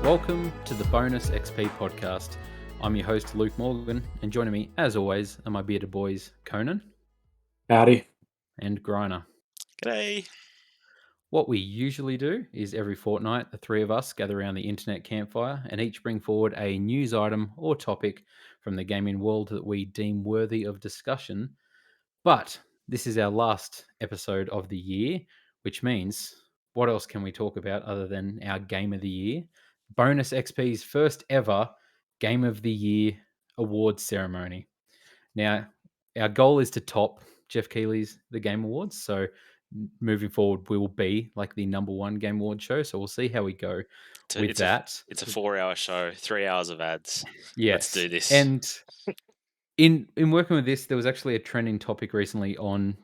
Welcome to the Bonus XP podcast. I'm your host, Luke Morgan, and joining me, as always, are my bearded boys, Conan Howdy. and Griner. G'day. What we usually do is every fortnight, the three of us gather around the internet campfire and each bring forward a news item or topic from the gaming world that we deem worthy of discussion. But this is our last episode of the year, which means what else can we talk about other than our Game of the Year? Bonus XP's first ever Game of the Year awards ceremony. Now, our goal is to top Jeff Keighley's The Game Awards. So moving forward, we will be like the number one Game Award show. So we'll see how we go with that. It's a 4-hour show, 3 hours of ads. Yes. Let's do this. And in working with this, there was actually a trending topic recently on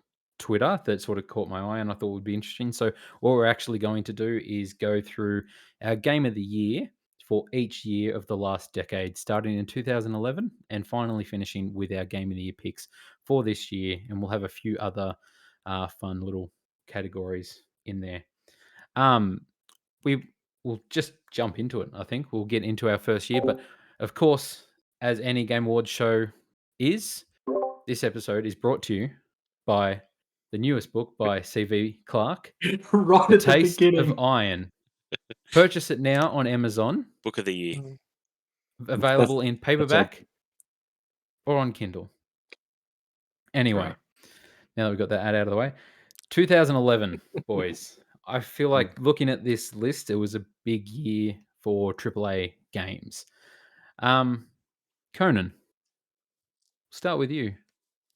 Twitter that sort of caught my eye and I thought would be interesting. So what we're actually going to do is go through our Game of the Year for each year of the last decade, starting in 2011 and finally finishing with our Game of the Year picks for this year. And we'll have a few other fun little categories in there. We will just jump into it. I think we'll get into our first year. But of course, as any Game Awards show is, this episode is brought to you by the newest book by C.V. Clarke, Right The at the Taste beginning. of Iron. Purchase it now on Amazon. Book of the year. Available in paperback or on Kindle. Anyway, Right. now that we've got that ad out of the way, 2011, boys. I feel like looking at this list, it was a big year for AAA games. Conan, start with you.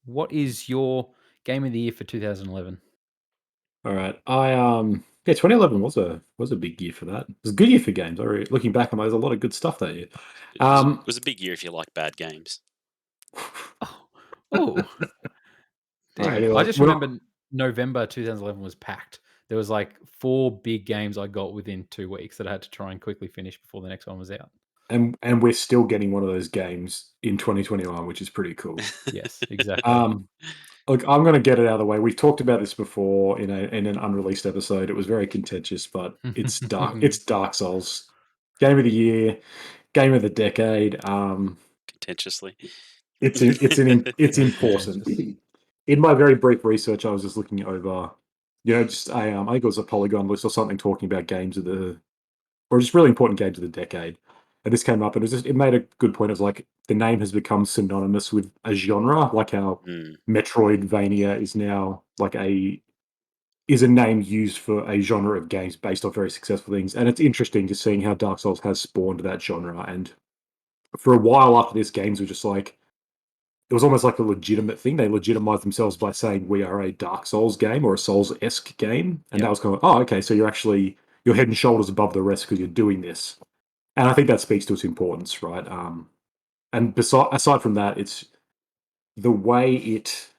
What is your Game of the Year for 2011? All right. 2011 was a big year for that. It was a good year for games. Looking back on, there's a lot of good stuff that year. It was a big year if you like bad games. Oh. Alright, I just remember November 2011 was packed. There was like 4 big games I got within 2 weeks that I had to try and quickly finish before the next one was out. and we're still getting one of those games in 2021, which is pretty cool. Yes, exactly. Look, I'm going to get it out of the way. We've talked about this before in an unreleased episode. It was very contentious, but it's dark. It's Dark Souls, Game of the Year, Game of the Decade. Contentiously. It's important. In my very brief research, I was just looking over, just I think it was a Polygon list or something talking about games of or just really important games of the decade. And this came up, and it made a good point. It was like the name has become synonymous with a genre, like how Metroidvania is now is a name used for a genre of games based off very successful things. And it's interesting just seeing how Dark Souls has spawned that genre. And for a while after this, games were just like, it was almost like a legitimate thing. They legitimized themselves by saying we are a Dark Souls game or a Souls-esque game. And that was kind of, oh, okay, so you're head and shoulders above the rest because you're doing this. And I think that speaks to its importance, right? And aside from that, it's the way it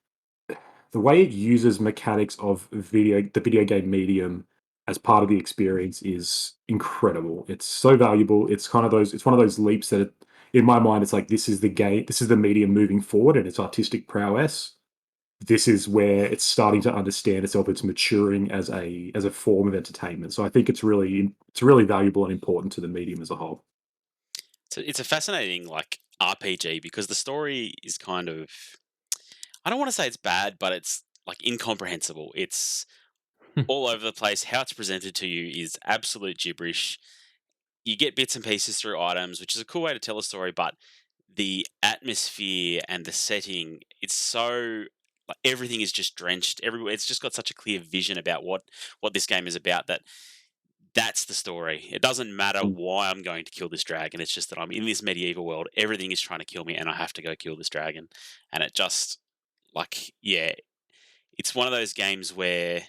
uses mechanics of the video game medium as part of the experience is incredible. It's so valuable. It's one of those leaps that in my mind, it's like, this is the medium moving forward and its artistic prowess. This is where it's starting to understand itself. It's maturing as a form of entertainment. So I think it's really valuable and important to the medium as a whole. So it's a fascinating RPG because the story is kind of, I don't want to say it's bad, but it's like incomprehensible. It's all over the place. How it's presented to you is absolute gibberish. You get bits and pieces through items, which is a cool way to tell a story, but the atmosphere and the setting, it's so everything is just drenched everywhere. It's just got such a clear vision about what this game is about that's the story. It doesn't matter why I'm going to kill this dragon. It's just that I'm in this medieval world. Everything is trying to kill me and I have to go kill this dragon. And it just it's one of those games where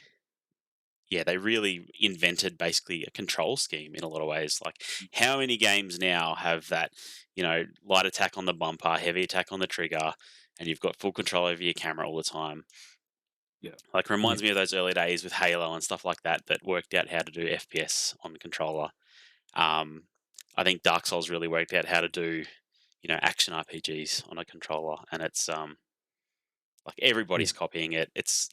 they really invented basically a control scheme in a lot of ways. Like, how many games now have that, light attack on the bumper, heavy attack on the trigger, and you've got full control over your camera all the time? Yeah. Like, reminds me of those early days with Halo and stuff like that worked out how to do FPS on the controller. I think Dark Souls really worked out how to do, action RPGs on a controller, and it's everybody's copying it. It's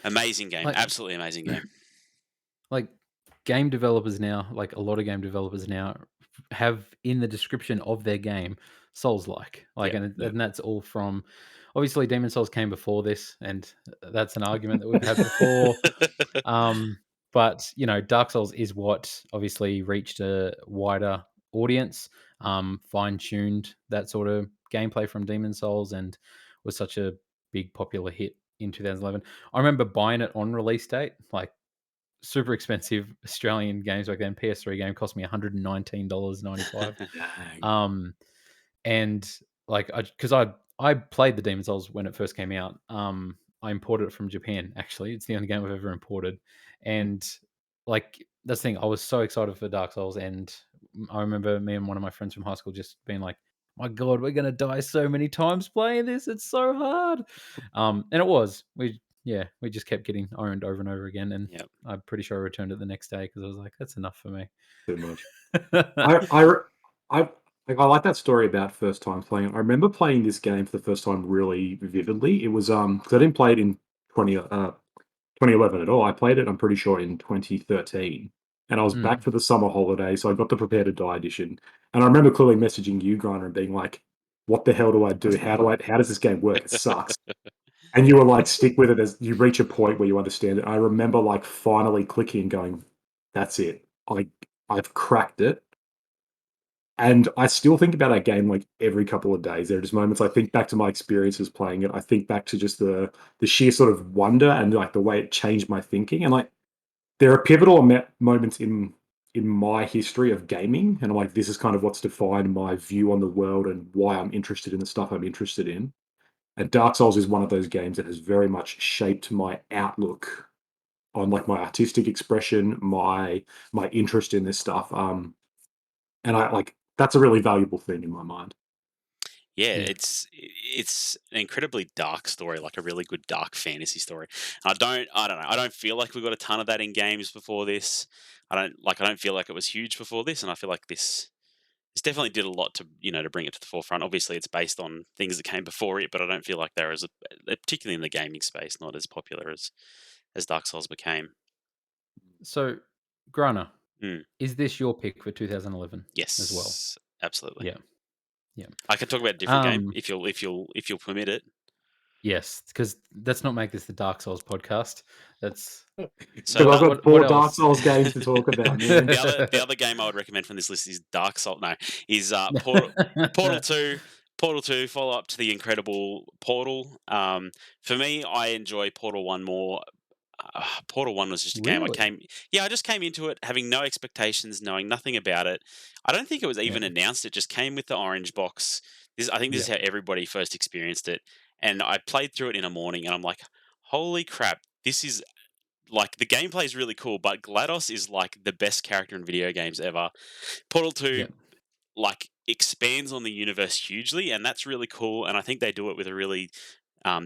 amazing game, absolutely amazing game. Like, game developers now, like a lot of game developers now, have in the description of their game Souls-like, Yeah. and that's all from obviously Demon Souls came before this, and that's an argument that we've had before. But Dark Souls is what obviously reached a wider audience, fine-tuned that sort of gameplay from Demon Souls, and was such a big popular hit in 2011. I remember buying it on release date, like super expensive Australian games back then. PS3 game cost me $119.95. Dang. And like I played the Demon Souls when it first came out. I imported it from Japan. Actually, it's the only game I've ever imported, and like that's the thing. I was so excited for Dark Souls, and I remember me and one of my friends from high school just being like, "My God, we're gonna die so many times playing this. It's so hard." And it was. We just kept getting owned over and over again, and Yep. I'm pretty sure I returned it the next day because I was like, "That's enough for me." Too much. I like that story about first time playing it. I remember playing this game for the first time really vividly. It was 'cause I didn't play it in 2011 at all. I played it, I'm pretty sure, in 2013. And I was back Mm. for the summer holiday, so I got the Prepare to Die edition. And I remember clearly messaging you, Griner, and being like, "What the hell do I do? How does this game work? It sucks." And you were like, "Stick with it as you reach a point where you understand it." I remember like finally clicking and going, "That's it. I've cracked it." And I still think about that game like every couple of days. There are just moments I think back to my experiences playing it. I think back to just the sheer sort of wonder and like the way it changed my thinking. And like there are pivotal moments in my history of gaming, and I'm like, this is kind of what's defined my view on the world and why I'm interested in the stuff I'm interested in. And Dark Souls is one of those games that has very much shaped my outlook on like my artistic expression, my interest in this stuff. And I like that's a really valuable thing in my mind. Yeah, Yeah. it's an incredibly dark story, like a really good dark fantasy story. I don't know. I don't feel like we got a ton of that in games before this. I don't feel like it was huge before this, and I feel like this definitely did a lot to to bring it to the forefront. Obviously, it's based on things that came before it, but I don't feel like there is particularly in the gaming space, not as popular as Dark Souls became. So, Grana, Mm, is this your pick for 2011 as well? yes, absolutely. Yeah. Yeah. I can talk about a different game Um, if you'll permit it. yes, because let's not make this the Dark Souls podcast. That's So Because I've got what four Dark else? Souls games to talk about, man. the other game I would recommend from this list is Dark Soul. No, is Portal 2. Portal 2 follow up to the incredible Portal. For me, I enjoy Portal 1 more. Portal 1 was just a game Really? I just came into it having no expectations, knowing nothing about it. I don't think it was Yeah. even announced. It just came with the orange box. I think this Yeah. is how everybody first experienced it. And I played through it in a morning, and I'm like, holy crap, this is like the gameplay is really cool, but GLaDOS is like the best character in video games ever. Portal 2 Yeah. like expands on the universe hugely, and that's really cool. And I think they do it with a really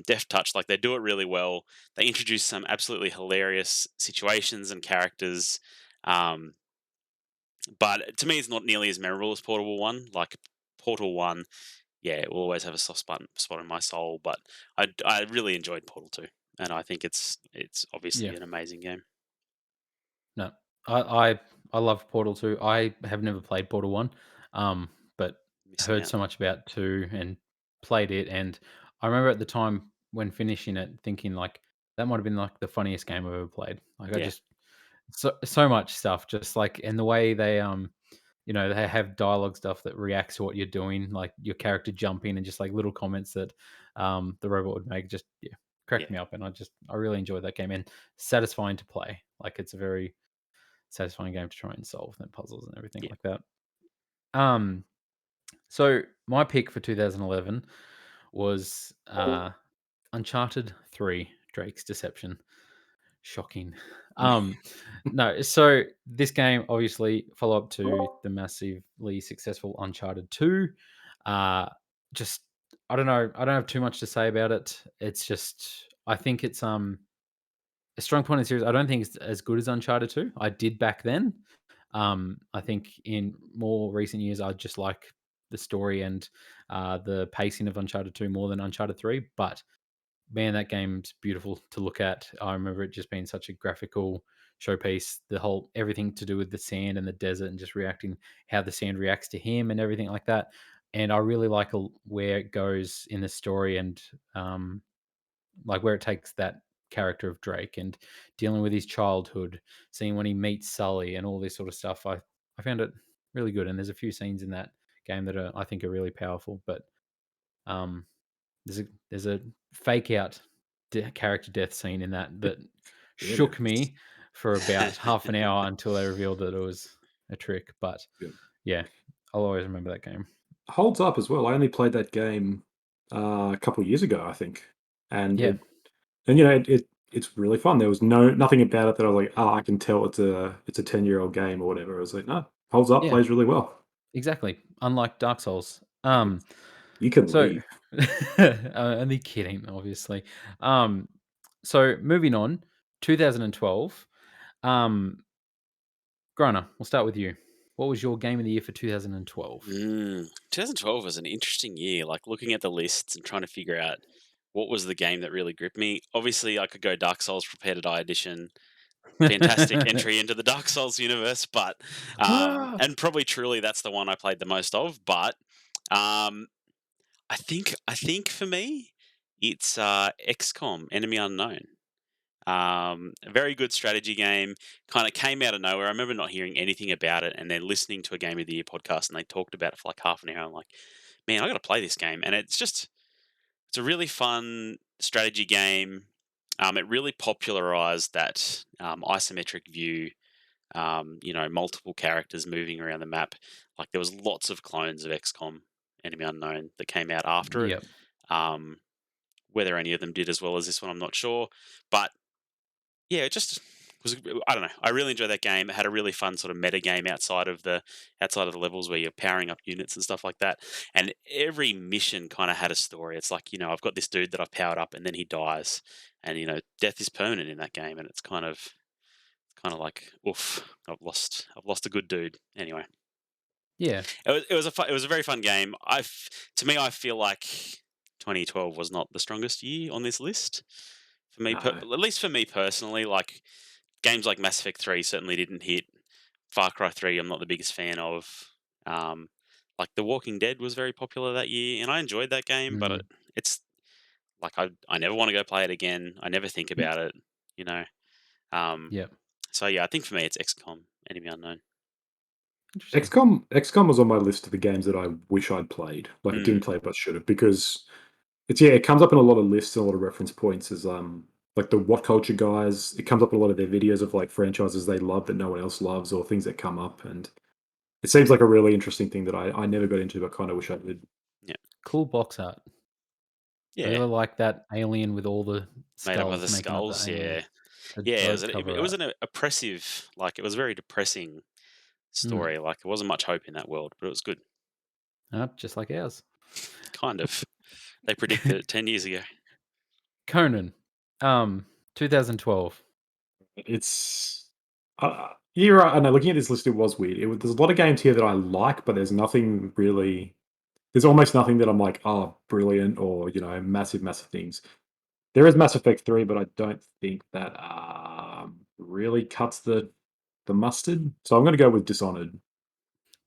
deft touch. Like they do it really well. They introduce some absolutely hilarious situations and characters. Um, but to me, it's not nearly as memorable as Portal 1. Like Portal 1, yeah, it will always have a spot in my soul. But I really enjoyed Portal 2, and I think it's Yeah. obviously an amazing game. No, I love Portal 2. I have never played Portal 1, but Missing heard out. so much about 2 and played it. And I remember at the time when finishing it thinking like that might have been like the funniest game I've ever played. Like I Yeah, just so much stuff, just like and the way they they have dialogue stuff that reacts to what you're doing, like your character jumping and just like little comments that the robot would make, just yeah, cracked me up. And I really enjoyed that game and satisfying to play. Like it's a very satisfying game to try and solve and puzzles and everything yeah. like that. Um, so my pick for 2011 was Uncharted 3: Drake's Deception. Shocking. Um, no, so this game obviously follow up to the massively successful Uncharted 2. Uh, just I don't know. I don't have too much to say about it. It's just I think it's a strong point in the series. I don't think it's as good as Uncharted 2. I did back then. I think in more recent years, I just like the story and the pacing of Uncharted 2 more than Uncharted 3. But man, that game's beautiful to look at. I remember it just being such a graphical showpiece the whole everything to do with the sand and the desert and just reacting how the sand reacts to him and everything like that. And I really like where it goes in the story and like where it takes that character of Drake and dealing with his childhood, seeing when he meets Sully and all this sort of stuff. I found it really good, and there's a few scenes in that game that I think are really powerful. But um, there's a fake out character death scene in that Yeah, man. shook me for about half an hour until they revealed that it was a trick. But Yeah. yeah, I'll always remember that game. Holds up as well. I only played that game a couple of years ago, I think, and Yeah, it's really fun. There was nothing about it that I was like, oh, I can tell it's a 10-year-old game or whatever. I was like, no, holds up, yeah, plays really well. exactly. Unlike Dark Souls. You can So, leave. only kidding, obviously. Um, so moving on, 2012. Grana, we'll start with you. What was your game of the year for 2012? 2012 was an interesting year. Like looking at the lists and trying to figure out what was the game that really gripped me. Obviously, I could go Dark Souls Prepare to Die Edition. Fantastic entry into the Dark Souls universe, but and probably truly that's the one I played the most of. But um, I think for me, it's XCOM Enemy Unknown. A very good strategy game. Kind of came out of nowhere. I remember not hearing anything about it, and then listening to a Game of the Year podcast, and they talked about it for like half an hour. I'm like, man, I got to play this game, and it's a really fun strategy game. It really popularized that isometric view. Multiple characters moving around the map. Like there was lots of clones of XCOM Enemy Unknown that came out after it. Yep. Um, whether any of them did as well as this one, I'm not sure. But yeah, it just was. I don't know. I really enjoyed that game. It had a really fun sort of meta game outside of the levels where you're powering up units and stuff like that. And every mission kind of had a story. It's like I've got this dude that I've powered up, and then he dies, and death is permanent in that game, and it's kind of like, oof, I've lost a good dude. Anyway, Yeah. it was a very fun game. To me, I feel like 2012 was not the strongest year on this list for me. No. At least for me personally, like games like Mass Effect 3 certainly didn't hit. Far Cry 3, I'm not the biggest fan of. Um, like The Walking Dead was very popular that year, and I enjoyed that game, but Mm, it's like I never want to go play it again. I never think about it, you know. Um, yep. so yeah, I think for me it's XCOM Enemy Unknown. Interesting. XCOM was on my list of the games that I wish I'd played. Like I didn't Mm, play but should have, because it comes up in a lot of lists and a lot of reference points as like the What Culture guys. It comes up in a lot of their videos of like franchises they love that no one else loves, or things that come up, and it seems like a really interesting thing that I never got into, but kind of wish I did. yeah, Cool box art. I yeah. really like that alien with all the Made up of the skulls making up the skulls. alien. Yeah, The yeah. dope cover It was art. an oppressive, like it was a very depressing Mm. story. Like there wasn't much hope in that world, but it was good. Just like ours. Kind of. They predicted it 10 years ago. Conan. 2012. It's you're right. I know. Looking at this list, it was weird. There's a lot of games here that I like, but there's nothing really. There's almost nothing that I'm like, oh, brilliant, or massive, massive things. There is Mass Effect 3, but I don't think that really cuts the mustard. So I'm going to go with Dishonored.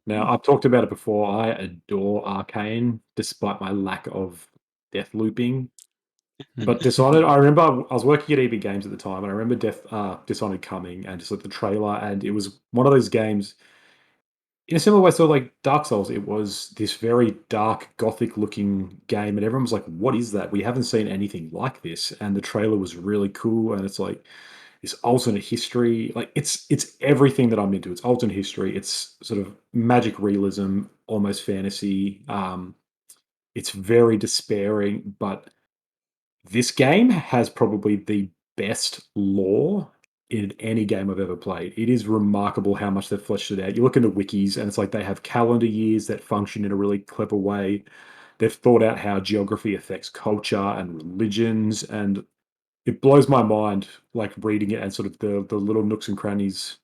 Now, Hmm. I've talked about it before. I adore Arcane, despite my lack of death looping. But Dishonored, I remember I was working at EB Games at the time, and I remember Dishonored coming and just like the trailer, and it was one of those games in a similar way. So like Dark Souls, it was this very dark, gothic-looking game, and everyone was like, "What is that? We haven't seen anything like this." And the trailer was really cool, and it's like this alternate history. Like it's everything that I'm into. It's alternate history. It's sort of magic realism, almost fantasy. It's very despairing, but this game has probably the best lore in any game I've ever played. It is remarkable how much they've fleshed it out. You look into wikis, and it's like they have calendar years that function in a really clever way. They've thought out how geography affects culture and religions, and it blows my mind, like reading it and sort of the little nooks and crannies.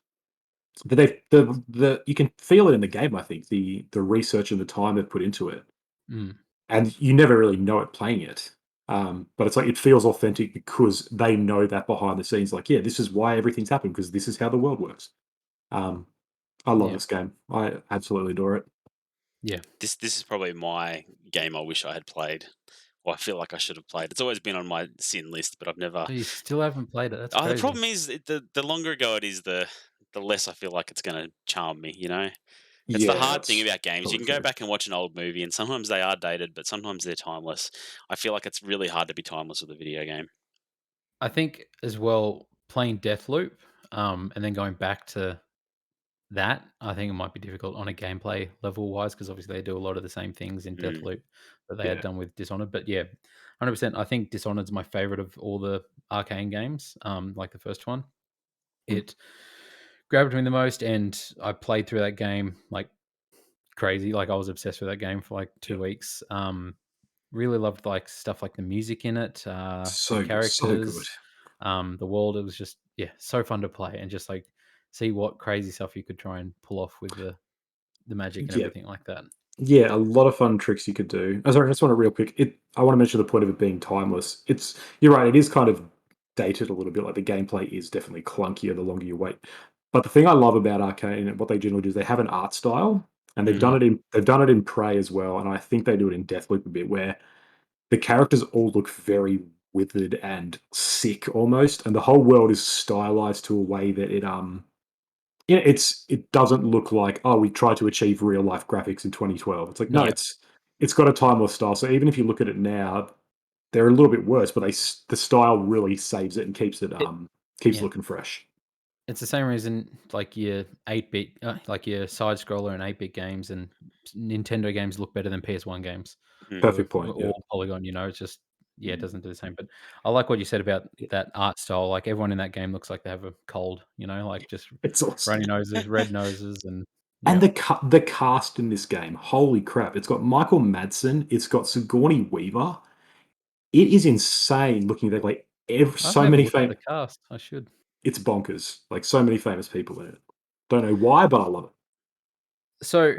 But they the you can feel it in the game. I think the research and the time they've put into it, Mm. and you never really know it playing it. But it's like it feels authentic because they know that behind the scenes, like, yeah, this is why everything's happened because this is how the world works. Um, I love Yeah. this game. I absolutely adore it. Yeah. This is probably my game I wish I had played, or I feel like I should have played. It's always been on my sin list, but I've never. Oh, you still haven't played it. That's Oh, the crazy. problem is the longer ago it is, the less I feel like it's going to charm me. You know, it's the Yeah, hard thing that's about games. You totally can go fair. back and watch an old movie, and sometimes they are dated, but sometimes they're timeless. I feel like it's really hard to be timeless with a video game. I think as well playing Deathloop, and then going back to that, I think it might be difficult on a gameplay level wise because obviously they do a lot of the same things in Mm, Deathloop that they had Yeah. done with Dishonored. But yeah, 100%. I think Dishonored's my favorite of all the Arcane games. Like the first one, Mm. it grabbed me the most, and I played through that game like crazy. Like I was obsessed with that game for like Yeah. 2 weeks. Really loved like stuff like the music in it, the So good. characters, the world. It was just so fun to play and just like see what crazy stuff you could try and pull off with the magic and Yeah. everything like that. Yeah, a lot of fun tricks you could do. Oh, sorry, I just want to real quick. I want to mention the point of it being timeless. You're right. It is kind of dated a little bit. Like the gameplay is definitely clunkier the longer you wait. But the thing I love about Arcane and what they generally do is they have an art style, and Mhm. they've done it in Prey as well, and I think they do it in Deathloop a bit, where the characters all look very withered and sick almost, and the whole world is stylized to a way that it doesn't look like, "Oh, we tried to achieve real life graphics in 2012." It's like, no, Yeah, it's got a timeless style, so even if you look at it now, they're a little bit worse, but the style really saves it and it keeps yeah. looking fresh. It's the same reason like your 8-bit, like your side scroller and 8-bit games and Nintendo games look better than PS1 games mm. who Perfect are point, yeah. all polygon. It's just it Mhm. doesn't do the same. But I like what you said about Yeah. that art style. Like everyone in that game looks like they have a cold. Like just It's awesome. runny noses, red noses, and And yeah. the cast in this game, holy crap, it's got Michael Madsen, it's got Sigourney Weaver. It is insane looking at, like, I've so never many looked at the cast. I should. it's bonkers, like, so many famous people in it. Don't know why, but I love it. So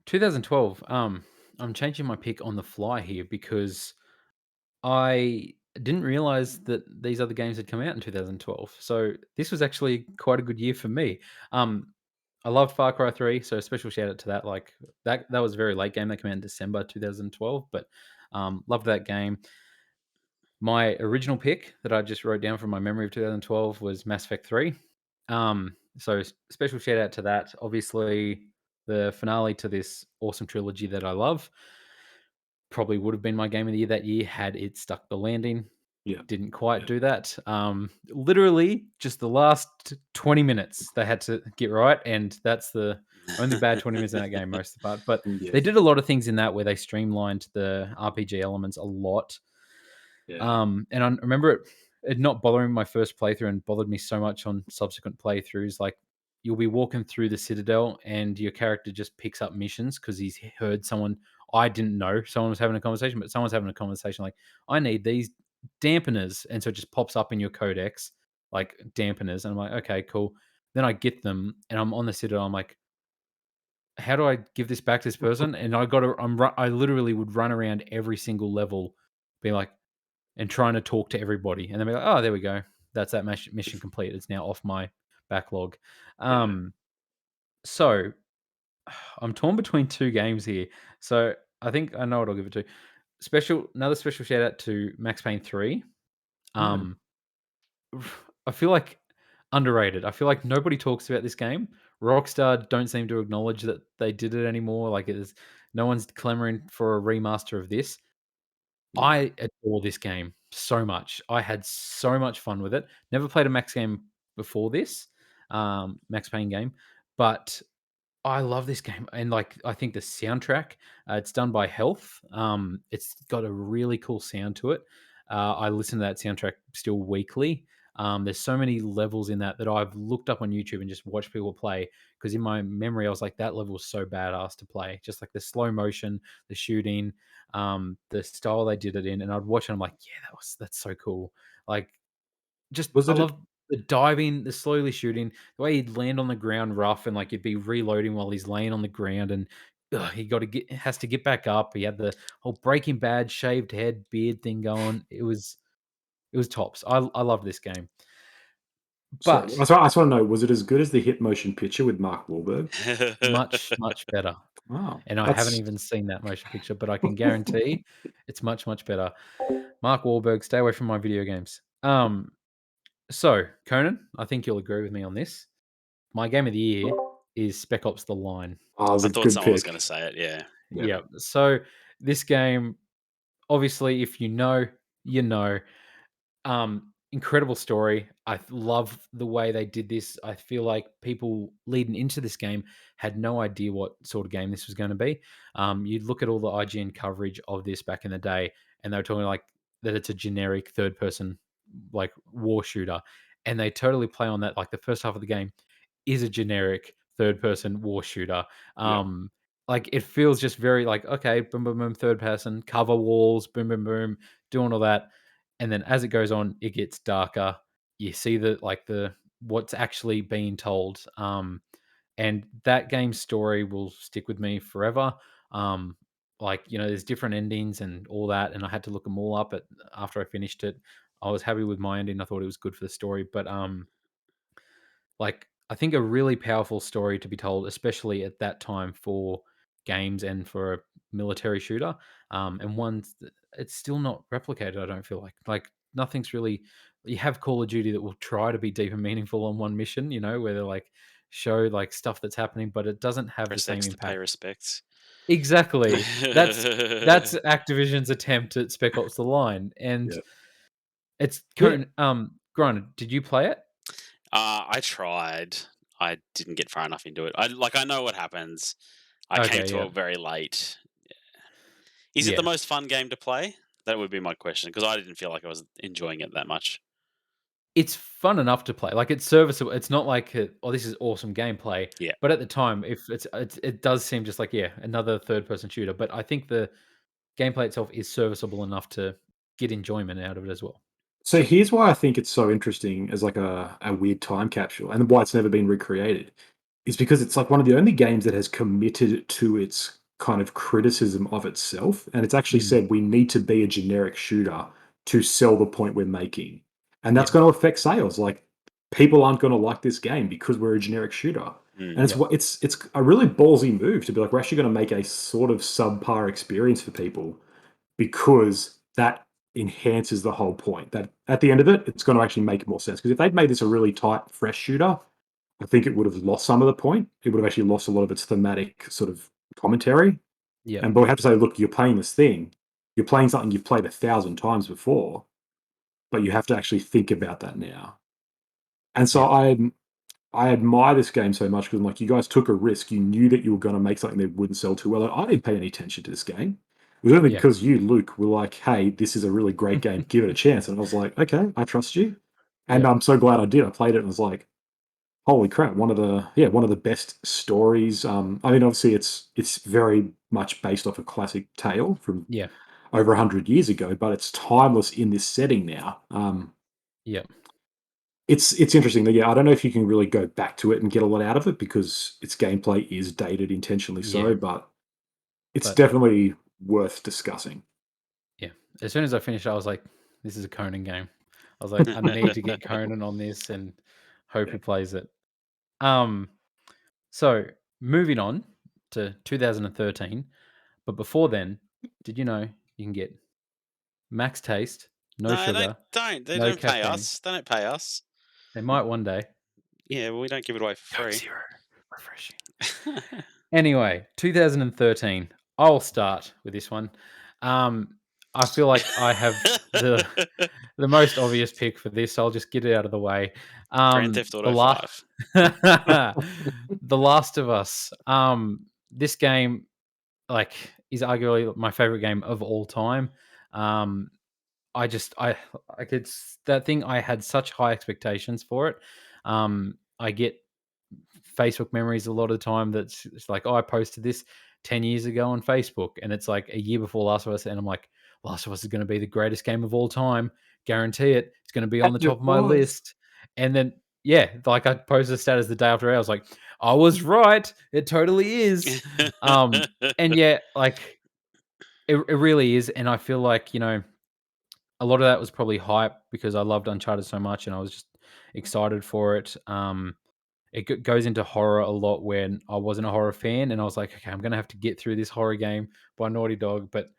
2012. I'm changing my pick on the fly here because I didn't realize that these other games had come out in 2012. So this was actually quite a good year for me. Um, I loved Far Cry 3, so special shout out to that. Like that was a very late game that came out in December 2012, but loved that game. My original pick that I just wrote down from my memory of 2012 was Mass Effect 3. So special shout out to that. Obviously, the finale to this awesome trilogy that I love probably would have been my game of the year that year had it stuck the landing. Yeah, Didn't quite yeah. do that. Literally, just the last 20 minutes they had to get right, and that's the only bad 20 minutes in that game most of the part. But Yeah, they did a lot of things in that where they streamlined the RPG elements a lot. yeah. And I remember it not bothering my first playthrough and bothered me so much on subsequent playthroughs. Like you'll be walking through the Citadel and your character just picks up missions because he's heard someone I didn't know. Someone was having a conversation, but someone's having a conversation like, I need these dampeners. And so it just pops up in your codex, like dampeners. And I'm like, okay, cool. Then I get them and I'm on the Citadel. I'm like, how do I give this back to this person? And I literally would run around every single level, be like, and trying to talk to everybody, and then be like, "Oh, there we go. That's that mission complete. It's now off my backlog." Yeah. Um, so I'm torn between 2 games here. So I think I know what I'll give it to. Another special shout out to Max Payne 3. Yeah. Um, I feel like underrated. I feel like nobody talks about this game. Rockstar don't seem to acknowledge that they did it anymore. Like it is, no one's clamoring for a remaster of this. Yeah. I adore this game so much. I had so much fun with it. Never played a Max game before this, Max Payne game, but I love this game, and like I think the soundtrack, it's done by Health. It's got a really cool sound to it. I listen to that soundtrack still weekly. There's so many levels in that I've looked up on YouTube and just watched people play because in my memory I was like that level was so badass to play. Just like the slow motion, the shooting, the style they did it in, and I'd watch it. And I'm like, yeah, that's so cool. Like just Was I it a love the diving, the slowly shooting, the way he'd land on the ground rough and like you'd be reloading while he's laying on the ground, and has to get back up. He had the whole Breaking Bad shaved head, beard thing going. It was tops. I love this game. So But I just want to know, was it as good as the hit motion picture with Mark Wahlberg? much, much better. Wow, And I haven't even seen that motion picture, but I can guarantee it's much, much better. Mark Wahlberg, stay away from my video games. So, Conan, I think you'll agree with me on this. My game of the year is Spec Ops: The Line. Oh, it was I a thought good someone was going to pick. say it. Yeah. Yeah. Yeah. So this game, obviously, if you know, you know. Incredible story. I love the way they did this. I feel like people leading into this game had no idea what sort of game this was going to be. You look at all the IGN coverage of this back in the day, and they were talking like that it's a generic third person like war shooter, and they totally play on that. Like the first half of the game is a generic third person war shooter. Yeah. Like it feels just very like, okay, boom, boom, boom, third person, cover walls, boom, boom, boom, doing all that. And then as it goes on, it gets darker. You see the what's actually being told. And that game's story will stick with me forever. Like, there's different endings and all that, and I had to look them all up after I finished it. I was happy with my ending. I thought it was good for the story. But like I think a really powerful story to be told, especially at that time for games and for a military shooter. And it's still not replicated. I don't feel like nothing's really. You have Call of Duty that will try to be deep and meaningful on one mission, where they like show like stuff that's happening, but it doesn't have the Press same X to pay impact. respects. Exactly. That's Activision's attempt at Spec Ops: The Line, and Yeah. it's Yeah. current. Granted, did you play it? I tried. I didn't get far enough into it. I know what happens. I came Okay, to yeah. it very late. Is it the Yeah. most fun game to play? That would be my question because I didn't feel like I was enjoying it that much. It's fun enough to play. Like, it's serviceable. It's not like, "Oh, this is awesome gameplay." Yeah. But at the time, if it does seem just like, yeah, another third-person shooter. But I think the gameplay itself is serviceable enough to get enjoyment out of it as well. So here's why I think it's so interesting as like a weird time capsule, and why it's never been recreated, is because it's like one of the only games that has committed to its kind of criticism of itself, and it's actually Mm. said we need to be a generic shooter to sell the point we're making, and that's Yeah. going to affect sales. Like people aren't going to like this game because we're a generic shooter, Mm. and Yep. it's a really ballsy move to be like we're actually going to make a sort of subpar experience for people because that enhances the whole point. That at the end of it, it's going to actually make more sense. Because if they'd made this a really tight, fresh shooter, I think it would have lost some of the point. It would have actually lost a lot of its thematic sort of commentary. Yep. And but we have to say, look, you're playing this thing, you're playing something you've played 1,000 times before, but you have to actually think about that now. And so Yep. I admire this game so much because I'm like, you guys took a risk. You knew that you were going to make something that wouldn't sell too well. And I didn't pay any attention to this game. It was only Yeah. because you, Luke, were like, hey, this is a really great game. Give it a chance. And I was like, okay, I trust you. And Yep. I'm so glad I did. I played it and was like, holy crap, one of the best stories. I mean, obviously it's very much based off a classic tale from Yeah. over 100 years ago, but it's timeless in this setting now. Yep. It's interesting that yeah, I don't know if you can really go back to it and get a lot out of it because its gameplay is dated intentionally Yeah. so, but it's But definitely worth discussing. yeah, as soon as I finished, I was like, "This is a Conan game." I was like, "I need to get Conan on this and hope Yeah. he plays it." Um, so moving on to 2013, but before then, did you know you can get max taste, no No, sugar, they no don't pay caffeine? us. They don't pay us. They might one day. Yeah, well, we don't give it away for Coke free. Zero, refreshing. Anyway, 2013. I'll start with this one. I feel like I have the most obvious pick for this. I'll just get it out of the way. Grand Theft The Auto last, 5. The Last of Us. This game like is arguably my favorite game of all time. Um, I could that thing. I had such high expectations for it. I get Facebook memories a lot of the time that's it's like, oh, I posted this 10 years ago on Facebook, and it's like a year before Last of Us, and I'm like, Last of Us is going to be the greatest game of all time. Guarantee it. It's going to be on the And top it of my was. list. And then yeah, like I posted a status the day after. I was like, I was right. It totally is. And yeah, like it really is. And I feel like, a lot of that was probably hype because I loved Uncharted so much and I was just excited for it. It goes into horror a lot when I wasn't a horror fan, and I was like, okay, I'm gonna have to get through this horror game by Naughty Dog, but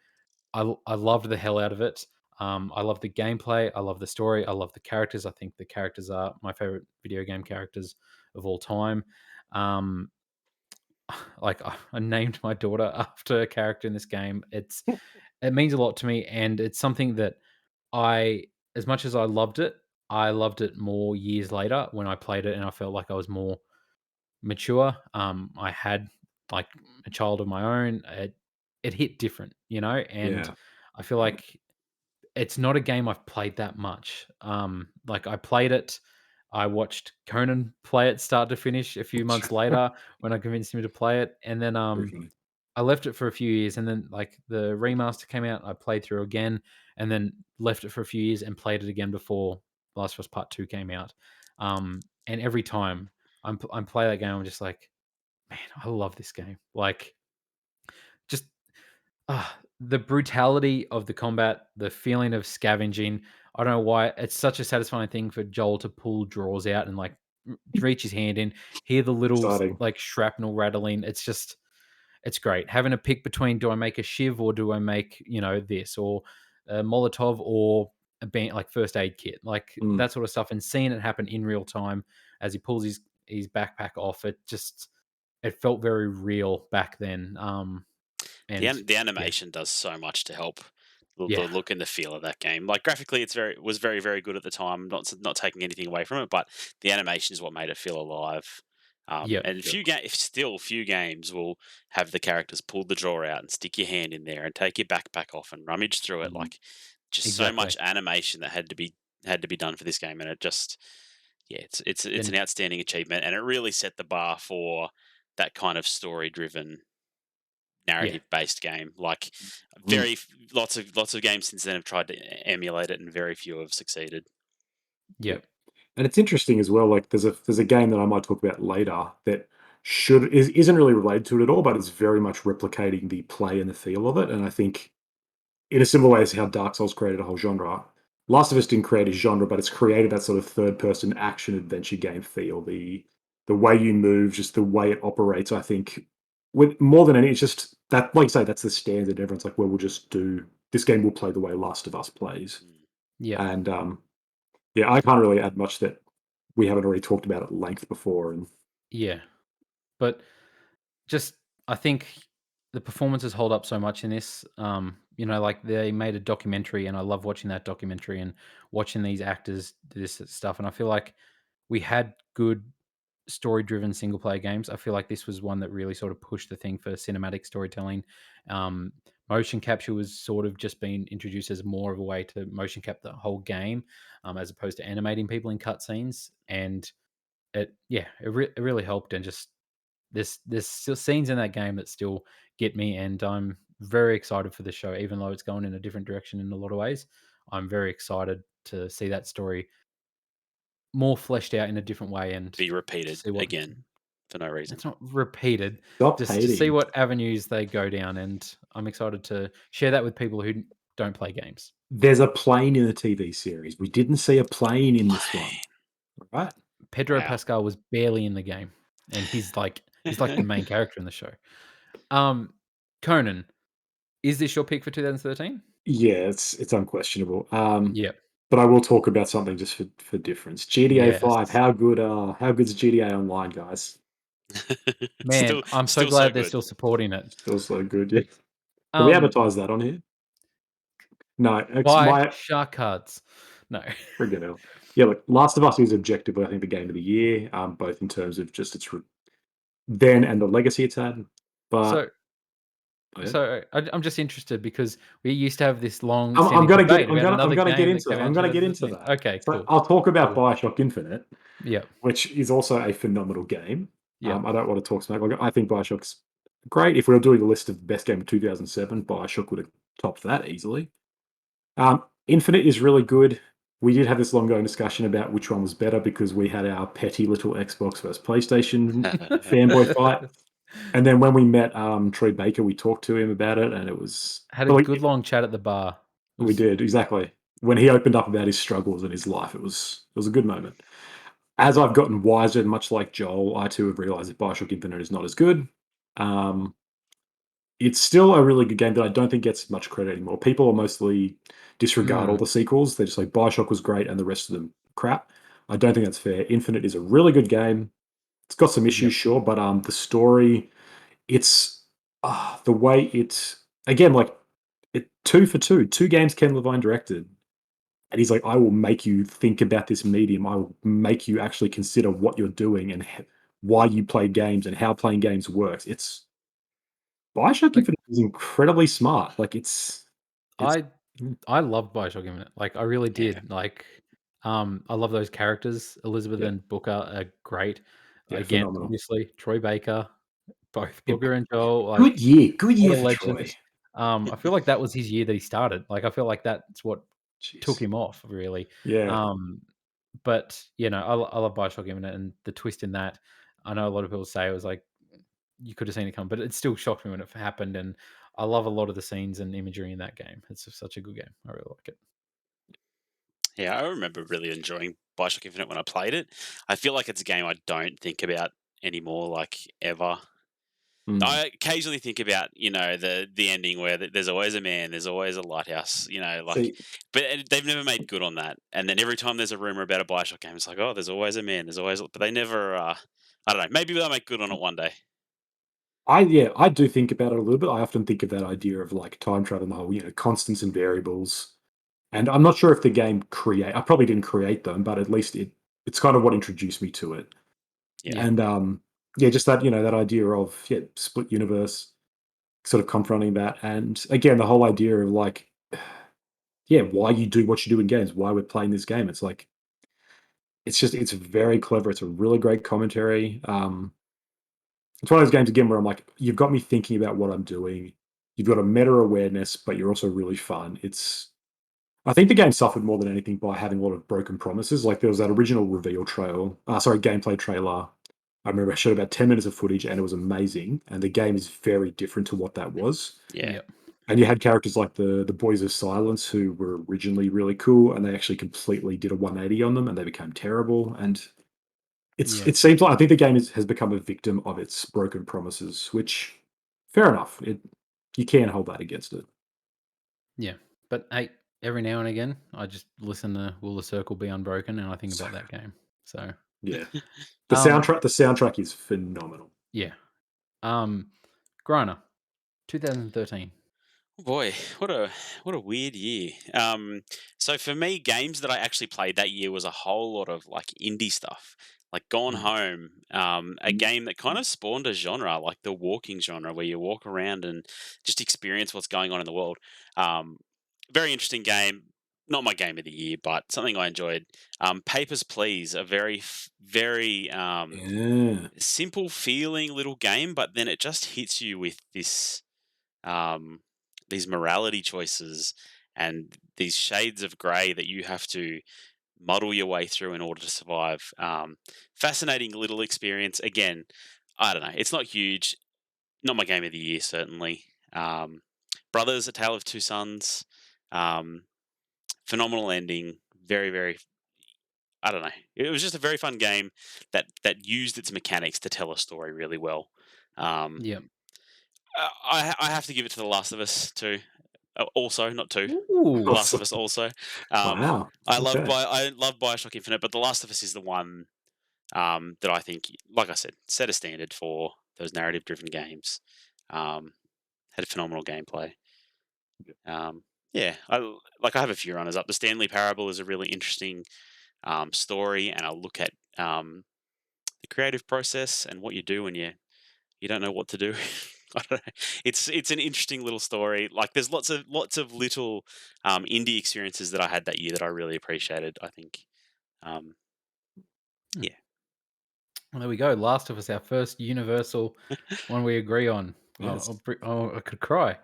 I loved the hell out of it. I love the gameplay. I love the story. I love the characters. I think the characters are my favorite video game characters of all time. Um, like I named my daughter after a character in this game. It means a lot to me, and it's something that as much as I loved it more years later when I played it, and I felt like I was more mature. I had like a child of my own. It hit different, and Yeah. I feel like it's not a game I've played that much. Like I played it, I watched Conan play it start to finish a few months later when I convinced him to play it, and then Originally. I left it for a few years, and then like the remaster came out, I played through again, and then left it for a few years and played it again before Last of Us Part Two came out. And every time I'm play that game, I'm just like, man, I love this game. Like, just the brutality of the combat, the feeling of scavenging. I don't know why it's such a satisfying thing for Joel to pull drawers out and like reach his hand in, hear the little Exciting. like shrapnel rattling. It's great. Having a pick between, do I make a shiv or do I make, this or a Molotov or a like first aid kit, like Mm. that sort of stuff, and seeing it happen in real time as he pulls his backpack off. It felt very real back then. And The yeah, animation does so much to help the yeah, look and the feel of that game. Like graphically, was very very good at the time. Not taking anything away from it, but the animation is what made it feel alive. yep, And few games will have the characters pull the drawer out and stick your hand in there and take your backpack off and rummage through it. Mm. Like just so exactly. much animation that had to be done for this game, and it just yeah, it's an And outstanding achievement, and it really set the bar for that kind of story driven yeah, narrative based game. Like Mm. lots of games since then have tried to emulate it, and very few have succeeded. Yeah. yep, And it's interesting as well. Like there's a game that I might talk about later that isn't really related to it at all, but it's very much replicating the play and the feel of it. And I think in a similar way as how Dark Souls created a whole genre, Last of Us didn't create a genre, but it's created that sort of third person action adventure game feel. The way you move, just the way it operates. I think with more than any, it's just that, like you say, that's the standard. Everyone's like, well, we'll just do this game. Will play the way Last of Us plays, Mm. yep, and yeah, I can't really add much that we haven't already talked about at length before. And yeah. But just I think the performances hold up so much in this. Like they made a documentary, and I love watching that documentary and watching these actors do this stuff. And I feel like we had good story-driven single-player games. I feel like this was one that really sort of pushed the thing for cinematic storytelling. Um, Motion capture was sort of just being introduced as more of a way to motion cap the whole game, as opposed to animating people in cutscenes. And it really helped. And just there's still scenes in that game that still get me, and I'm very excited for the show, even though it's going in a different direction in a lot of ways. I'm very excited to see that story more fleshed out in a different way, and Be to repeated see what again for no reason. it's not repeated, stop just to see hating. what avenues they go down, and I'm excited to share that with people who don't play games. There's a plane in the TV series. We didn't see a plane in this one. Plane. All right. Pedro Wow. Pascal was barely in the game, and he's like the main character in the show. Um, Conan, is this your pick for 2013? Yeah, it's unquestionable. Yep. But I will talk about something just for difference. GTA 5. Yes. How good's GTA Online, guys? Man, I'm so Still so glad they're good. still supporting it. Still so good. Yeah. Can we Um, advertise that on here? No, it's buy my shark cards. No. friggin' hell. Yeah, look, Last of Us is objectively, I think, the game of the year, both in terms of just its then and the legacy it's had. But So yeah. I'm just interested because we used to have this I'm long-standing gonna get debate about I'm another gonna get game that into that. came out I'm in gonna get into 2013. that. Okay, So cool. I'll talk about Cool. Bioshock Infinite, Yep. which is also a phenomenal game. Yep. I don't want to talk smack. Like, I think Bioshock's great. If we were doing a list of best game of 2007, Bioshock would have topped that easily. Infinite is really good. we did have this long-going discussion about which one was better because we had our petty little Xbox versus PlayStation fanboy fight. And then when we met Troy Baker, we talked to him about it, and it was Had a good long chat at the bar. We did, exactly. When he opened up about his struggles in his life, it was a good moment. As I've gotten wiser, much like Joel, I too have realized that BioShock Infinite is not as good. It's still a really good game that I don't think gets much credit anymore. People are mostly disregard all the sequels. They're just like, BioShock was great and the rest of them crap. I don't think that's fair. Infinite is a really good game. It's got some issues, sure, but the story, it's the way it again, like it 2 for 2. 2 games Ken Levine directed. And he's like, I will make you think about this medium. I will make you actually consider what you're doing and why you play games and how playing games works. It's BioShock Infinite is incredibly smart. Like it's I love BioShock Infinite. Like I really did. Yeah. Like I love those characters. Elizabeth Yeah. and Booker are great. Yeah, Again, phenomenal. obviously, Troy Baker, both Yeah, Booker and Joel. Like good year what a for legend. Troy. I feel like that was his year that he started. Like I feel like that's what took Jeez. him off, really. Yeah. But I love BioShock Infinite and the twist in that. I know a lot of people say it was like you could have seen it come, but it still shocked me when it happened. And I love a lot of the scenes and imagery in that game. It's just such a good game. I really like it. Yeah, I remember really enjoying BioShock Infinite when I played it. I feel like it's a game I don't think about anymore, like ever. I occasionally think about, the ending where there's always a man, there's always a lighthouse, See, but they've never made good on that. And then every time there's a rumor about a BioShock game, it's like, oh, there's always a man, but they never. I don't know. Maybe they'll make good on it one day. I do think about it a little bit. I often think of that idea of like time travel and the whole, constants and variables. And I'm not sure if the game I probably didn't create them, but at least it's kind of what introduced me to it. Yeah. And yeah, just that, that idea of split universe, sort of confronting that. And again, the whole idea of like, why you do what you do in games, why we're playing this game. It's like it's very clever. It's a really great commentary. It's one of those games again where I'm like, you've got me thinking about what I'm doing. You've got a meta awareness, but you're also really fun. I think the game suffered more than anything by having a lot of broken promises. Like there was that original gameplay trailer. I remember I showed about 10 minutes of footage and it was amazing. And the game is very different to what that was. Yeah. Yep. And you had characters like the Boys of Silence who were originally really cool and they actually completely did a 180 on them and they became terrible. And it seems like I think the game has become a victim of its broken promises, which fair enough. You can't hold that against it. Yeah. But hey, every now and again, I just listen to "Will the Circle Be Unbroken" and I think about that game. So Yeah, the soundtrack is phenomenal. yeah. Griner, 2013. Oh boy, what a weird year. So for me, games that I actually played that year was a whole lot of like indie stuff, like Gone Home, a game that kind of spawned a genre, like the walking genre, where you walk around and just experience what's going on in the world. Very interesting game. Not my game of the year, but something I enjoyed. Papers, Please, a very Yeah, simple feeling little game, but then it just hits you with this um, these morality choices and these shades of grey that you have to muddle your way through in order to survive. Fascinating little experience. Again, I don't know. It's not huge. Not my game of the year, certainly. Brothers: A Tale of Two Sons. Um, Phenomenal ending. Very, very. I don't know. It was just a very fun game that used its mechanics to tell a story really well. Um, Yep. I have to give it to The Last of Us too. Also, not two. Ooh. Last of Us also. wow. I Okay. love Bioshock Infinite, but The Last of Us is the one that I think, like I said, set a standard for those narrative-driven games. Had a phenomenal gameplay. Yeah, I have a few runners up. The Stanley Parable is a really interesting story, and I'll look at the creative process and what you do when you don't know what to do. I don't know. It's an interesting little story. Like there's lots of little indie experiences that I had that year that I really appreciated. I think, um, yeah. Well, there we go. Last of Us, our first universal one we agree on. Yes. I could cry.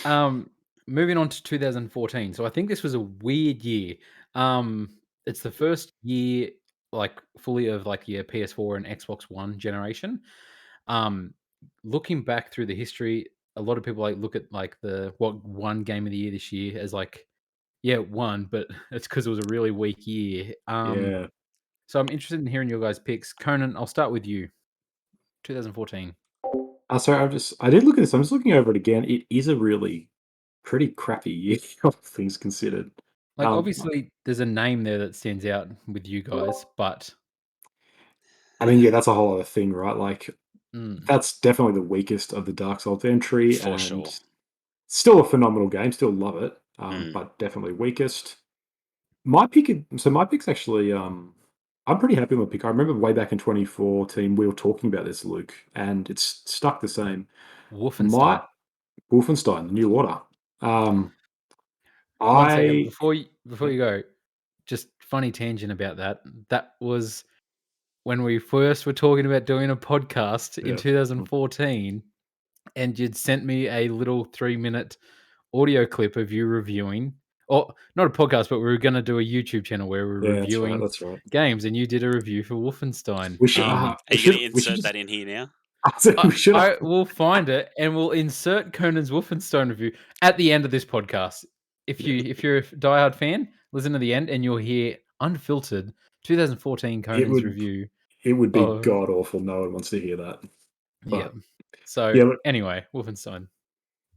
Um, moving on to 2014. So I think this was a weird year. It's the first year, like, fully of, like, your PS4 and Xbox One generation. Um, Looking back through the history, a lot of people, like, look at, like, the what won game of the year this year as, like, yeah, it won, but it's because it was a really weak year. Yeah. So I'm interested in hearing your guys' picks. Conan, I'll start with you. 2014. Sorry, I did look at this. I'm just looking over it again. It is a really pretty crappy year, all things considered. Like, Um, obviously, there's a name there that stands out with you guys, but I mean, yeah, that's a whole other thing, right? Like, mm, that's definitely the weakest of the Dark Souls entry, For and sure. still a phenomenal game. Still love it, Mm. but definitely weakest. My pick, so my pick's actually, I'm pretty happy with my pick. I remember way back in 2014, we were talking about this, Luke, and it's stuck the same. Wolfenstein. My Wolfenstein: The New Order. Um, 1 second I before you go, just funny tangent about that. That was when we first were talking about doing a podcast in yeah, 2014, and you'd sent me a little 3-minute audio clip of you reviewing, or not a podcast, but we were going to do a YouTube channel where we're yeah, that's right, reviewing that's right. games, and you did a review for Wolfenstein. We should, Are we you going to should, we should insert just, that in here now? we should have. I will find it and we'll insert Conan's Wolfenstein review at the end of this podcast. Yeah, If you're a diehard fan, listen to the end and you'll hear unfiltered 2014 it Conan's would, review it would be of god awful. No one wants to hear that. yeah. But So yeah, look, anyway, Wolfenstein.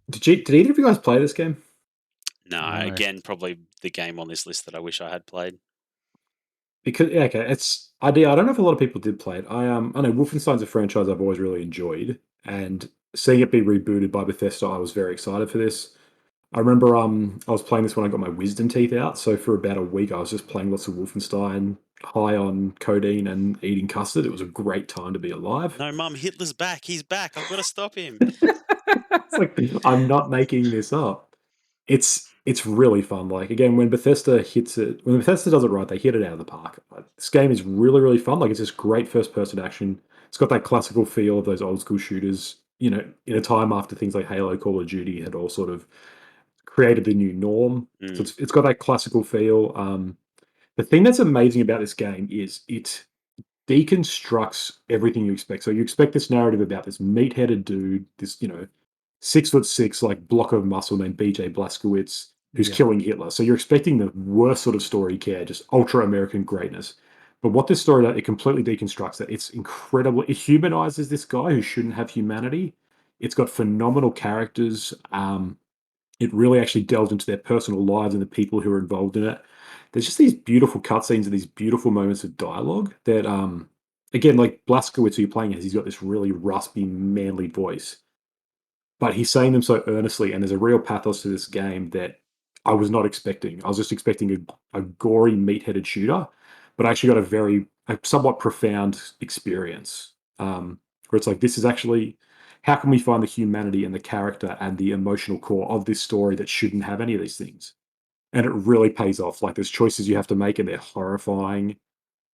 did either of you guys play this game? No, No. again, probably the game on this list that I wish I had played. Because yeah, okay, I don't know if a lot of people did play it. I know Wolfenstein's a franchise I've always really enjoyed, and seeing it be rebooted by Bethesda, I was very excited for this. I remember I was playing this when I got my wisdom teeth out, so for about a week I was just playing lots of Wolfenstein, high on codeine and eating custard. It was a great time to be alive. No, Mum, Hitler's back. He's back. I've got to stop him. It's like I'm not making this up. It's really fun. Like again, when Bethesda does it right, they hit it out of the park. This game is really fun. Like it's just great first person action. It's got that classical feel of those old school shooters. You know, in a time after things like Halo, Call of Duty had all sort of created the new norm. So Mm. it's got that classical feel. The thing that's amazing about this game is it deconstructs everything you expect. So you expect this narrative about this meat-headed dude, this 6'6" like block of muscle named BJ Blazkowicz who's Yeah. killing Hitler. So you're expecting the worst sort of story care, just ultra American greatness. But what this story does, it completely deconstructs that. It's incredible. It humanizes this guy who shouldn't have humanity. It's got phenomenal characters. It really actually delves into their personal lives and the people who are involved in it. There's just these beautiful cutscenes and these beautiful moments of dialogue that, again, like Blazkowicz, who you're playing as, he's got this really raspy, manly voice, but he's saying them so earnestly, and there's a real pathos to this game that I was not expecting. I was just expecting a gory, meat-headed shooter, but I actually got a somewhat profound experience, where it's like, this is actually how can we find the humanity and the character and the emotional core of this story that shouldn't have any of these things? And it really pays off. Like there's choices you have to make, and they're horrifying,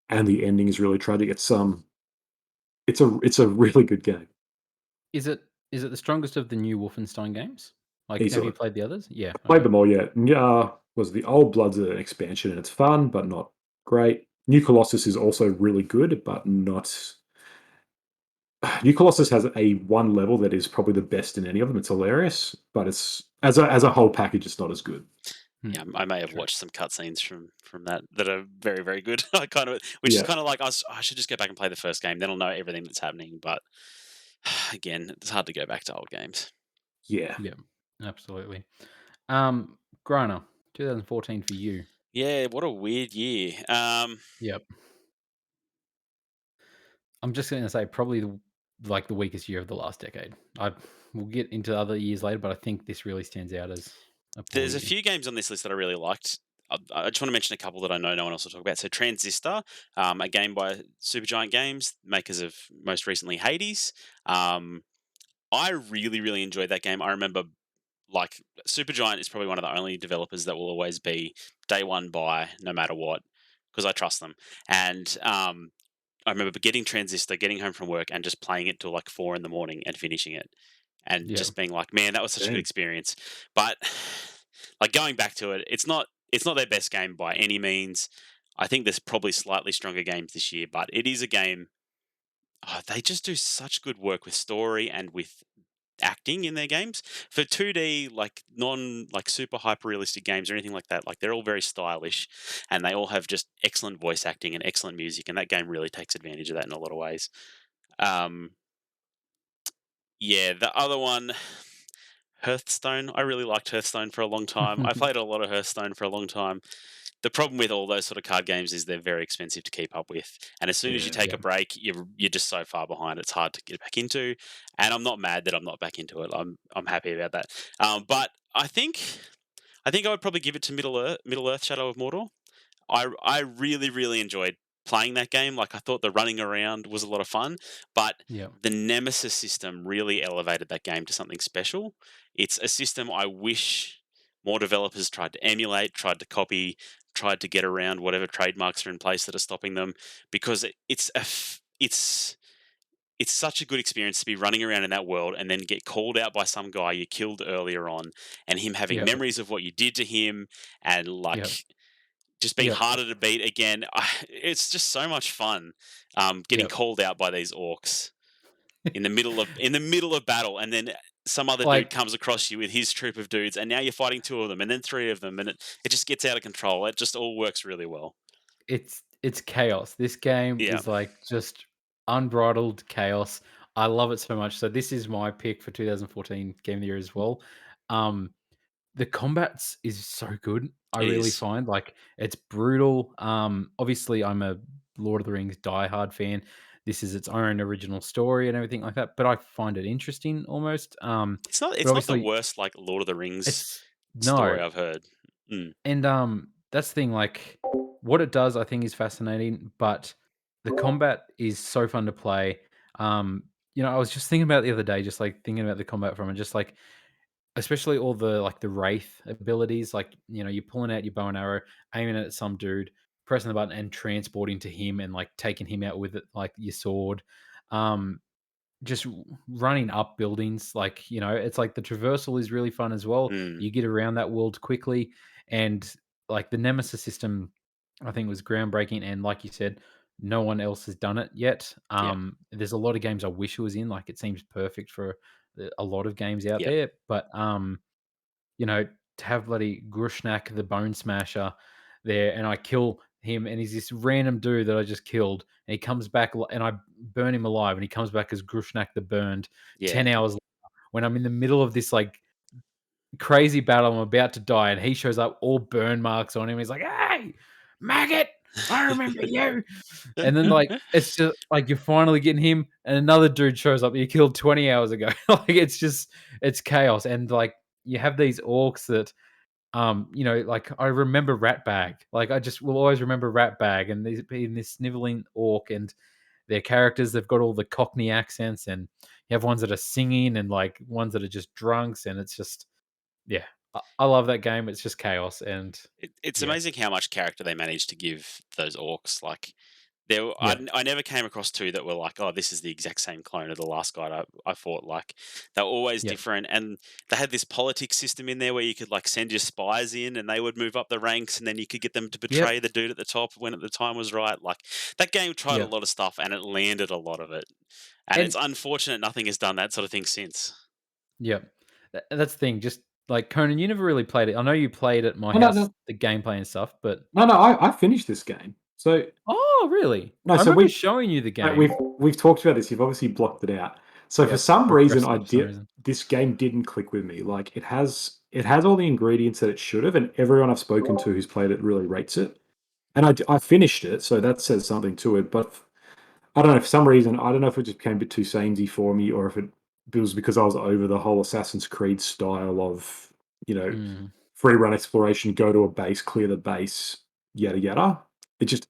and the ending is really tragic. It's a really good game, Is it the strongest of the new Wolfenstein games? Like, have you easily. played the others? Yeah. Played Okay. them all, yeah. Yeah, was the Old Blood's an expansion, and it's fun, but not great. New Colossus is also really good, but not. New Colossus has a one level that is probably the best in any of them. It's hilarious, but it's as a whole package, it's not as good. Hmm. Yeah, I may have True. watched some cutscenes from that are very good. I kind of, which is Yeah, kind of like I should just go back and play the first game. Then I'll know everything that's happening. But again, it's hard to go back to old games. yeah. Yeah. Absolutely. Griner, 2014 for you. Yeah, what a weird year. Yep. I'm just gonna say probably like the weakest year of the last decade. We'll get into other years later, but I think this really stands out as a poor There's a year. few games on this list that I really liked. I just want to mention a couple that I know no one else will talk about. So Transistor, a game by Supergiant Games, makers of most recently Hades. Um, I really enjoyed that game. I remember like Supergiant is probably one of the only developers that will always be day one buy no matter what because I trust them. And I remember getting Transistor, getting home from work, and just playing it till like 4 in the morning and finishing it. and Yeah. just being like, man, that was such a good Damn. experience. But like going back to it, it's not their best game by any means. I think there's probably slightly stronger games this year, but it is a game. Oh, they just do such good work with story and with acting in their games for 2D, like super hyper realistic games or anything like that. Like they're all very stylish, and they all have just excellent voice acting and excellent music, and that game really takes advantage of that in a lot of ways. Um, yeah, the other one, Hearthstone. I really liked Hearthstone for a long time. I played a lot of Hearthstone for a long time. The problem with all those sort of card games is they're very expensive to keep up with, and as soon as you Yeah. take Yeah. a break, you're just so far behind. It's hard to get back into, and I'm not mad that I'm not back into it. I'm happy about that. But I would probably give it to Middle Earth: Shadow of Mordor. I really really enjoyed playing that game. Like I thought the running around was a lot of fun, but Yeah. the Nemesis system really elevated that game to something special. It's a system I wish more developers tried to emulate, tried to copy, tried to get around whatever trademarks are in place that are stopping them, because it's such a good experience to be running around in that world and then get called out by some guy you killed earlier on, and him having Yeah. memories of what you did to him, and Yeah. like just being Yeah. harder to beat again. It's just so much fun getting Yeah. called out by these orcs in the middle of battle, and then some other dude Like comes across you with his troop of dudes, and now you're fighting two of them, and then three of them, and it just gets out of control. It just all works really well. it's chaos. This game Yeah, is like just unbridled chaos. I love it so much. So this is my pick for 2014 Game of the Year as well. Um, the combats is so good. I it really is. find like it's brutal. Obviously I'm a Lord of the Rings diehard fan. This is its own original story and everything like that, but I find it interesting almost. But It's not the obviously worst like Lord of the Rings it's no. story I've heard. Mm, And that's the thing, like what it does I think is fascinating, but the combat is so fun to play. I was just thinking about it the other day, just like thinking about the combat from it, just like especially all the like the wraith abilities, like you're pulling out your bow and arrow, aiming at some dude, pressing the button and transporting to him and like taking him out with it like your sword. Um just running up buildings, like it's like the traversal is really fun as well. mm, You get around that world quickly, and like the Nemesis system I think was groundbreaking, and like you said, no one else has done it yet. yeah, There's a lot of games I wish it was in, like it seems perfect for a lot of games out yeah, there, but you know, to have bloody Grushnak the Bone Smasher there, and I kill him, and he's this random dude that I just killed, and he comes back, and I burn him alive, and he comes back as Grushnak the Burned. yeah. 10 hours later, when I'm in the middle of this like crazy battle, I'm about to die, and he shows up, all burn marks on him. He's like, "Hey, maggot, I remember you." And then like it's just like you're finally getting him, and another dude shows up that you killed 20 hours ago. Like it's chaos, and like you have these orcs that like I remember Ratbag. Like I just will always remember Ratbag and these being this sniveling orc and their characters. They've got all the Cockney accents, and you have ones that are singing and like ones that are just drunks, and it's just yeah. I love that game. It's just chaos, and It's yeah, amazing how much character they managed to give those orcs. Like yeah, I never came across two that were like, oh, this is the exact same clone of the last guy I fought. Like they were always yeah, different, and they had this politics system in there where you could like send your spies in, and they would move up the ranks, and then you could get them to yep, betray the dude at the top when at the time was right. Like that game tried a yeah, lot of stuff, and it landed a lot of it. And it's and unfortunate nothing has done that sort of thing since. yeah. That's the thing. Just like Conan, you never really played it. I know you played at my No, no, house no, the gameplay and stuff, but no, no. I finished this game. So oh, really? no, I so remember showing you the we've game. we've talked about this. You've obviously blocked it out. So for Yep, some reason, repressed I it for some did reason. this game didn't click with me. Like it has all the ingredients that it should have, and everyone I've spoken to who's played it really rates it. And I finished it, so that says something to it. But I don't know, for some reason, I don't know if it just became a bit too samey for me, or if it was because I was over the whole Assassin's Creed style of you know Mm, free run exploration, go to a base, clear the base, yada yada. It just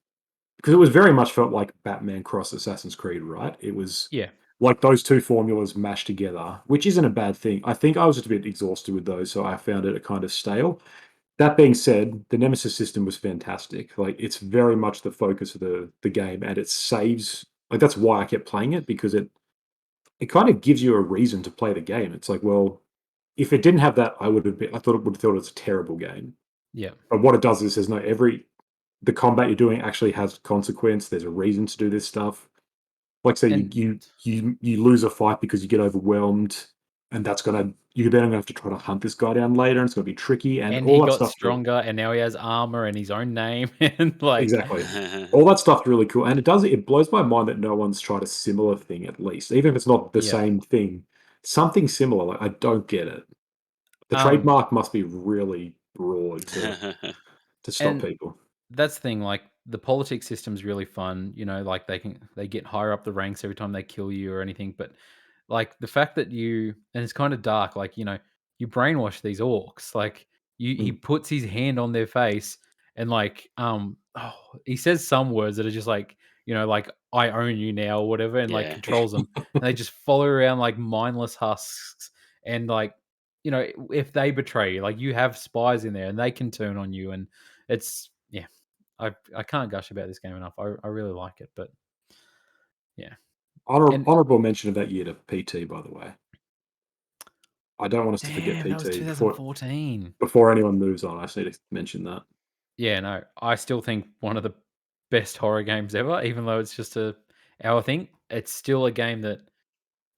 because it was very much felt like Batman cross Assassin's Creed, right? It was yeah, like those two formulas mashed together, which isn't a bad thing. I think I was just a bit exhausted with those, so I found it a kind of stale. That being said, the Nemesis system was fantastic. Like it's very much the focus of the game, and it saves. Like that's why I kept playing it because it kind of gives you a reason to play the game. It's like, well, if it didn't have that, I thought it would have thought it's a terrible game. Yeah. But what it does is the combat you're doing actually has consequence. There's a reason to do this stuff. Like say And you lose a fight because you get overwhelmed, and you're then gonna have to try to hunt this guy down later, and it's gonna be tricky, and he all that got stuff. stronger, and now he has armor and his own name, and like Exactly. All that stuff's really cool, and it blows my mind that no one's tried a similar thing at least, even if it's not the Yeah. same thing. Something similar, like, I don't get it. The trademark must be really broad to stop and people. that's the thing, like, the politics system's really fun, you know, like, they get higher up the ranks every time they kill you or anything, but, like, the fact that and it's kinda dark, like, you know, you brainwash these orcs, like, he Mm. puts his hand on their face and, like, he says some words that are just like, you know, like, "I own you now," or whatever, and, like, Yeah. controls them, and they just follow around like mindless husks, and, like, you know, if they betray you, like, you have spies in there, and they can turn on you, and it's yeah. I can't gush about this game enough. I really like it, but yeah. And Honorable mention of that year to PT, by the way. I don't want us to forget damn, that was PT before 2014. anyone moves on. I just need to mention that. Yeah, no, I still think one of the best horror games ever, even though it's just a hour thing. It's still a game that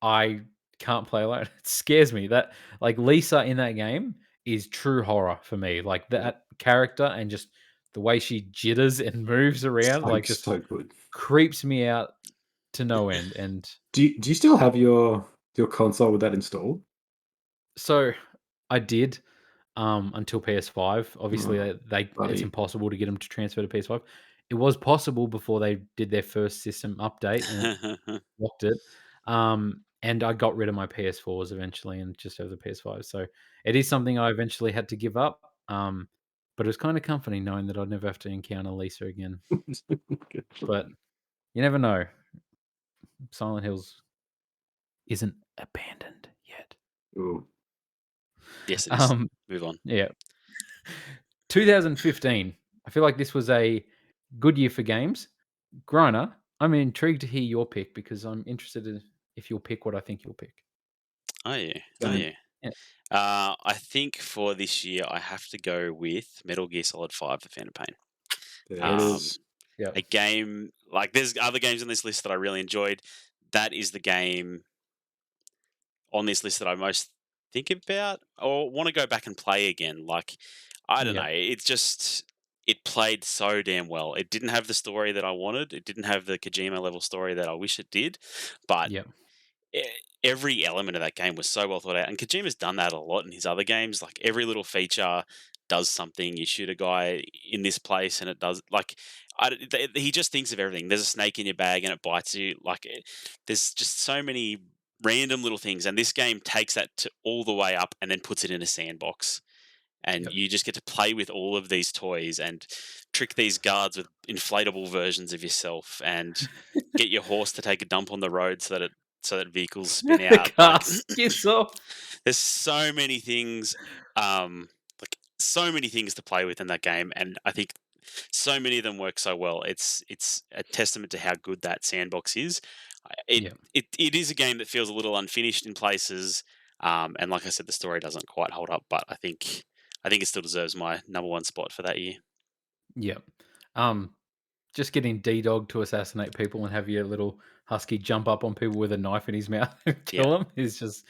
I can't play alone. It scares me. That like Lisa in that game is true horror for me. Like Yeah. that character and just the way she jitters and moves around, like just So good. creeps me out to no end. And Do you still have your console with that installed? so I did until PS5. Obviously, Oh, it's buddy. impossible to get them to transfer to PS5. It was possible before they did their first system update and it blocked it. And I got rid of my PS4s eventually and just have the PS5. So it is something I eventually had to give up. But it was kind of comforting knowing that I'd never have to encounter Lisa again. But you never know. Silent Hills isn't abandoned yet. Ooh. Yes, it is. Um, Move on. yeah. 2015. I feel like this was a good year for games. Griner, I'm intrigued to hear your pick because I'm interested in if you'll pick what I think you'll pick. Oh yeah. Oh Same. yeah. Yeah. I think for this year I have to go with Metal Gear Solid 5: The Phantom Pain. There it is. Yeah. A game like there's other games on this list that I really enjoyed. That is the game on this list that I most think about or want to go back and play again. Like, I don't Yeah. know. It played so damn well. It didn't have the story that I wanted. It didn't have the Kojima level story that I wish it did. But Yeah. e- every element of that game was so well thought out. And Kojima's done that a lot in his other games. Like every little feature does something. You shoot a guy in this place, and it does he just thinks of everything. There's a snake in your bag, and it bites you. There's just so many random little things, and this game takes that to all the way up, and then puts it in a sandbox. And Yep. you just get to play with all of these toys and trick these guards with inflatable versions of yourself, and get your horse to take a dump on the road so that vehicles spin The out. car skids off. There's so many things, so many things to play with in that game, and I think so many of them work so well. It's a testament to how good that sandbox is. Yeah. It is a game that feels a little unfinished in places, and like I said, the story doesn't quite hold up. But I think it still deserves my number one spot for that year. Yeah. Just getting D-Dog to assassinate people and have your little husky jump up on people with a knife in his mouth and Yeah. kill them is just.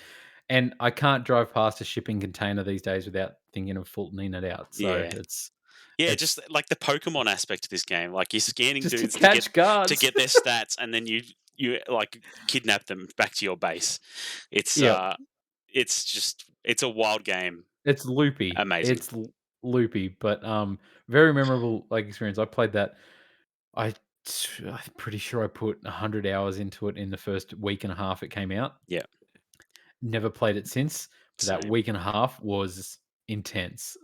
And I can't drive past a shipping container these days without thinking of footing it out. So Yeah. Yeah, just it's like the Pokemon aspect of this game. Like you're scanning just to dudes catch to guards. get their stats, and then you like kidnap them back to your base. It's Yeah. it's a wild game. It's loopy. Amazing. It's loopy, but very memorable like experience. I played that. I'm pretty sure I put 100 hours into it in the first week and a half it came out. Yeah. Never played it since, but that Same. week and a half was intense.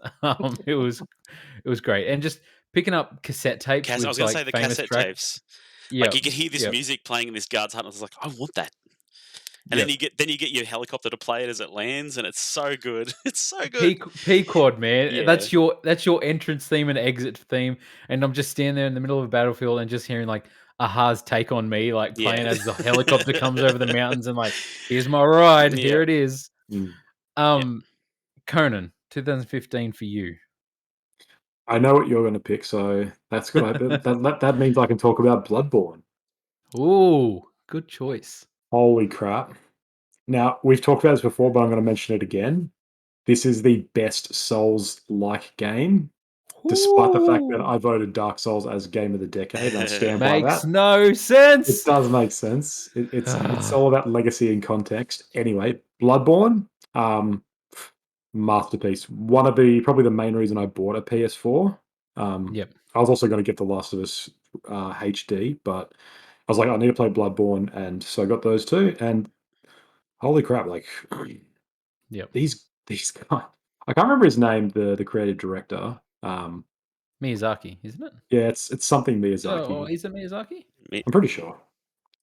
It was great, and just picking up cassette tapes I was with gonna like say the famous cassette tracks. tapes. Like Yeah, you could hear this yeah, music playing in this guard's hut, and I was like, I want that. And yeah. then you get your helicopter to play it as it lands, and it's so good. It's so good. P quad, man. Yeah. That's your entrance theme and exit theme. And I'm just standing there in the middle of a battlefield and just hearing like Aha's take on me, like playing Yeah. as the helicopter comes over the mountains and like, here's my ride, here Yeah. it is. Mm. Conan, 2015 for you. I know what you're going to pick, so that's good. That means I can talk about Bloodborne. Ooh, good choice. Holy crap. Now, we've talked about this before, but I'm going to mention it again. This is the best Souls-like game, despite the fact that Ooh, I voted Dark Souls as Game of the Decade, and I stand by makes that. no It sense. does make sense. It's all about legacy and context. Anyway, Bloodborne, masterpiece. Probably the main reason I bought a PS4. Yep. I was also going to get The Last of Us HD, but I was like, I need to play Bloodborne, and so I got those two. And holy crap, like Yep. these guys. I can't remember his name, the creative director. Miyazaki, isn't it? Yeah, it's something Oh, Miyazaki. is it Miyazaki? I'm pretty sure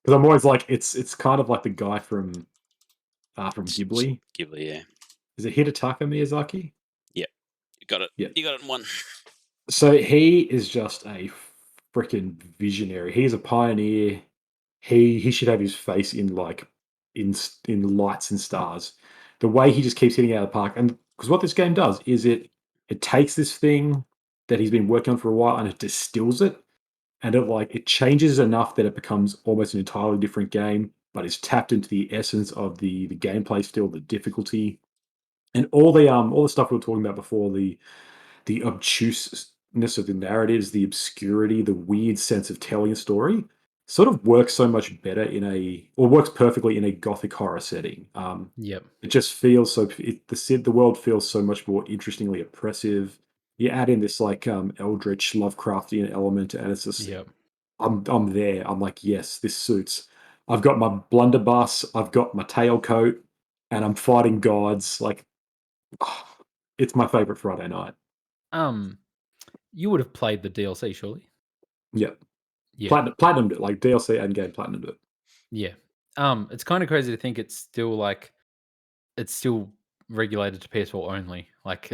because I'm always like it's kind of like the guy from Ghibli. Ghibli, yeah. Is it Hidetaka Miyazaki? Yep. You got it. Yeah. You got it in one. So he is just a freaking visionary. He's a pioneer. He should have his face in like in lights and stars. The way he just keeps hitting it out of the park, and because what this game does is it takes this thing that he's been working on for a while and it distills it, and it changes enough that it becomes almost an entirely different game, but it's tapped into the essence of the gameplay, still the difficulty, and all the stuff we were talking about before, the obtuseness of the narratives, the obscurity, the weird sense of telling a story, sort of works so much better works perfectly in a gothic horror setting. Yep. It just feels the world feels so much more interestingly oppressive. You add in this like eldritch Lovecraftian element, and it's just Yep. I'm there. I'm like, yes, this suits. I've got my blunderbuss, I've got my tailcoat, and I'm fighting gods. Like, it's my favorite Friday night. You would have played the DLC, surely? Yeah. Yeah. Platinumed it, like DLC and game platinumed it. Yeah. It's kind of crazy to think it's still regulated to PS4 only. Like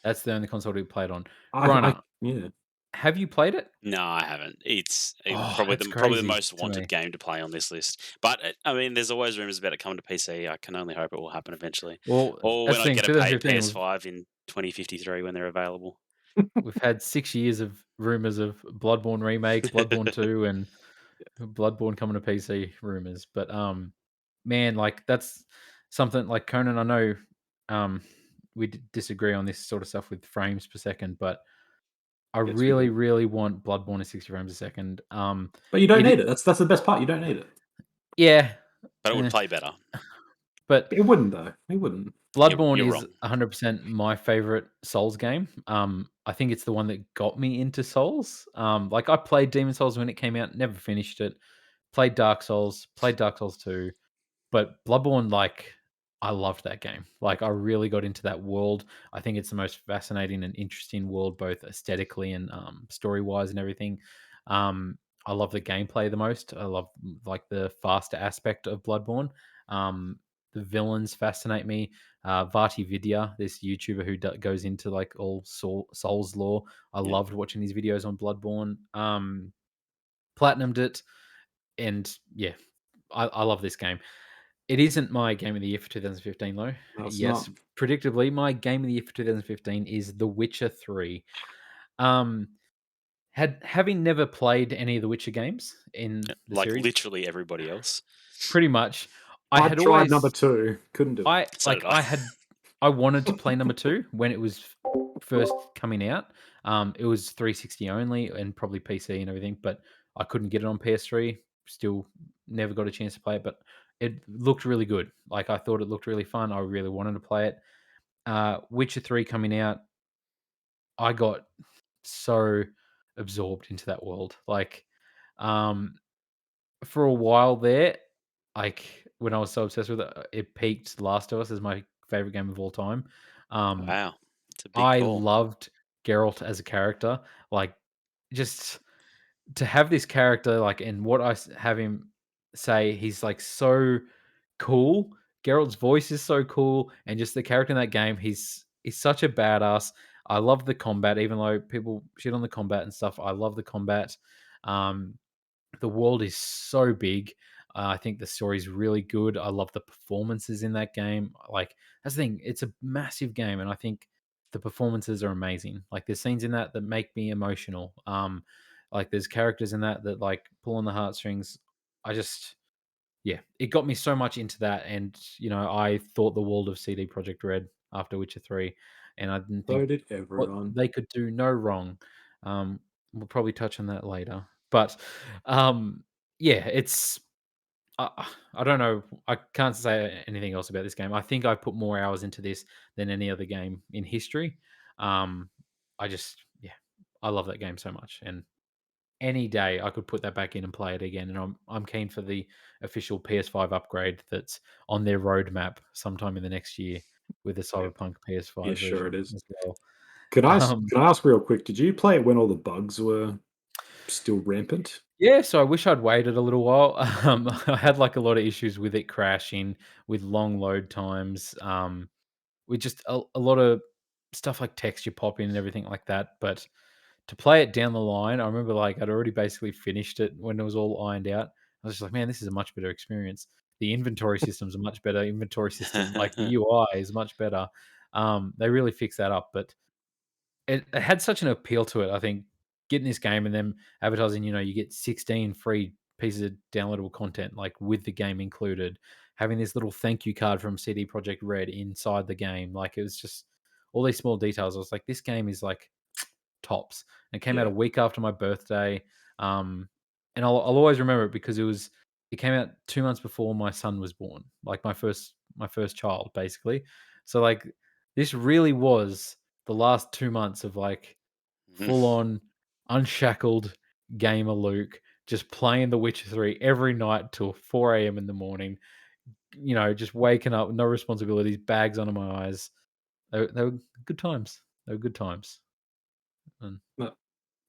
that's the only console we played on. Bryna, Yeah. have you played it? No, I haven't. It's Oh, probably that's the crazy most to me. wanted game to play on this list. But I mean, there's always rumors about it coming to PC. I can only hope it will happen eventually, Well, or that's when the I thing. get a paid 2015, PS5 in 2053 when they're available. we've had 6 years of rumors of Bloodborne remake, Bloodborne 2, and Bloodborne coming to PC rumors. But man, like that's something like Conan. I know we disagree on this sort of stuff with frames per second, but I Yes, we really, do. really want Bloodborne at 60 frames a second. But you don't It need it. That's the best part. You don't need it. yeah, But it would eh, play better. but It wouldn't though. It wouldn't. Bloodborne You're is wrong. 100% my favorite Souls game. I think it's the one that got me into Souls. Like I played Demon Souls when it came out, never finished it. Played Dark Souls, played Dark Souls 2, but Bloodborne, like, I loved that game. Like, I really got into that world. I think it's the most fascinating and interesting world, both aesthetically and story wise and everything. I love the gameplay the most. I love like the faster aspect of Bloodborne. The villains fascinate me. Vati Vidya, this YouTuber who goes into like all Souls lore. I Yeah. loved watching his videos on Bloodborne. Platinumed it, and yeah, I love this game. It isn't my game of the year for 2015, though. No, it's not. Yes, predictably, my game of the year for 2015 is The Witcher 3. Um, having never played any of the Witcher games in the Like series, literally everybody else. pretty much, I I had tried number always 2. Couldn't do it. So did I. I wanted to play number 2 when it was first coming out. It was 360 only and probably PC and everything, but I couldn't get it on PS3. Still never got a chance to play it, but it looked really good. Like I thought it looked really fun. I really wanted to play it. Witcher 3 coming out, I got so absorbed into that world. Like um for a while there, like when I was so obsessed with it, it peaked Last of Us as my favorite game of all time. Um, Wow. It's a big I call. loved Geralt as a character. Like, just to have this character, like, and what have him say, he's like so cool. Geralt's voice is so cool, and just the character in that game, he's such a badass. I love the combat, even though people shit on the combat and stuff. I love the combat. Um, The world is so big. I think the story's really good. I love the performances in that game. Like that's the thing. It's a massive game, and I think the performances are amazing. Like there's scenes in that that make me emotional. Like there's characters in that that like pull on the heartstrings. I just yeah, it got me so much into that, and I thought the world of CD Project Red after Witcher 3, and I didn't So think did what everyone. they could do no wrong. We'll probably touch on that later, but um, yeah, it's I don't know. I can't say anything else about this game. I think I put more hours into this than any other game in history. Um, I just yeah, I love that game so much, and any day I could put that back in and play it again. And I'm keen for the official PS5 upgrade that's on their roadmap sometime in the next year with the Yeah, Cyberpunk yeah, PS5 sure it version is. as well. Can I s- Um, can I ask real quick? Did you play it when all the bugs were still rampant? yeah, so I wish I'd waited a little while. I had like a lot of issues with it crashing, with long load times, with just a lot of stuff like texture popping and everything like that. But to play it down the line, I remember like I'd already basically finished it when it was all ironed out. I was just like, man, this is a much better experience. The inventory system's a much better inventory system. Like the UI is much better. They really fixed that up, but it had such an appeal to it. I think getting this game and then advertising, you get 16 free pieces of downloadable content, like with the game included. Having this little thank you card from CD Projekt Red inside the game, like it was just all these small details. I was like, this game is like tops. And it came out Yeah, a week after my birthday, and I'll always remember it because it came out 2 months before my son was born, like my first child, basically. So like this really was the last 2 months of like full on unshackled gamer Luke, just playing The Witcher 3 every night till 4 a.m. in the morning. Just waking up, no responsibilities, bags under my eyes. They were good times. They were good times. And no,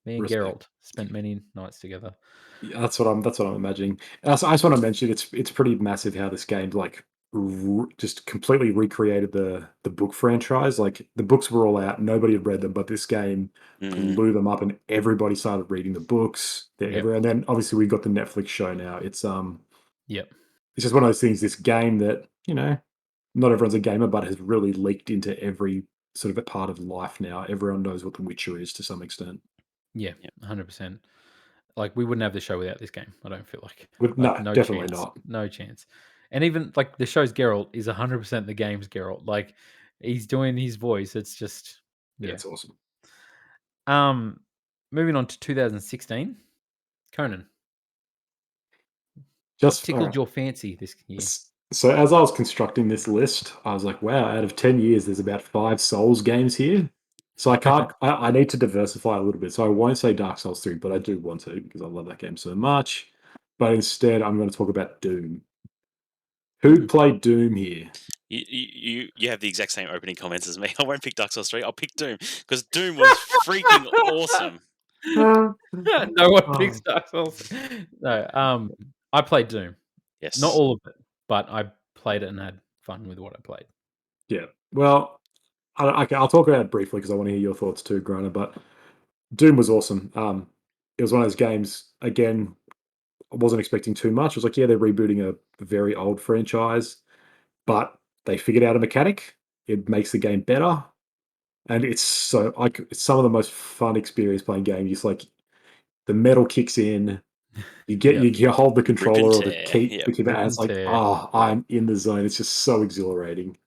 me and respect. Geralt spent many nights together. Yeah, that's what I'm imagining. I just want to mention it's pretty massive how this game like just completely recreated the book franchise. Like the books were all out, nobody had read them, but this game Mm, blew them up, and everybody started reading the books. They're Yep. everywhere, and then obviously we got the Netflix show now. Yep. It's just one of those things. This game that not everyone's a gamer, but has really leaked into every sort of a part of life now. Everyone knows what The Witcher is to some extent. Yeah. yeah. 100%. Like we wouldn't have the show without this game. I don't feel like With like no, no definitely chance, not. no chance. And even like the show's Geralt is 100% the game's Geralt. Like he's doing his voice. It's just Yeah, yeah. it's awesome. Um, moving on to 2016, Conan. What Just all tickled right. your fancy this year? So as I was constructing this list, I was like, wow, out of 10 years, there's about 5 Souls games here. So I need to diversify a little bit. So I won't say Dark Souls 3, but I do want to because I love that game so much. But instead, I'm going to talk about Doom. Who Hmm. played Doom here? You have the exact same opening comments as me. I won't pick Dark Souls 3. I'll pick Doom because Doom was freaking awesome. No one picks Oh, Dark Souls. No, I played Doom. Not Yes. all of it, but I played it and had fun with what I played. yeah. Well, okay, I'll talk about it briefly because I want to hear your thoughts too, Grana. But Doom was awesome. It was one of those games, again, I wasn't expecting too much. I was like, yeah, they're rebooting a very old franchise, but they figured out a mechanic. It makes the game better, and it's so like it's some of the most fun experience playing games. It's like the metal kicks in, Yep. you hold the Rip and controller or the tear. key, Yep. the keypad, Rip and it's and like, tear. oh, I'm in the zone. It's just so exhilarating.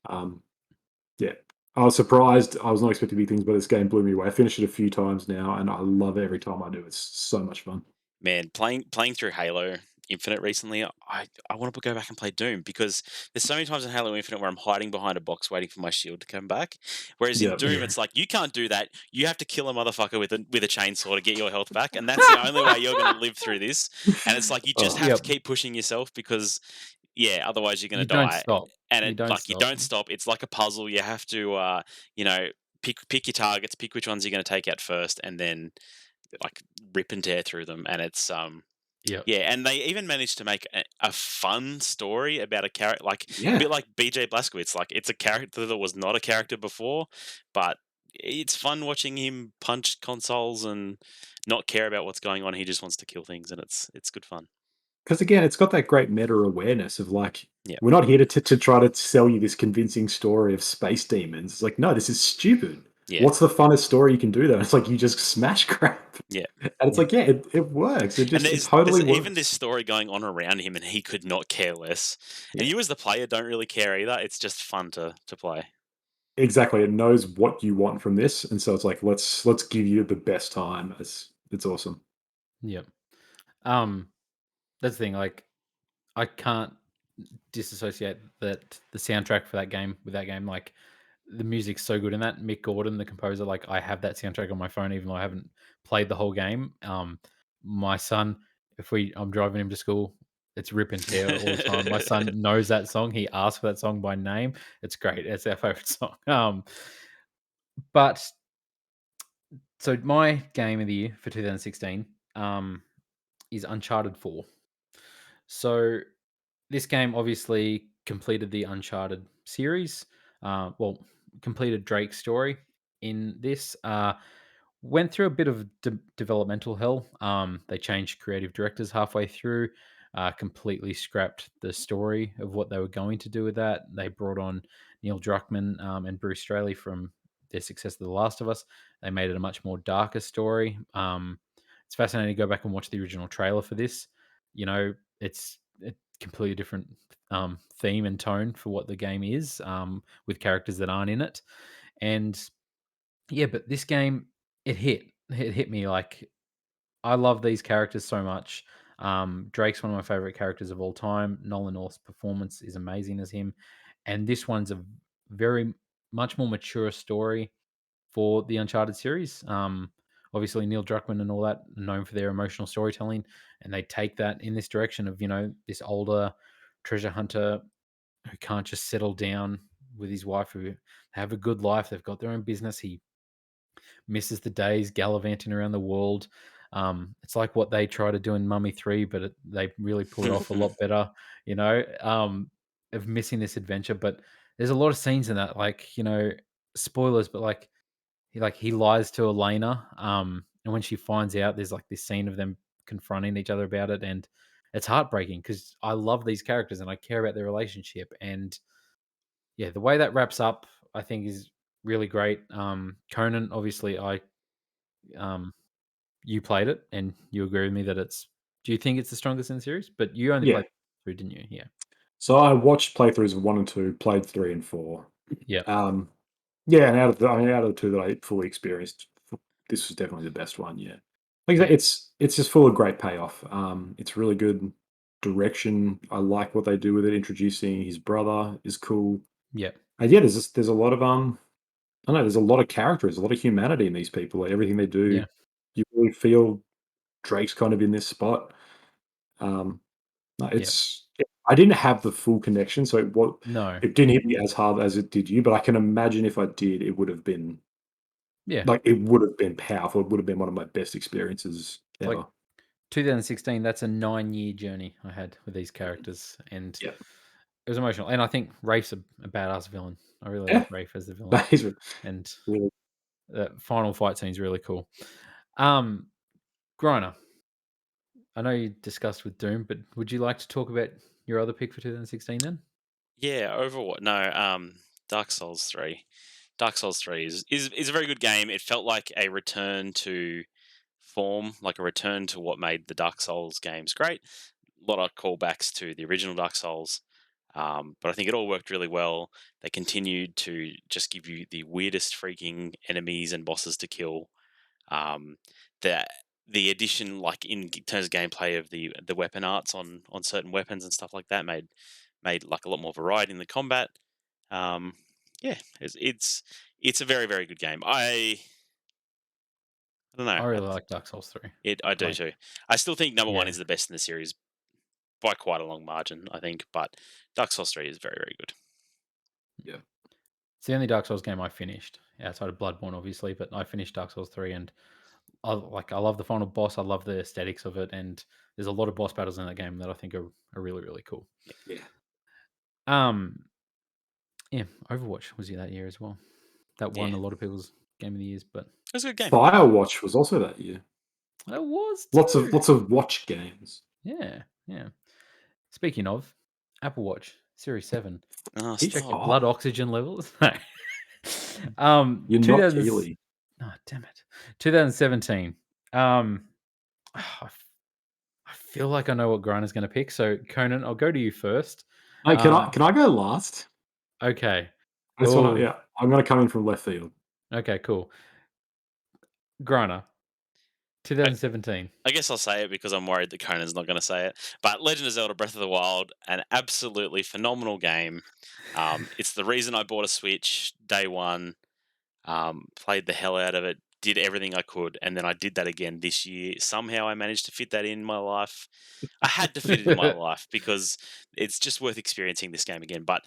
Yeah. I was surprised. I was not expecting big things, but this game blew me away. I finished it a few times now, and I love it every time I do. It's so much fun. Man, playing through Halo Infinite recently, I want to go back and play Doom because there's so many times in Halo Infinite where I'm hiding behind a box waiting for my shield to come back. Whereas in Yeah. Doom, it's like you can't do that. You have to kill a motherfucker with a chainsaw to get your health back, and that's the only way you're going to live through this. And it's like you just Oh, have to Yep. keep pushing yourself because yeah, otherwise you're going to You don't die. stop. And You it don't like you stop. don't stop. It's like a puzzle. You have to you know pick your targets, pick which ones you're going to take out first, and then like rip and tear through them. And it's Yep. yeah, and they even managed to make a fun story about a character, like a yeah. bit like BJ Blazkowicz. Like it's a character that was not a character before, but it's fun watching him punch consoles and not care about what's going on. He just wants to kill things, and it's good fun. Because again, it's got that great meta awareness of like, Yeah, we're not here to try to sell you this convincing story of space demons. It's like, no, this is stupid. yeah, What's the funnest story you can do though? It's like you just smash crap. yeah. And it's Yeah. like, yeah, it works. And It there's totally even this works. story going on around him, and he could not care less. And Yeah. you, as the player, don't really care either. It's just fun to play. Exactly. It knows what you want from this. And so it's like, let's give you the best time. It's awesome. Yep. Um, that's the thing. Like, I can't disassociate that the soundtrack for that game with that game. Like, the music's so good in that. Mick Gordon, the composer, like I have that soundtrack on my phone, even though I haven't played the whole game. My son, if I'm driving him to school, it's rip and tear all the time. My son knows that song. He asks for that song by name. It's great. It's our favorite song. But so my game of the year for 2016 is Uncharted 4. So this game obviously completed the Uncharted series. Well, completed Drake's story in this. Went through a bit of developmental hell. They changed creative directors halfway through. Completely scrapped the story of what they were going to do with that. They brought on Neil Druckmann and Bruce Straley from their success of The Last of Us. They made it a much more darker story. It's fascinating to go back and watch the original trailer for this. You know, it's a completely different theme and tone for what the game is, with characters that aren't in it. And yeah, but this game, it hit me like I love these characters so much. Drake's one of my favorite characters of all time. Nolan North's performance is amazing as him, and this one's a very much more mature story for the Uncharted series. Obviously, Neil Druckmann and all that are known for their emotional storytelling, and they take that in this direction of this older treasure hunter who can't just settle down with his wife, who have a good life. They've got their own business. He misses the days gallivanting around the world. It's like what they try to do in Mummy 3, but they really pull it off a lot better, of missing this adventure. But there's a lot of scenes in that, spoilers, but he lies to Elena, and when she finds out, there's like this scene of them confronting each other about it, and it's heartbreaking because I love these characters and I care about their relationship, and yeah, the way that wraps up, I think, is really great. Conan, obviously, um, you played it and you agree with me that it's. Do you think it's the strongest in the series? But you only Yeah. played through, didn't you? Yeah. So I watched playthroughs of 1 and 2, played 3 and 4. Yeah. Um, yeah, and out of the 2 that I fully experienced, this was definitely the best one, yeah. Like I Yeah. said, it's just full of great payoff. It's really good direction. I like what they do with it. Introducing his brother is cool. Yeah. And yeah, there's a lot of I don't know, there's a lot of characters, a lot of humanity in these people. Like everything they do, Yeah. you really feel Drake's kind of in this spot. Um, no, Yeah. I didn't have the full connection, so No. it didn't hit me as hard as it did you, but I can imagine if I did, Yeah. it would have been powerful. It would have been one of my best experiences Like ever. 2016, that's a 9-year journey I had with these characters, and Yeah. it was emotional. And I think Rafe's a badass villain. I really Yeah. like Rafe as the villain, That is and really the final fight scene is really cool. Um, Griner, I know you discussed with Doom, but would you like to talk about your other pick for 2016 then? Yeah, Overwatch. No, Dark Souls 3. Dark Souls 3 is a very good game. It felt like a return to form, like a return to what made the Dark Souls games great. A lot of callbacks to the original Dark Souls, but I think it all worked really well. They continued to just give you the weirdest freaking enemies and bosses to kill. Um, the the addition, like in terms of gameplay of the weapon arts on certain weapons and stuff like that, made like a lot more variety in the combat. Um, yeah, it's a very very good game. I don't know. I really like Dark Souls 3. I do Like, too. I still think number one yeah, is the best in the series by quite a long margin, I think. But Dark Souls 3 is very, very good. yeah. it's the only Dark Souls game I finished outside of Bloodborne, obviously. But I finished Dark Souls 3, and I love the final boss. I love the aesthetics of it, and there's a lot of boss battles in that game that I think are really really cool. Yeah. Um, yeah, Overwatch was that year as well. That won Yeah. a lot of people's game of the years, but It was a good game. Firewatch was also that year. it was Lots too. of watch games. Yeah. Speaking of Apple Watch Series 7, Oh, It's check your stop. blood oxygen levels. You're not 2000 Keely. Oh, damn it. 2017. I feel like I know what Grina's going to pick. So, Conan, I'll go to you first. Hey, can I go last? Okay. I just want Oh, to. Yeah, I'm going to come in from left field. okay, cool. Grina, 2017. I guess I'll say it because I'm worried that Conan's not going to say it. But Legend of Zelda Breath of the Wild, an absolutely phenomenal game. It's the reason I bought a Switch day one, played the hell out of it, did everything I could, and then I did that again this year. Somehow I managed to fit that in my life. I had to fit it in my life because it's just worth experiencing this game again. But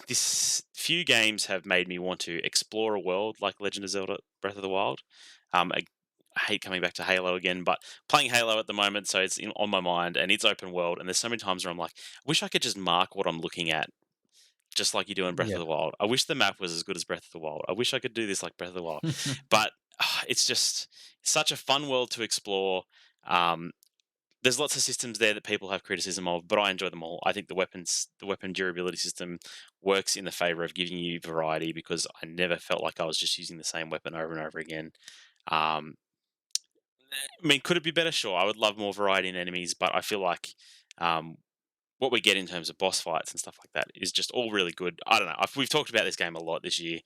this few games have made me want to explore a world like Legend of Zelda Breath of the Wild. I hate coming back to Halo again, but playing Halo at the moment, so it's on my mind, and it's open world. And there's so many times where I'm like, I wish I could just mark what I'm looking at, just like you do in Breath of Yeah. the Wild. I wish the map was as good as Breath of the Wild. I wish I could do this like Breath of the Wild. But it's just such a fun world to explore. There's lots of systems there that people have criticism of, but I enjoy them all. I think the weapon durability system works in the favor of giving you variety because I never felt like I was just using the same weapon over and over again. Um, I mean, could it be better? Sure, I would love more variety in enemies, but I feel like what we get in terms of boss fights and stuff like that is just all really good. I don't know. We've talked about this game a lot this year,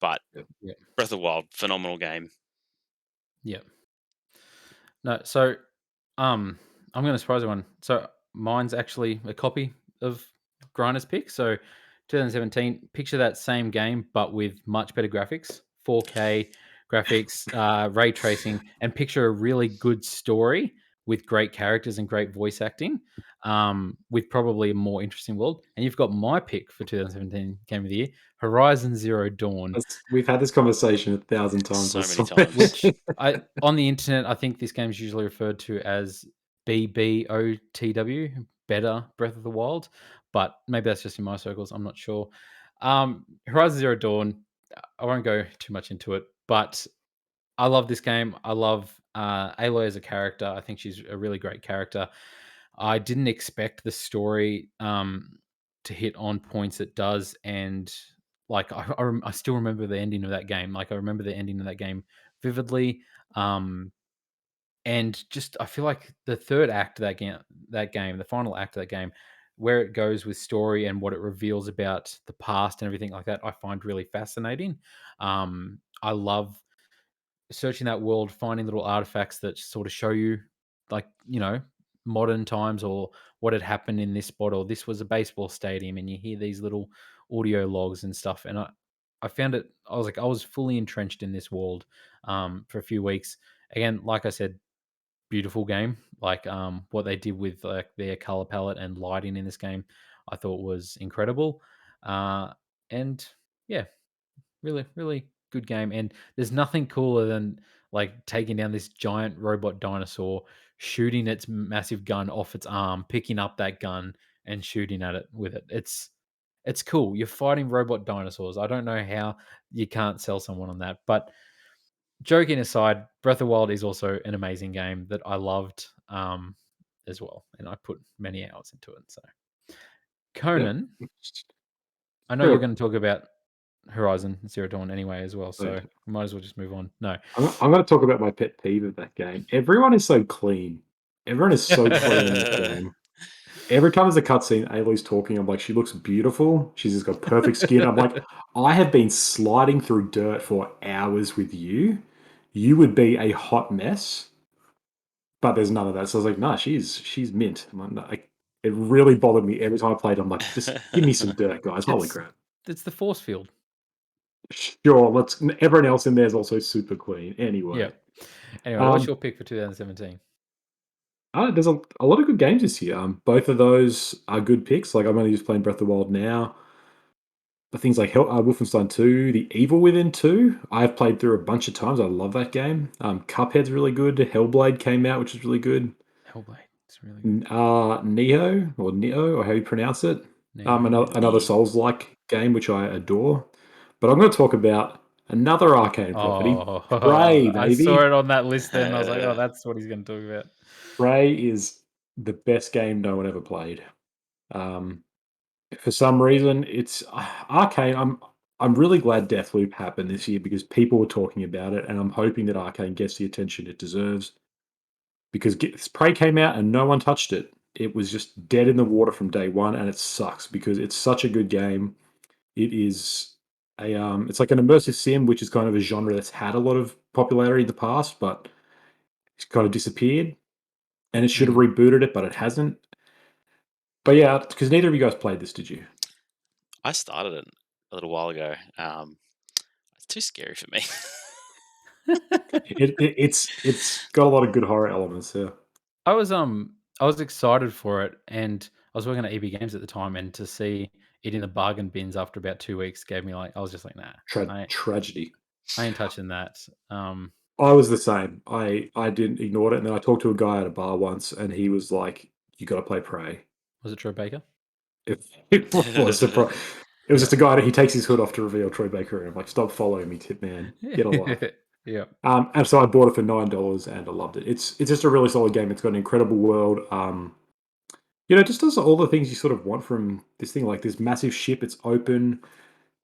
but Yeah. Breath of the Wild, phenomenal game. Yeah. No, so I'm going to surprise everyone. So mine's actually a copy of Grindr's pick. So 2017, picture that same game but with much better graphics, 4K graphics, ray tracing, and picture a really good story with great characters and great voice acting, with probably a more interesting world. And you've got my pick for 2017 Game of the Year, Horizon Zero Dawn. We've had this conversation 1,000 times. So I many swear. times. Which on the internet, I think this game is usually referred to as BBOTW, Better Breath of the Wild, but maybe that's just in my circles. I'm not sure. Horizon Zero Dawn, I won't go too much into it, but I love this game. I love Aloy as a character. I think she's a really great character. I didn't expect the story to hit on points it does, and like I still remember the ending of that game. Like I remember the ending of that game vividly. And just I feel like the third act of that game, the final act of that game, where it goes with story and what it reveals about the past and everything like that, I find really fascinating. I love searching that world, finding little artifacts that sort of show you, like, modern times or what had happened in this spot, or this was a baseball stadium, and you hear these little audio logs and stuff. And I found it. I was fully entrenched in this world for a few weeks. Again, like I said, beautiful game. Like what they did with like their color palette and lighting in this game, I thought was incredible. And yeah, really, really good game. And there's nothing cooler than like taking down this giant robot dinosaur, shooting its massive gun off its arm, picking up that gun and shooting at it with it. It's cool. You're fighting robot dinosaurs. I don't know how you can't sell someone on that. But joking aside, Breath of the Wild is also an amazing game that I loved as well. And I put many hours into it. So Conan, I know you're Sure. going to talk about Horizon Zero Dawn anyway as well, so we might as well just move on. No. I'm going to talk about my pet peeve of that game. Everyone is so clean. Everyone is so clean in that game. Every time there's a cutscene, Aloy's talking, I'm like, she looks beautiful. She's just got perfect skin. I'm like, I have been sliding through dirt for hours with you. You would be a hot mess, but there's none of that. So I was like, nah, she's mint. I'm like, no, it really bothered me every time I played. I'm like, just give me some dirt, guys. Holy crap. It's the force field. Sure, everyone else in there is also super clean. Anyway. Yeah. Anyway, what's your pick for 2017? There's a lot of good games this year. Both of those are good picks. Like I'm only just playing Breath of the Wild now. But things like Wolfenstein 2, The Evil Within 2, I've played through a bunch of times. I love that game. Cuphead's really good. Hellblade came out, which is really good. Hellblade, it's really good. Neo, or how you pronounce it. Neo, Another Souls-like game, which I adore. But I'm going to talk about Another Arcane property. Oh, Prey, I saw baby. it on that list then, and I was like, "Oh, that's what he's gonna talk about." Prey is the best game no one ever played. Um, for some reason, it's Arcane. I'm really glad Deathloop happened this year because people were talking about it, and I'm hoping that Arcane gets the attention it deserves. Because Prey came out and no one touched it. It was just dead in the water from day one, and it sucks because it's such a good game. It is it's like an immersive sim, which is kind of a genre that's had a lot of popularity in the past, but it's kind of disappeared. And it should have Mm. rebooted it, but it hasn't. But yeah, because neither of you guys played this, did you? I started it a little while ago. It's too scary for me. It's got a lot of good horror elements. Yeah, I was I was excited for it, and I was working at EB Games at the time, and to see it in the bargain bins after about 2 weeks gave me like I was just like, "Nah, tragedy. I ain't touching that." I was the same. I didn't ignore it, and then I talked to a guy at a bar once, and he was like, "You got to play Prey." Was it Troy Baker? It was surprise. It was just a guy that he takes his hood off to reveal Troy Baker, and I'm like, "Stop following me, tip man. Get a life." Yeah. And so I bought it for $9, and I loved it. It's just a really solid game. It's got an incredible world. It just does all the things you sort of want from this thing. Like this massive ship. It's open.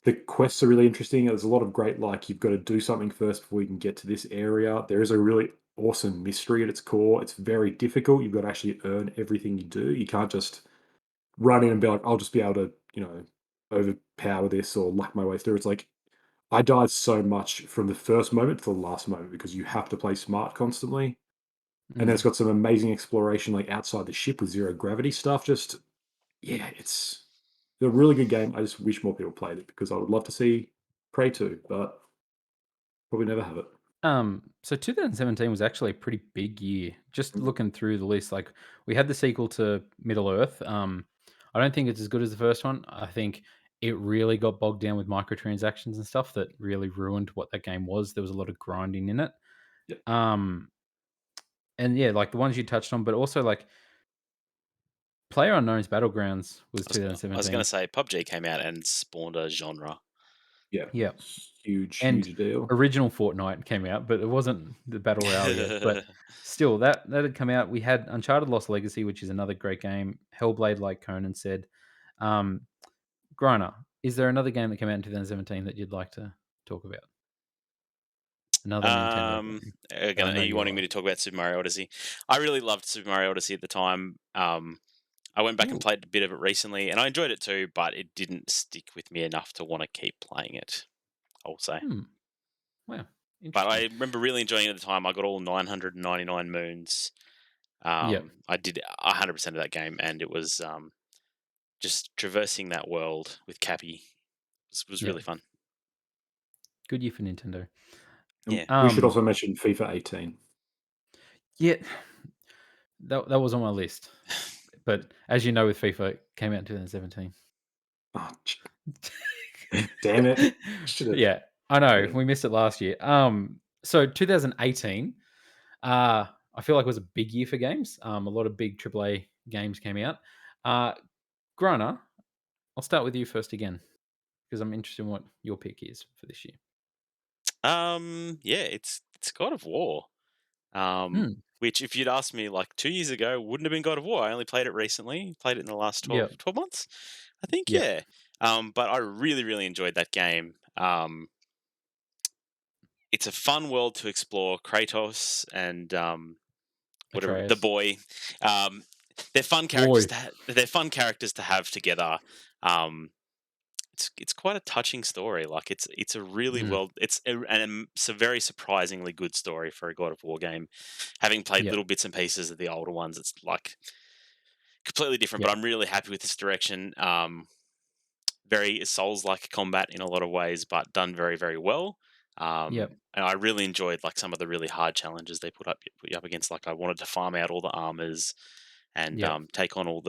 The quests are really interesting. There's a lot of great, like, you've got to do something first before you can get to this area. There is a really awesome mystery at its core. It's very difficult. You've got to actually earn everything you do. You can't just run in and be like, I'll just be able to, overpower this or luck my way through. It's like I died so much from the first moment to the last moment because you have to play smart constantly. And then it's Mm. got some amazing exploration like outside the ship with zero gravity stuff. Just yeah, it's a really good game. I just wish more people played it because I would love to see Prey 2, but probably never have it. So 2017 was actually a pretty big year. Just Mm. looking through the list, like we had the sequel to Middle Earth. I don't think it's as good as the first one. I think it really got bogged down with microtransactions and stuff that really ruined what that game was. There was a lot of grinding in it. Yep. Um, and yeah, like the ones you touched on, but also like Player Unknown's Battlegrounds was I was gonna 2017. say PUBG came out and spawned a genre. Yeah. Yeah. Huge, And huge deal. original Fortnite came out, but it wasn't the battle royale yet. But still, that had come out. We had Uncharted: Lost Legacy, which is another great game. Hellblade, like Conan said. Um, Griner, is there another game that came out in 2017 that you'd like to talk about? Another Nintendo game that I Are know you you wanting me like. to talk about Super Mario Odyssey? I really loved Super Mario Odyssey at the time. I went back and Ooh, played a bit of it recently, and I enjoyed it too, but it didn't stick with me enough to want to keep playing it, I'll say. hmm. Wow, But I interesting. remember really enjoying it at the time. I got all 999 moons. Yep, I did 100% of that game, and it was just traversing that world with Cappy was yep. really fun. Good year for Nintendo. And Yeah. we should Um, also mention FIFA 18. yeah, that was on my list. But as you know, with FIFA, it came out in 2017. Oh, damn it. Should have. Yeah, I know. Yeah. We missed it last year. So 2018, I feel like it was a big year for games. A lot of big AAA games came out. Uh, Grana, I'll start with you first again because I'm interested in what your pick is for this year. Yeah, it's God of War. Hmm. Which if you'd asked me like 2 years ago, wouldn't have been God of War. I only played it recently. Played it in the last Yep. 12 months, I think. Yep. Yeah. But I really, really enjoyed that game. It's a fun world to explore. Kratos and whatever the Atreus. boy. Um, they're fun characters Boy. to they're fun characters to have together. Um, it's quite a touching story. Like it's a really Mm. well it's a very surprisingly good story for a God of War game. Having played Yep. little bits and pieces of the older ones, it's like completely different. But Yep. I'm really happy with this direction. Very Souls like combat in a lot of ways, but done very very well. Yep. And I really enjoyed like some of the really hard challenges they put you up against. Like I wanted to farm out all the armors and Yep. take on all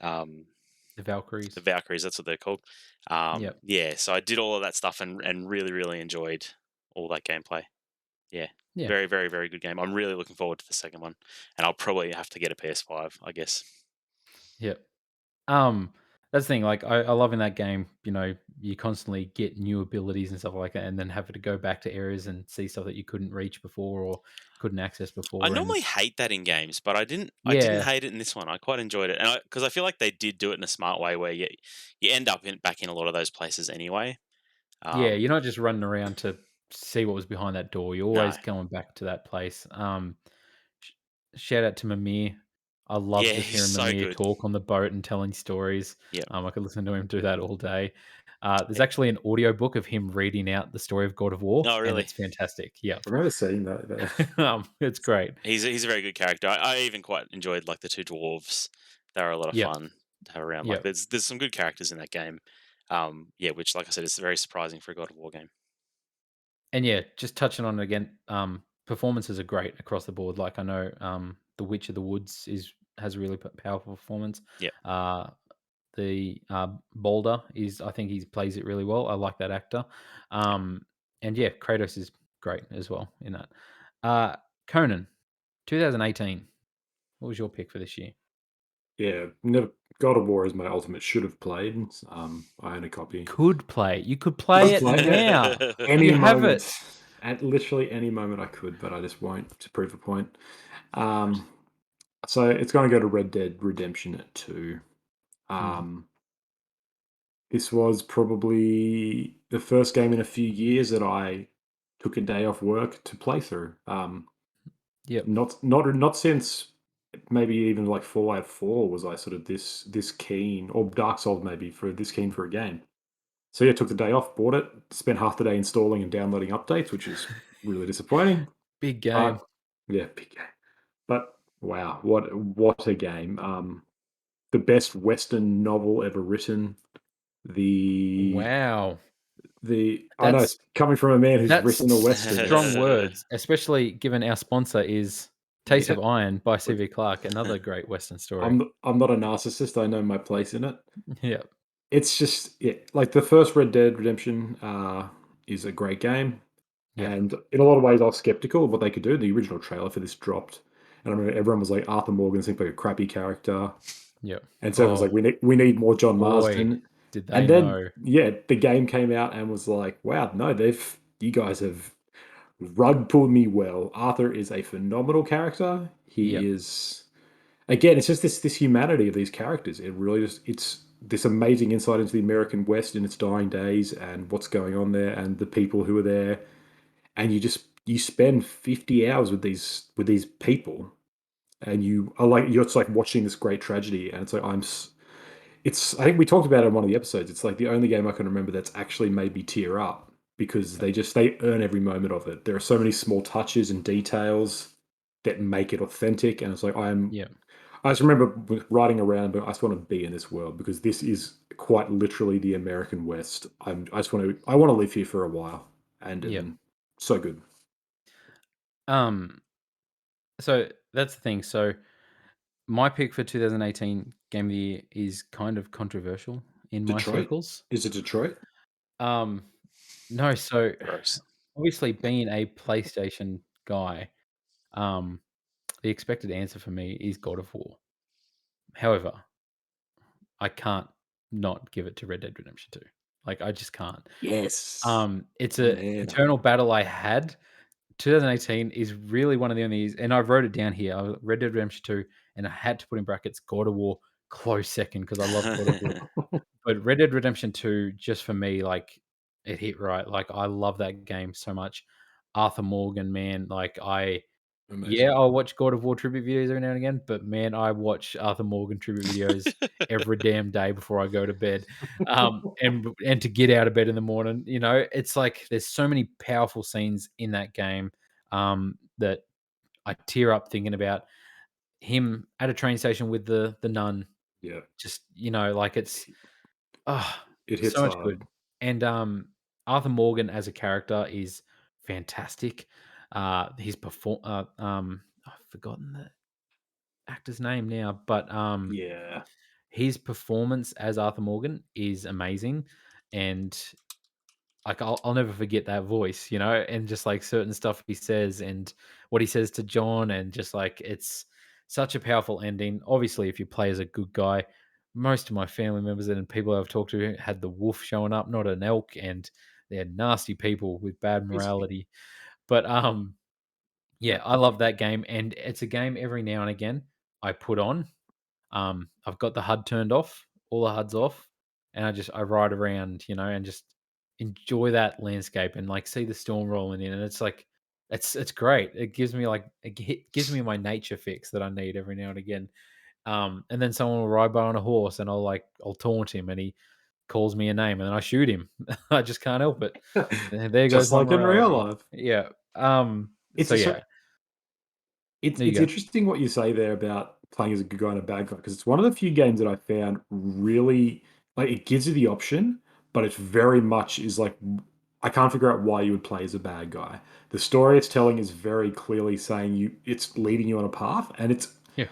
um, The the Valkyries. Valkyries. That's what they're called. Yep. Yeah, so I did all of that stuff and really really enjoyed all that gameplay. Yeah, Yeah. very very very good game. I'm really looking forward to the second one, and I'll probably have to get a PS5, I guess. Yep. Um, That's the thing, like, I love in that game, you constantly get new abilities and stuff like that, and then have to go back to areas and see stuff that you couldn't reach before or couldn't access I before, and normally hate that in games, but I didn't yeah. hate it in this one. I quite enjoyed it, and because I feel like they did do it in a smart way where you end up back in a lot of those places anyway. Yeah, Um, you're not just running around to see what was behind that door, you're no, always going back to that place. Sh Shout out to Mimir. I love yeah, just he's hearing so Mimir good. talk on the boat and telling stories. Yeah. I could listen to him do that all day. There's actually an audiobook of him reading out the story of God of War, Oh, and really? it's fantastic. Yeah. I remember seeing that. It's great. He's a very good character. I even quite enjoyed like the two dwarves. They were a lot of Yep, fun to have around. Like yep. there's some good characters in that game. Yeah, which like I said is very surprising for a God of War game. And yeah, just touching on it again, performances are great across the board. Like I know, The Witch of the Woods has a really powerful performance. Yeah, Uh, the Boulder I think he plays it really well. I like that actor. yeah. And yeah, Kratos is great as well in that. Uh, Conan, 2018. What was your pick for this year? Yeah, never. God of War is my ultimate should have played. I own a copy. Could play. You could Could play have it played it now. any You have it. moment, at literally any moment I could, but I just won't to prove a point. Um, so it's going to go to Red Dead Redemption at 2. Mhm. Um, this was probably the first game in a few years that I took a day off work to play through. Yep. Not since maybe even like Fallout 4 was I sort of this keen, or Dark Souls maybe, for this keen for a game. So yeah, took the day off, bought it, spent half the day installing and downloading updates, which is really disappointing. Big game. But yeah, big game. But wow, what a game! The best Western novel ever written. The Wow. I know That's it's coming from a man who's That's written a Western. strong It's words, especially given our sponsor is Taste yeah. of Iron by C.V. Clarke, another great Western story. I'm not a narcissist. I know my place in it. Yeah, It's just yeah, like the first Red Dead Redemption is a great game, yep, and in a lot of ways, I was skeptical of what they could do. The original trailer for this dropped, and I remember everyone was like, "Arthur Morgan seems like a crappy character," yep. and so everyone's Oh, like, "We need more John boy, Marsden." did they And then know. yeah, the game came out and was like, "Wow, no, you guys have rug pulled me well." Arthur is a phenomenal character. He Yep, is again, it's just this humanity of these characters. It really just it's this amazing insight into the American West in its dying days and what's going on there and the people who are there. And you spend 50 hours with these people and you are like you're just like watching this great tragedy and it's like it's I think we talked about it in one of the episodes. It's like the only game I can remember that's actually made me tear up because yep, they earn every moment of it. There are so many small touches and details that make it authentic and it's like yep, I just remember riding around, but I just want to be in this world because this is quite literally the American West. I want to live here for a while, and yep. so good. Um, so that's the thing. So my pick for 2018 Game of the Year is kind of controversial in my Detroit, circles. is it Detroit? Um, no, so Gross. obviously being a PlayStation guy, um, the expected answer for me is God of War. However, I can't not give it to Red Dead Redemption 2. Like, I just can't. Yes, It's a man. eternal battle I had. 2018 is really one of the only, and I wrote it down here. Red Dead Redemption 2, and I had to put in brackets God of War close second because I love God of War. But Red Dead Redemption 2, just for me, like, it hit right. Like, I love that game so much. Arthur Morgan, man, like, yeah, Amazing. I'll watch God of War tribute videos every now and again, but man, I watch Arthur Morgan tribute videos every damn day before I go to bed. And to get out of bed in the morning, it's like there's so many powerful scenes in that game that I tear up thinking about him at a train station with the nun. Yeah, Just like it's ah it hits so much hard. good. And Arthur Morgan as a character is fantastic. His I've forgotten the actor's name now, but Yeah, his performance as Arthur Morgan is amazing, and like I'll never forget that voice, and just like certain stuff he says and what he says to John, and just like it's such a powerful ending. Obviously, if you play as a good guy, most of my family members and people I've talked to had the wolf showing up, not an elk, and they're nasty people with bad Crispy. morality. But yeah, I love that game, and it's a game every now and again I put on. I've got the HUD turned off, all the HUDs off, and I ride around, and just enjoy that landscape and like see the storm rolling in, and it's like it's great. It gives me like gives me my nature fix that I need every now and again. And then someone will ride by on a horse, and I'll taunt him, and he calls me a name, and then I shoot him. I just can't help it. And there goes Just my like in real morality. life. Yeah. It's So a yeah, so it's there you it's go. interesting what you say there about playing as a good guy and a bad guy, because it's one of the few games that I found really like it gives you the option, but it's very much is like I can't figure out why you would play as a bad guy. The story it's telling is very clearly saying it's leading you on a path, and it's Yeah.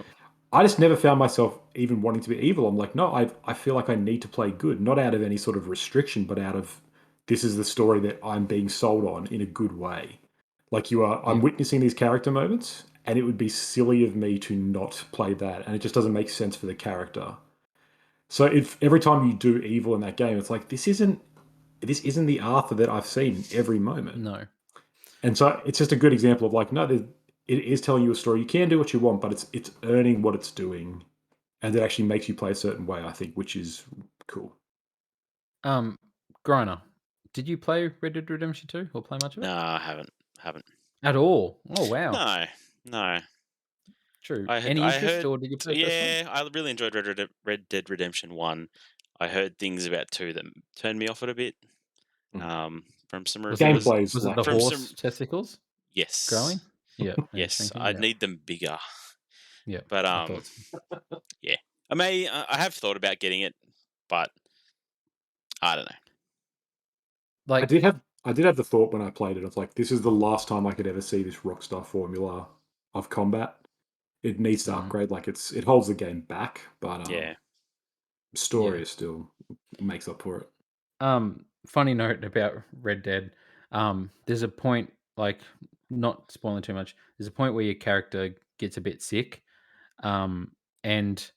I just never found myself even wanting to be evil. I'm like, no, I feel like I need to play good, not out of any sort of restriction, but out of this is the story that I'm being sold on in a good way. Like I'm Yeah. witnessing these character moments, and it would be silly of me to not play that, and it just doesn't make sense for the character. So if every time you do evil in that game, it's like this isn't the Arthur that I've seen every moment. No. And so it's just a good example of like, no, it is telling you a story. You can do what you want, but it's earning what it's doing, and it actually makes you play a certain way. I think, which is cool. Um, Griner, did you play Red Dead Redemption 2 or play much of it? No, I haven't. At all? Oh wow. No, no. True. I had Any I interest, heard or did you play the first one? yeah, I really enjoyed Red Dead Redemption 1. I heard things about 2 that turned me off it a bit. Mm. From some Was it reviewers. Gameplay is the From lackluster. some horse testicles yes. growing? Yeah, and Yes, shrinking. I Yeah, need them bigger. yeah. But I thought so. yeah. I have thought about getting it, but I don't know. I Like, did have I did have the thought when I played it. It's like this is the last time I could ever see this Rockstar formula of combat. It needs to mhm, upgrade. Like it holds the game back, but Yeah. story yeah. is still makes up for it. Funny note about Red Dead. There's a point, like, not spoiling too much. There's a point where your character gets a bit sick, and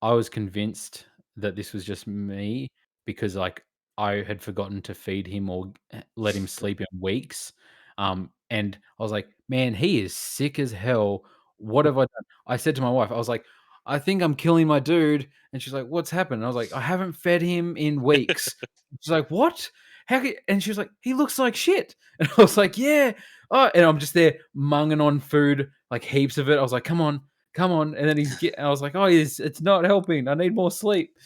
I was convinced that this was just me because, like, I had forgotten to feed him or let him sleep in weeks. And I was like, "Man, he is sick as hell. What have I done?" I said to my wife, I was like, "I think I'm killing my dude." And she's like, "What's happened?" And I was like, "I haven't fed him in weeks." She's like, "What? How could—" And she was like, "He looks like shit." And I was like, "Yeah." Oh, and I'm just there munging on food, like heaps of it. I was like, come on. And then I was like, oh, it's not helping. I need more sleep.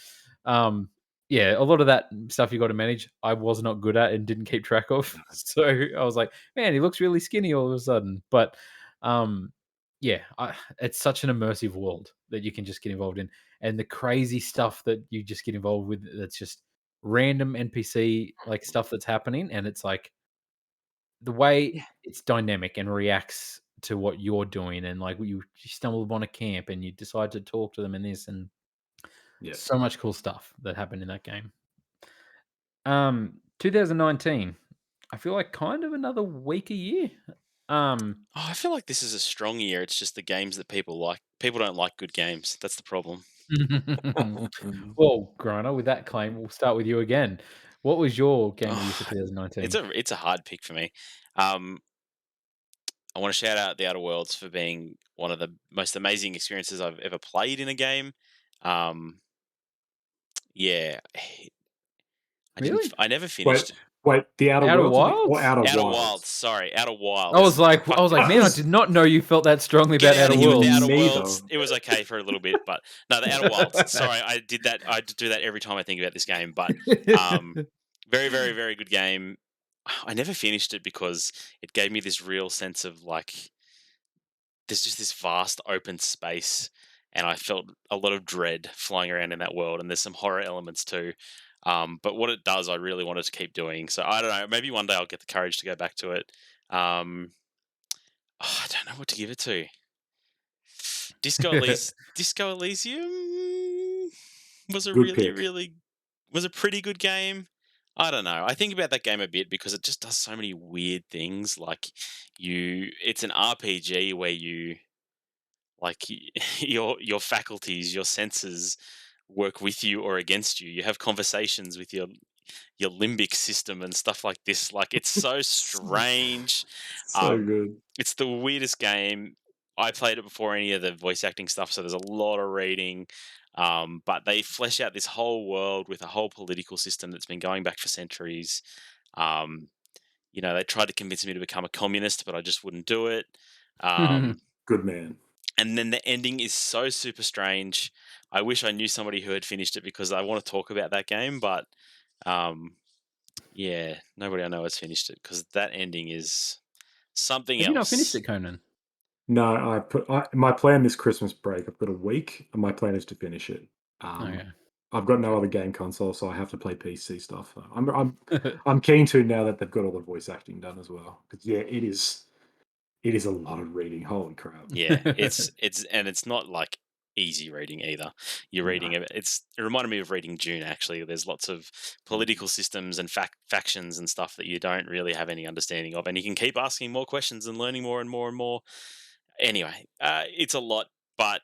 Um, yeah, a lot of that stuff you got to manage. I was not good at and didn't keep track of. So I was like, man, he looks really skinny all of a sudden. But um, yeah, it's such an immersive world that you can just get involved in, and the crazy stuff that you just get involved with. That's just random NPC like stuff that's happening, and it's like the way Yeah. it's dynamic and reacts to what you're doing, and like you stumble upon a camp and you decide to talk to them and this, and Yeah. so much cool stuff that happened in that game. 2019, I feel like kind of another weaker year. Oh, I feel like this is a strong year. It's just the games that people like. People don't like good games. That's the problem. Well, Griner, with that claim, we'll start with you again. What was your game of the year for Oh, it's 2019? a hard pick for me. Um, I want to shout out The Outer Worlds for being one of the most amazing experiences I've ever played in a game. Um, yeah, Really? I never Wait, finished wait. The Outer Outer Worlds or Wilds? Outer Outer Wilds. Wilds? Sorry, Outer I was Wilds. like, I Fuck, was like, I man, I was did not know you felt that strongly get about out Outer of here with the Outer Worlds. neither. Worlds. It was okay for a little bit, but no, the Outer Wilds. Sorry, I did that. I do that every time I think about this game, but um, very, very, very good game. I never finished it because it gave me this real sense of like there's just this vast open space, and I felt a lot of dread flying around in that world, and there's some horror elements too. But what it does, I really wanted to keep doing. So I don't know. Maybe one day I'll get the courage to go back to it. Um, I don't know what to give it to. Disco Elysium was a Good really, pick. really was a pretty good game. I don't know. I think about that game a bit because it just does so many weird things. Like it's an RPG where you like your faculties, your senses work with you or against you. You have conversations with your limbic system and stuff like this. Like it's so strange. So Um, good. it's the weirdest game. I played it before any of the voice acting stuff, so there's a lot of reading. But they flesh out this whole world with a whole political system that's been going back for centuries. Um, they tried to convince me to become a communist, but I just wouldn't do it. Um, Good man. and then the ending is so super strange. I wish I knew somebody who had finished it because I want to talk about that game, but um, yeah, nobody I know has finished it because that ending is something Have you not finished else. it, Conan? No, my plan this Christmas break. I've got a week, and my plan is to finish it. Okay. I've got no other game console, so I have to play PC stuff. I'm keen to now that they've got all the voice acting done as well. Because yeah, it is a lot of reading. Holy crap! Yeah, it's not like easy reading either. You're No. reading it reminded me of reading Dune actually. There's lots of political systems and factions and stuff that you don't really have any understanding of, and you can keep asking more questions and learning more and more and more. Anyway, it's a lot, but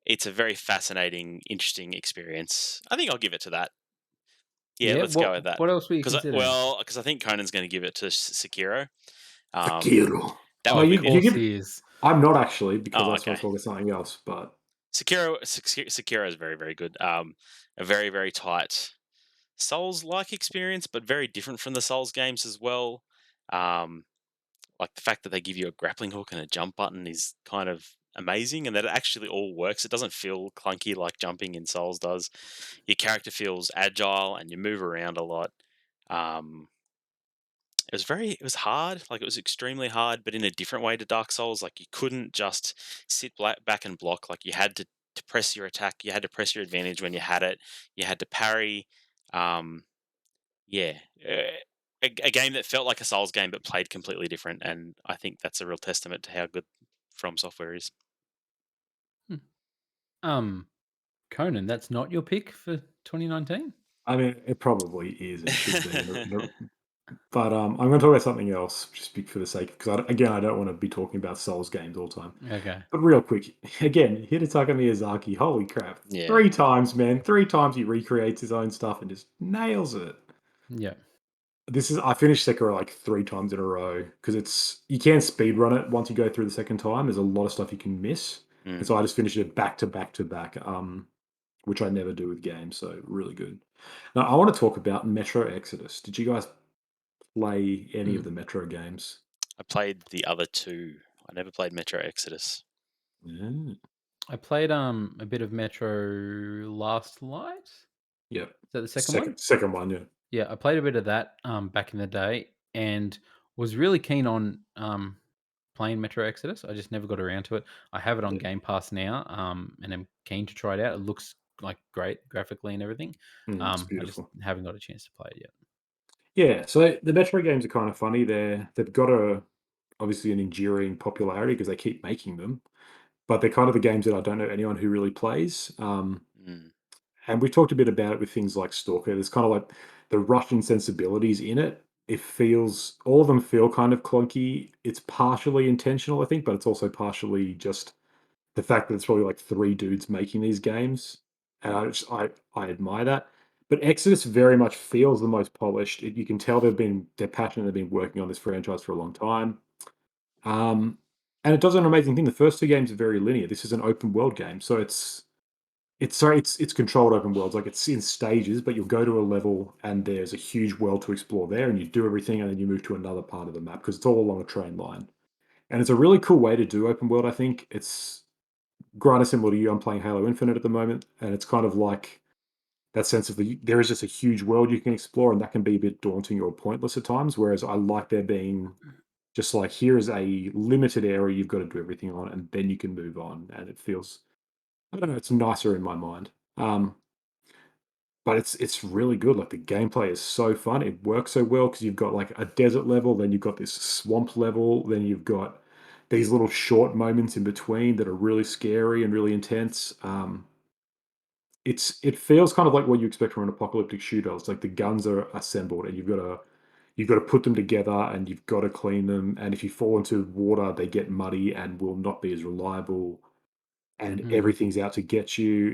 it's a very fascinating, interesting experience. I think I'll give it to that. Yeah, Yeah. let's go with that. What else were you Because considering? I think Conan's going to give it to Sekiro. Um, Sekiro. that No, would Of be you course give. he is. I'm not actually because oh I was supposed okay. to talk about something else. But Sekiro is very very good. A very very tight Souls-like experience, but very different from the Souls games as well. Um, like the fact that they give you a grappling hook and a jump button is kind of amazing, and that it actually all works. It doesn't feel clunky like jumping in Souls does. Your character feels agile and you move around a lot. Um, it was hard, like it was extremely hard, but in a different way to Dark Souls. Like you couldn't just back and block. Like you had to press your attack. You had to press your advantage when you had it. You had to parry. Um, yeah, a game that felt like a Souls game but played completely different, and I think that's a real testament to how good From Software is. Hmm. Conan, that's not your pick for 2019? I mean, it probably is and should be. But I'm going to talk about something else, just for the sake, because again, I don't want to be talking about Souls games all the time. Okay. But real quick, again, Hidetaka Miyazaki, holy crap. Yeah, 3 times, man. 3 times he recreates his own stuff and just nails it. Yeah. I finished Sekiro like 3 times in a row because you can speed run it once you go through the second time. There's a lot of stuff you can miss. And mm. so I just finished it back to back to back, which I never do with games. So really good. Now I want to talk about Metro Exodus. Did you guys play any of Mm. the Metro games? I played the other two. I never played Metro Exodus. Yeah. I played a bit of Metro Last Light. Yep. Is that the second one? Second one, yeah. Yeah, I played a bit of that back in the day and was really keen on playing Metro Exodus. I just never got around to it. I have it on Yeah. Game Pass now, and I'm keen to try it out. It looks like great graphically and everything. It's I just beautiful. haven't got a chance to play it yet. Yeah, so the Metro games are kind of funny. They've got obviously an enduring popularity because they keep making them, but they're kind of the games that I don't know anyone who really plays. Mm, And we talked a bit about it with things like Stalker. There's kind of like the Russian sensibilities in it. All of them feel kind of clunky. It's partially intentional, I think, but it's also partially just the fact that it's probably like 3 dudes making these games. And I admire that. But Exodus very much feels the most polished. You can tell they're passionate. They've been working on this franchise for a long time. Um, and it does an amazing thing. The first 2 games are very linear. This is an open world game, so it's controlled open worlds, like it's in stages, but you'll go to a level and there's a huge world to explore there, and you do everything, and then you move to another part of the map because it's all along a train line. And it's a really cool way to do open world. I think it's granted similar to you. I'm playing Halo Infinite at the moment, and it's kind of like that sense of there is just a huge world you can explore, and that can be a bit daunting or pointless at times. Whereas I like there being just like here is a limited area you've got to do everything on, and then you can move on, and it feels I don't know, it's nicer in my mind. But it's really good. Like the gameplay is so fun. It works so well because you've got like a desert level, then you've got this swamp level, then you've got these little short moments in between that are really scary and really intense. It feels kind of like what you expect from an apocalyptic shooter. It's like the guns are assembled and you've got to put them together and you've got to clean them. And if you fall into water, they get muddy and will not be as reliable. And Hmm. everything's out to get you.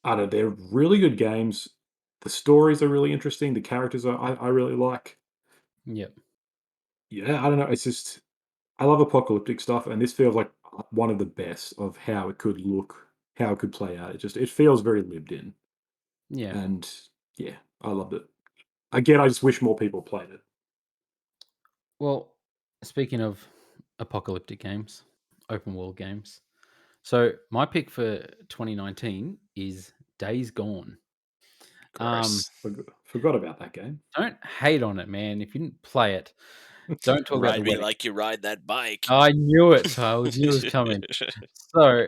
I don't know, they're really good games. The stories are really interesting. The characters I really like. Yep. Yeah, I don't know. It's just I love apocalyptic stuff, and this feels like one of the best of how it could look, how it could play out. It feels very lived in, Yeah. and yeah, I loved it. Again, I just wish more people played it. Well, speaking of apocalyptic games, open world games. So my pick for 2019 is Days Gone. Um, Gross. Forgot about that game. don't hate on it, man. If you didn't play it, don't talk about the Ride me wedding. like you ride that bike. I knew it. I knew it was coming. So,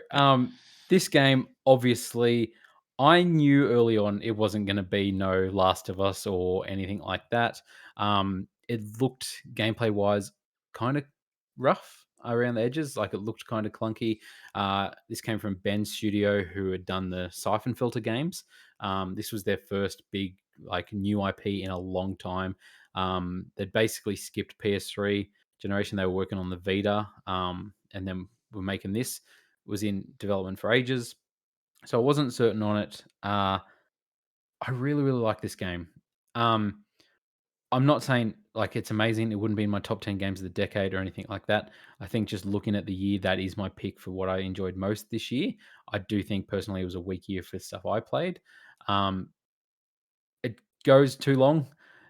this game, obviously, I knew early on it wasn't going to be no Last of Us or anything like that. It looked gameplay wise kind of rough around the edges, like it looked kind of clunky. This came from Ben's studio, who had done the Siphon Filter games. This was their first big like new IP in a long time. They'd basically skipped PS3 generation. They were working on the Vita, and then we're making this. It was in development for ages, so I wasn't certain on it. I really, really like this game. Um, I'm not saying like it's amazing. It wouldn't be in my top 10 games of the decade or anything like that. I think just looking at the year, that is my pick for what I enjoyed most this year. I do think personally it was a weak year for stuff I played. Um, it goes too long.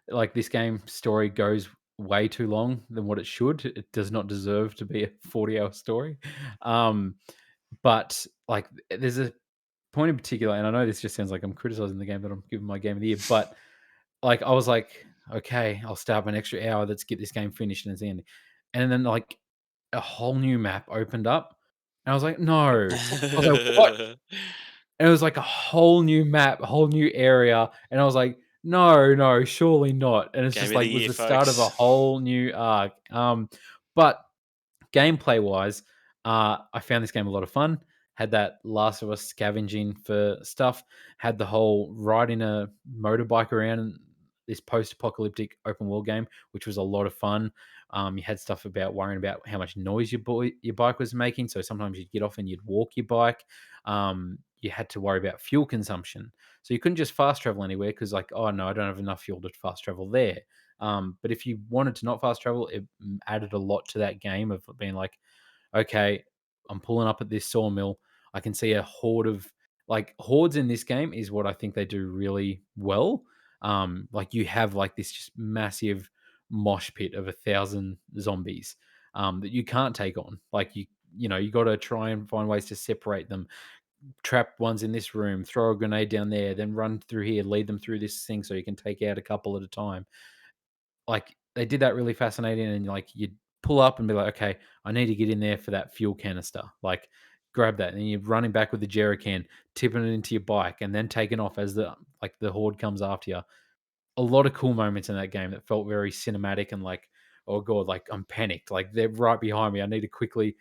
Like this game story goes way too long than what it should. It does not deserve to be a 40-hour story. Um, but like there's a point in particular, and I know this just sounds like I'm criticizing the game that I'm giving my game of the year, but like I was like, okay, I'll stay up an extra hour. Let's get this game finished and it's ending. And then like a whole new map opened up, and I was like, no. I was like, what? And it was like a whole new map, a whole new area, and I was like, "No, no, surely not." And it's Game just of the like was year, the start of a folks. whole new arc. But gameplay wise, I found this game a lot of fun. Had that Last of Us scavenging for stuff. Had the whole riding a motorbike around this post-apocalyptic open world game, which was a lot of fun. You had stuff about worrying about how much noise your bike was making. So sometimes you'd get off and you'd walk your bike. You had to worry about fuel consumption. So you couldn't just fast travel anywhere because, like, oh no, I don't have enough fuel to fast travel there. But if you wanted to not fast travel, it added a lot to that game of being like, okay, I'm pulling up at this sawmill. I can see a horde of like hordes in this game is what I think they do really well. Like you have like this just massive mosh pit of 1,000 zombies that you can't take on. Like you got to try and find ways to separate them. Trap ones in this room, throw a grenade down there, then run through here, lead them through this thing so you can take out a couple at a time. Like, they did that really fascinating, and, like, you'd pull up and be like, "Okay, I need to get in there for that fuel canister." Like, grab that, and then you're running back with the jerry can, tipping it into your bike, and then taking off as the horde comes after you. A lot of cool moments in that game that felt very cinematic and like, "Oh god, like, I'm panicked, like, they're right behind me, I need to quickly."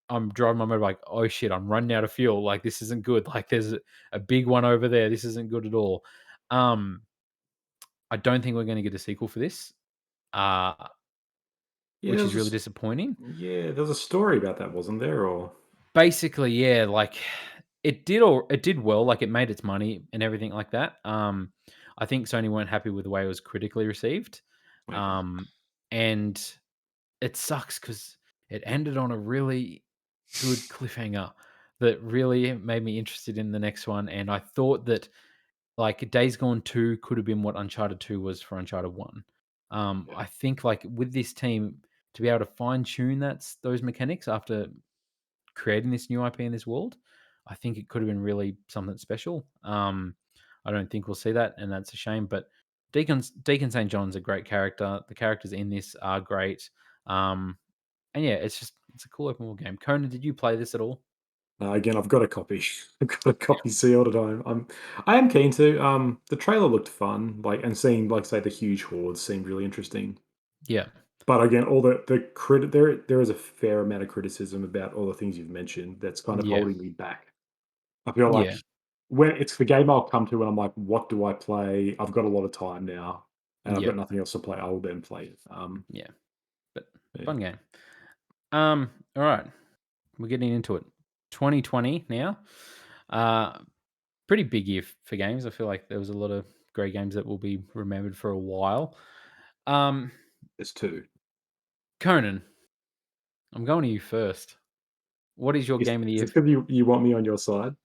I'm driving my motorbike, "Oh, shit, I'm running out of fuel, like, this isn't good, like, there's a big one over there, this isn't good at all." Um, I don't think we're gonna get a sequel for this. Uh Yeah, Which is really disappointing. there was a story about that, wasn't there? Or Basically, yeah, like it did well, like it made its money and everything like that. I think Sony weren't happy with the way it was critically received. okay, Um, and it sucks because it ended on a really good cliffhanger that really made me interested in the next one. And I thought that like Days Gone 2 could have been what Uncharted 2 was for Uncharted 1. yeah, I think like with this team to be able to fine tune those mechanics after creating this new IP in this world, I think it could have been really something special. I don't think we'll see that, and that's a shame. But Deacon St. John's a great character. The characters in this are great. Um, and yeah, it's a cool open world game. Conan, did you play this at all? again, I've got a copy. I've got a copy sealed at home. I am keen to. The trailer looked fun, like and seeing like say the huge hordes seemed really interesting. Yeah, But again, all the crit there is a fair amount of criticism about all the things you've mentioned that's kind of yeah, holding me back. I feel like yeah, when it's the game I'll come to when I'm like, what do I play? I've got a lot of time now, and I've yeah, got nothing else to play. I will then play it. yeah. But Yeah. fun game. All right, we're getting into it. 2020 now. Uh, pretty big year for games. I feel like there was a lot of great games that will be remembered for a while. Um, There's two. Conan, I'm going to you first. What is your Is, game of the is year? it because you want me on your side?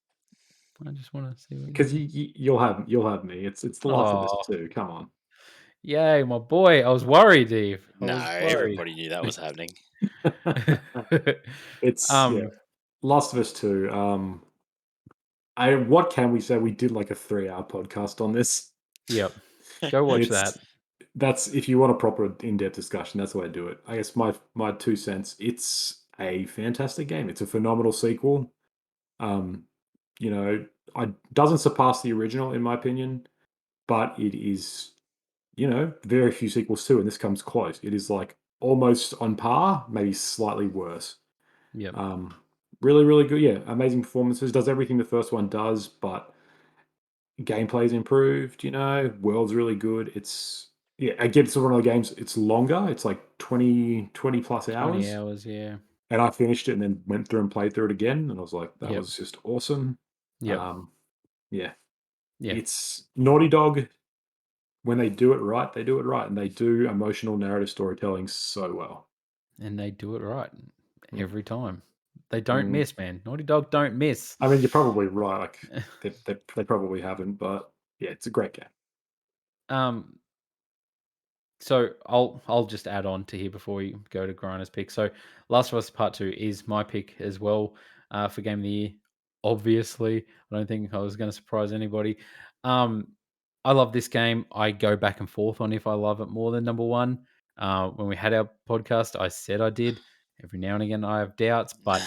I just want to see what you Because think. you'll have me. It's The Last of Us Oh, 2. Come on. yay, my boy. I was worried, Eve. I No, was worried. everybody knew that was happening. It's yeah. um, Last of Us 2. I what can we say? We did like a 3-hour podcast on this. yep. Go watch that. It's that's if you want a proper in-depth discussion, that's the way to do it. I guess my 2 cents. It's a fantastic game. It's a phenomenal sequel. Um, you know, I doesn't surpass the original in my opinion, but it is, very few sequels too, and this comes close. It is like almost on par, maybe slightly worse. Yep. Um, really, really good. Yeah, amazing performances. Does everything the first one does, but gameplay's improved. World's really good. It's yeah. Again, it's one of the games. It's longer. It's like 20 plus 20 hours, hours, yeah. and I finished it and then went through and played through it again, and I was like, that Yep. was just awesome. Yep. Um, yeah, Yeah. it's Naughty Dog. When they do it right, they do it right, and they do emotional narrative storytelling so well. And they do it right Mm. every time. They don't Mm. miss, man. Naughty Dog don't miss. I mean, you're probably right. Like they probably haven't, but yeah, it's a great game. um, So I'll just add on to here before we go to Grinders' pick. So Last of Us Part 2 is my pick as well for Game of the Year. Obviously, I don't think I was going to surprise anybody. Um, I love this game. I go back and forth on if I love it more than number one. When we had our podcast, I said I did. Every now and again, I have doubts, but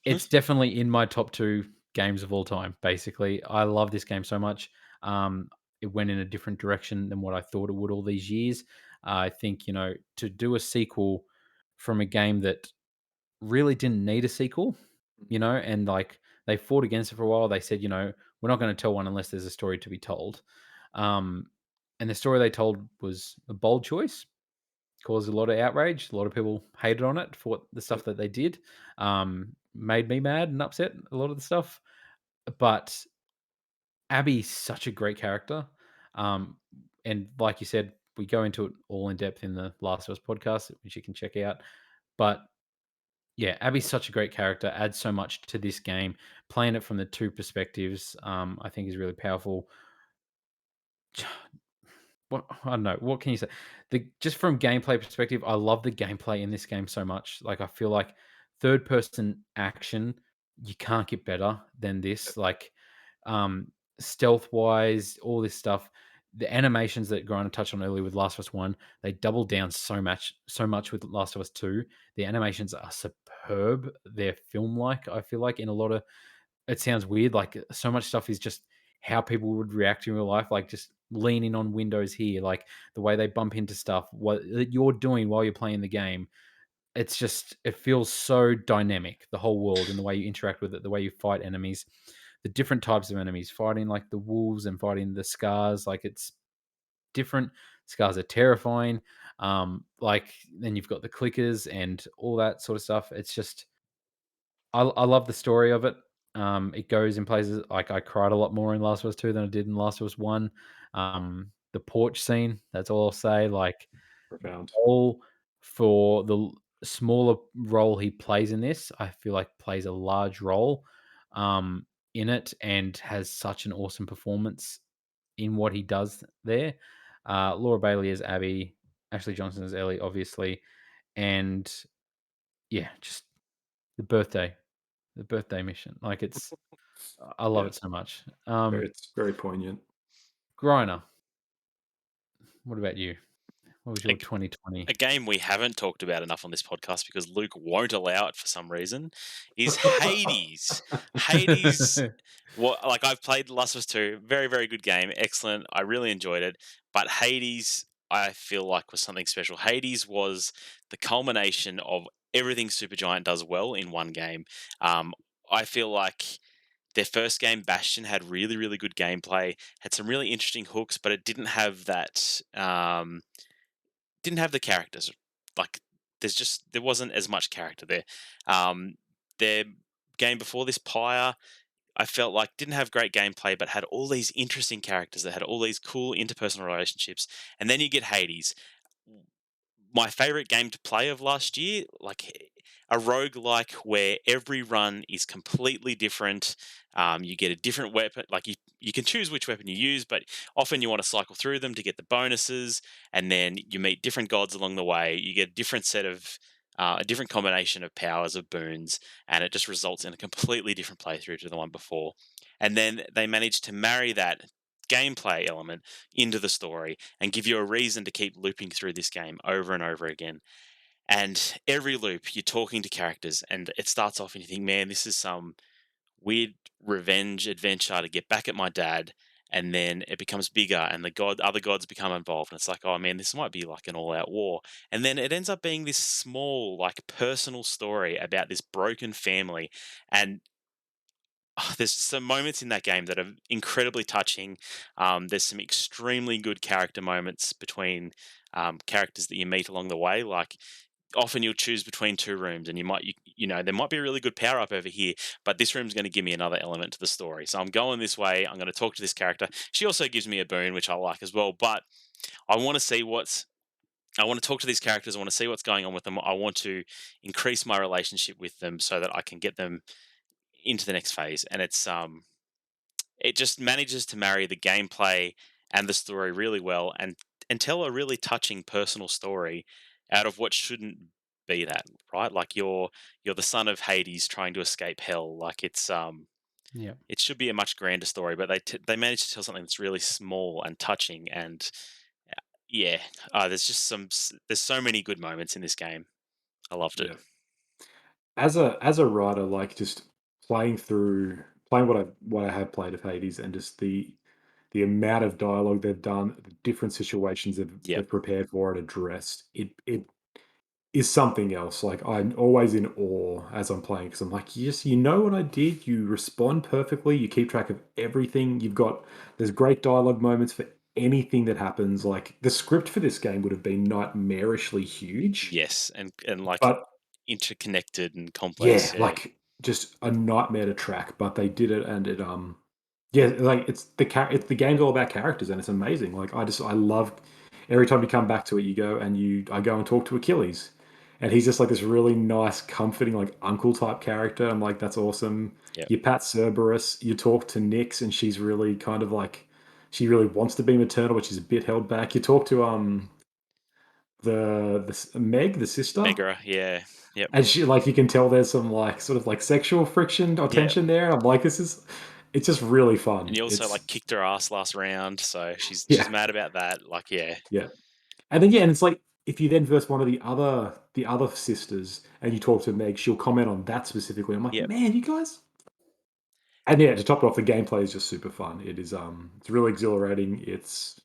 it's definitely in my top 2 games of all time, basically. I love this game so much. It went in a different direction than what I thought it would all these years. I think, to do a sequel from a game that really didn't need a sequel, and like they fought against it for a while. They said, we're not going to tell one unless there's a story to be told. Um, and the story they told was a bold choice, caused a lot of outrage. A lot of people hated on it for the stuff Yep. that they did. Made me mad and upset, a lot of the stuff. But Abby's such a great character. Um, and like you said, we go into it all in depth in the Last of Us podcast, which you can check out. But yeah, Abby's such a great character, adds so much to this game. Playing it from the two perspectives, I think is really powerful. What I don't know. What can you say? Just from gameplay perspective, I love the gameplay in this game so much. Like I feel like third person action, you can't get better than this. Like um stealth wise, all this stuff. The animations that Griner touched on earlier with Last of Us 1, they double down so much with Last of Us 2. The animations are superb. They're film like, I feel like, in a lot of it sounds weird. Like so much stuff is just how people would react in real life, like just leaning on windows here, like the way they bump into stuff, what you're doing while you're playing the game. It's just, it feels so dynamic, the whole world and the way you interact with it, the way you fight enemies, the different types of enemies, fighting like the wolves and fighting the scars. Like it's different. Scars are terrifying. Like then you've got the clickers and all that sort of stuff. It's just, I love the story of it. It goes in places like I cried a lot more in Last of Us 2 than I did in Last of Us 1. The porch scene, that's all I'll say. Like Profound. all for the smaller role he plays in this, I feel like plays a large role in it and has such an awesome performance in what he does there. Laura Bailey as Abby, Ashley Johnson as Ellie, obviously, and yeah, just the birthday mission. Like I love Yeah, it so much. it's very poignant. Griner, what about you? What was A, your 2020? a game we haven't talked about enough on this podcast because Luke won't allow it for some reason is Hades. Hades, what like I've played Last of Us 2, very, very good game, excellent. I really enjoyed it. But Hades, I feel like was something special. Hades was the culmination of everything Supergiant does well in one game. I feel like their first game, Bastion, had really, really good gameplay, had some really interesting hooks, but it didn't have that. Didn't have the characters. Like there wasn't as much character there. Their game before this, Pyre, I felt like didn't have great gameplay, but had all these interesting characters that had all these cool interpersonal relationships. And then you get Hades, my favorite game to play of last year, like a roguelike where every run is completely different. You get a different weapon, like you can choose which weapon you use, but often you want to cycle through them to get the bonuses, and then you meet different gods along the way. You get a different set of a different combination of powers of boons, and it just results in a completely different playthrough to the one before. And then they managed to marry that gameplay element into the story and give you a reason to keep looping through this game over and over again. And every loop, you're talking to characters, and it starts off and you think, man, this is some weird revenge adventure to get back at my dad. And then it becomes bigger, and other gods become involved, and it's like, oh man, this might be like an all-out war. And then it ends up being this small, like personal story about this broken family, and there's some moments in that game that are incredibly touching. There's some extremely good character moments between characters that you meet along the way. Like often you'll choose between two rooms, and you know there might be a really good power up over here, but this room's going to give me another element to the story. So I'm going this way. I'm going to talk to this character. She also gives me a boon, which I like as well. But I want to see what's. I want to talk to these characters. I want to see what's going on with them. I want to increase my relationship with them so that I can get them into the next phase. And it just manages to marry the gameplay and the story really well, and tell a really touching personal story out of what shouldn't be that, right? Like you're the son of Hades trying to escape hell. Like Yeah. it should be a much grander story, but they managed to tell something that's really small and touching. And yeah, there's so many good moments in this game. I loved it. Yeah. As a writer, like just playing what I have played of Hades, and just the amount of dialogue they've done, the different situations Yep. they've prepared for and addressed, it is something else. Like, I'm always in awe as I'm playing, because I'm like, yes, you know what I did. You respond perfectly. You keep track of everything. There's great dialogue moments for anything that happens. Like, the script for this game would have been nightmarishly huge, Yes, and like but interconnected and complex. yeah, Yeah. like just a nightmare to track. But they did it, and yeah, like it's the game's all about characters, and it's amazing. Like, I love every time you come back to it, I go and talk to Achilles, and he's just like this really nice, comforting, like uncle type character. I'm like, that's awesome. Yep. You pat Cerberus, you talk to Nyx, and she's really kind of like, she really wants to be maternal, but she's a bit held back. You talk to Meg, the sister, Megara. Yeah. Yep. and she, like, you can tell there's some like sort of like sexual friction or Yeah. tension there. I'm like, it's just really And fun. you also It's like kicked her ass last round, so she's Yeah, mad about that. Like, yeah, yeah. And then, yeah, and it's like, if you then verse one of the other sisters and you talk to Meg, she'll comment on that specifically. I'm like, yep, man, you guys. And yeah, to top it off, the gameplay is just super fun. It's really exhilarating. It's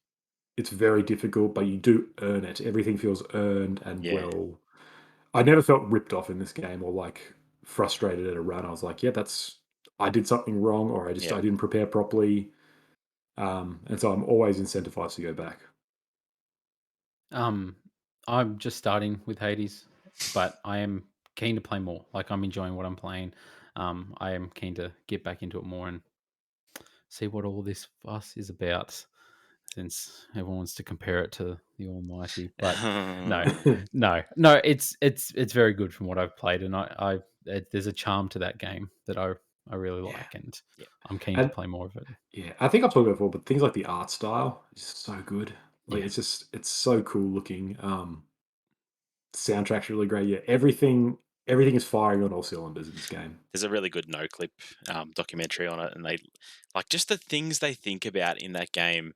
very difficult, but you do earn it. Everything feels earned and yeah, well. I never felt ripped off in this game, or like frustrated at a run. I was like, yeah, I did something wrong, or yep. I didn't prepare properly. And so I'm always incentivized to go back. Um, I'm just starting with Hades, but I am keen to play more. Like, I'm enjoying what I'm playing. I am keen to get back into it more and see what all this fuss is about, since everyone wants to compare it to the Almighty. But no, no, it's very good from what I've played, and there's a charm to that game that I really Yeah. like, and Yeah. I'm keen to And play more of it. yeah, I think I've talked about it before, but things like the art style is so good. Like, Yeah. it's so cool looking. Soundtrack's really great. Yeah, everything is firing on all cylinders in this game. There's a really good no clip documentary on it, and they like just the things they think about in that game.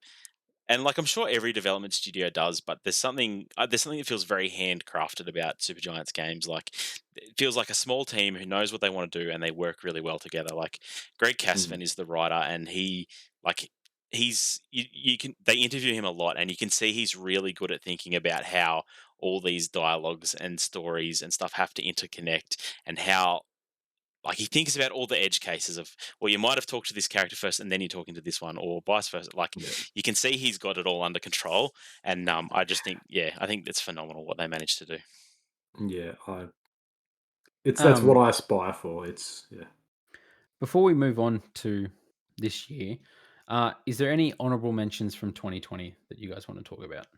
And like I'm sure every development studio does, but there's something that feels very handcrafted about Supergiant's games. Like it feels like a small team who knows what they want to do, and they work really well together. Like Greg Mm. Casvan is the writer, and like you can they interview him a lot, and you can see he's really good at thinking about how all these dialogues and stories and stuff have to interconnect, and how like he thinks about all the edge cases of, well, you might have talked to this character first and then you're talking to this one, or vice versa. Like Yeah, you can see he's got it all under control, and I just think, yeah, I think it's phenomenal what they managed to do. yeah. That's what Um, I aspire for. It's yeah. Before we move on to this year, is there any honorable mentions from 2020 that you guys want to talk about?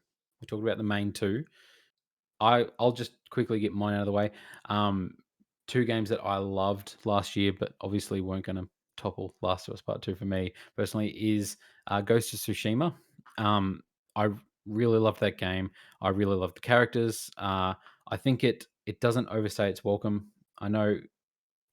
We talked about the main two. I'll just quickly get mine out of the way. Um, Two games that I loved last year, but obviously weren't going to topple Last of Us Part Two for me personally is Ghost of Tsushima. I really loved that game. I really loved the characters. I think it doesn't overstay its welcome. I know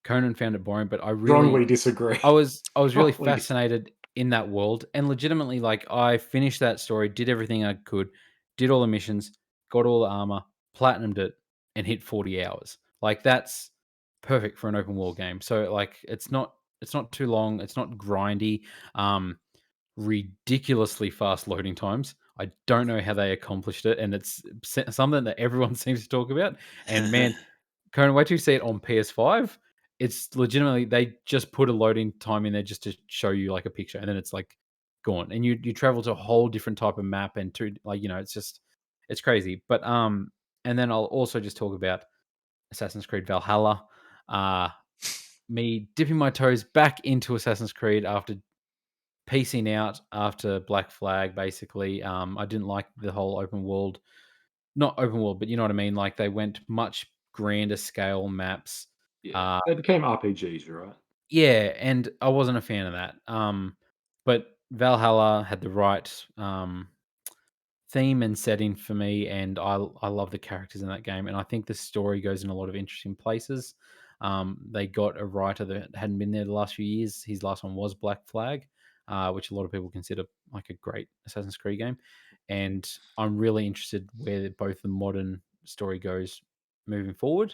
Conan found it boring, but Strongly disagree. I was really Strongly fascinated in that world, and legitimately, like, I finished that story, did everything I could, did all the missions, got all the armor, platinumed it, and hit 40 hours. Like, that's perfect for an open world game. So, like, it's not too long, it's not grindy, ridiculously fast loading times. I don't know how they accomplished it, and it's something that everyone seems to talk about. And man, Conan, wait till you see it on PS5. It's legitimately they just put a loading time in there just to show you like a picture, and then it's like gone. And you travel to a whole different type of map, and to like it's just it's crazy. But and then I'll also just talk about Assassin's Creed Valhalla. Uh, Me dipping my toes back into Assassin's Creed after piecing out after Black Flag. Basically, I didn't like the whole open world, not open world, but you know what I mean. Like they went much grander scale maps. Yeah, they became RPGs, right? Yeah, and I wasn't a fan of that. But Valhalla had the right theme and setting for me, and I love the characters in that game, and I think the story goes in a lot of interesting places. They got a writer that hadn't been there the last few years. His last one was Black Flag, which a lot of people consider like a great Assassin's Creed game, and I'm really interested where both the modern story goes moving forward.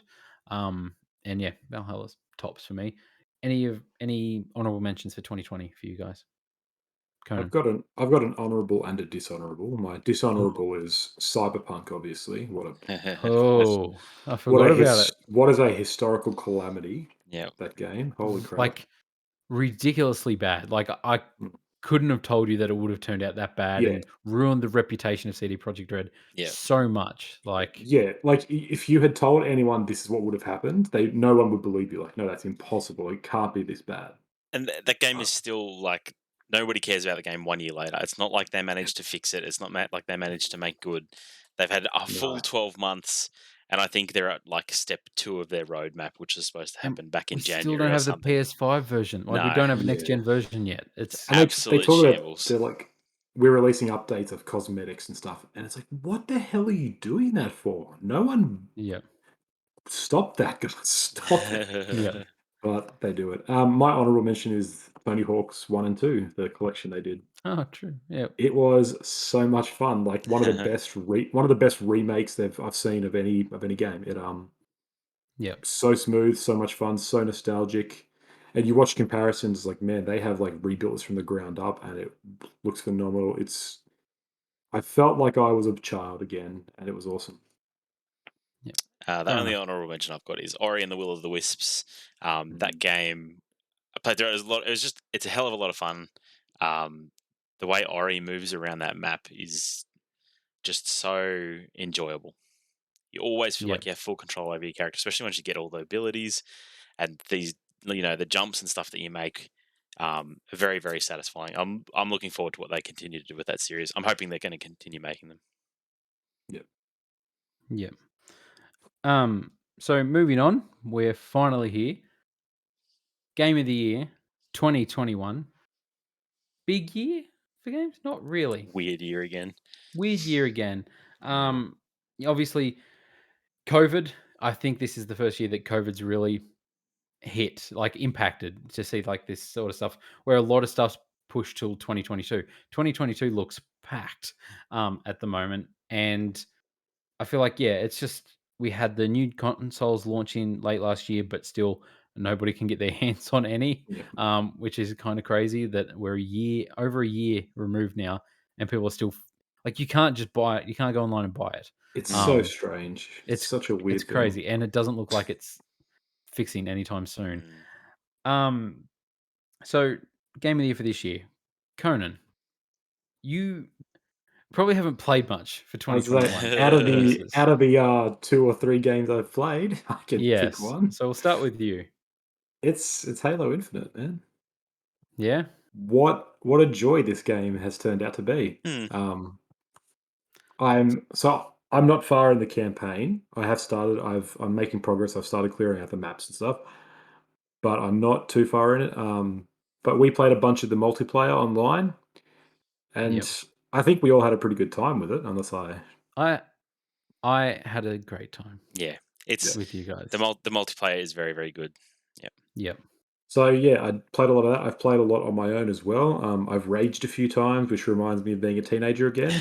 And yeah, Valhalla's tops for me. Any honorable mentions for 2020 for you guys? Conan. I've got an honorable and a dishonorable. My Oh, dishonorable is Cyberpunk, obviously. oh, I forgot about it. What is a historical calamity, Yeah. that game. Holy crap. Like ridiculously bad. Like I Mm, couldn't have told you that it would have turned out that bad Yeah. and ruined the reputation of CD Projekt Red Yeah. so much. Like, Yeah. Like if you had told anyone this is what would have happened, no one would believe you. Like, no, that's impossible. It can't be this bad. And that game Uh, is still like nobody cares about the game 1 year later. It's not like they managed to fix it. It's not like they managed to make good. They've had a full no. 12 months, and I think they're at like step 2 of their roadmap, which is supposed to and happen back we in still January don't or have the something. PS5 version. Like we No, don't have a next Yeah. gen version yet. it's It's And they absolute talk about shambles. they're like we're releasing updates of cosmetics and stuff, and it's like, what the hell are you doing that for? No one yeah, stop that, guys. Stop it. yeah. But they do it. My honorable mention is Tony Hawk's 1 and 2, the collection they did. Oh, true. Yeah, It was so much fun. Like one of the best remakes I've seen of any game. It yeah, so smooth, so much fun, so nostalgic. And you watch comparisons, like man, they have like rebuilt this from the ground up, and it looks phenomenal. I felt like I was a child again, and it was awesome. yeah. The Fair only enough. honorable mention I've got is Ori and the Will of the Wisps. That Mm. game, I played through it. It's a hell of a lot of fun. Um, the way Ori moves around that map is just so enjoyable. You always feel Yeah, like you have full control over your character, especially once you get all the abilities and these, the jumps and stuff that you make. Are very, very satisfying. I'm looking forward to what they continue to do with that series. I'm hoping they're going to continue making them. Yeah. yeah. So moving on, we're finally here. Game of the year, 2021. Big year for games? Not really. Weird year again. Weird year again. Yeah. Obviously, COVID. I think this is the first year that COVID's really hit, like impacted to see like this sort of stuff where a lot of stuff's pushed till 2022. 2022 looks packed at the moment. And I feel like, yeah, it's just we had the new consoles launching late last year, but still nobody can get their hands on any, Yeah. which is kind of crazy that we're over a year removed now, and people are still like, you can't just buy it. You can't go online and buy it. It's so Mm, strange. It's It's such a it's weird thing. crazy, and it doesn't look like it's fixing anytime soon. mm. Um, so game of the year for this year, Conan. You probably haven't played much for I was like, 2021 for the listeners. out of the 2 or 3 games I've played, I can pick Yes. one. So we'll start with you. it's Halo Infinite, man. Yeah. What a joy this game has turned out to be. Hmm. I'm not far in the campaign. I'm making progress. I've started clearing out the maps and stuff, but I'm not too far in it. But we played a bunch of the multiplayer online, Yep. and I think we all had a pretty good time with it. Unless I, I I had a great time Yeah, yeah. it's with you guys. the multiplayer is very, very good. Yep. Yep. So yeah, I played a lot of that. I've played a lot on my own as well. I've raged a few times, which reminds me of being a teenager again.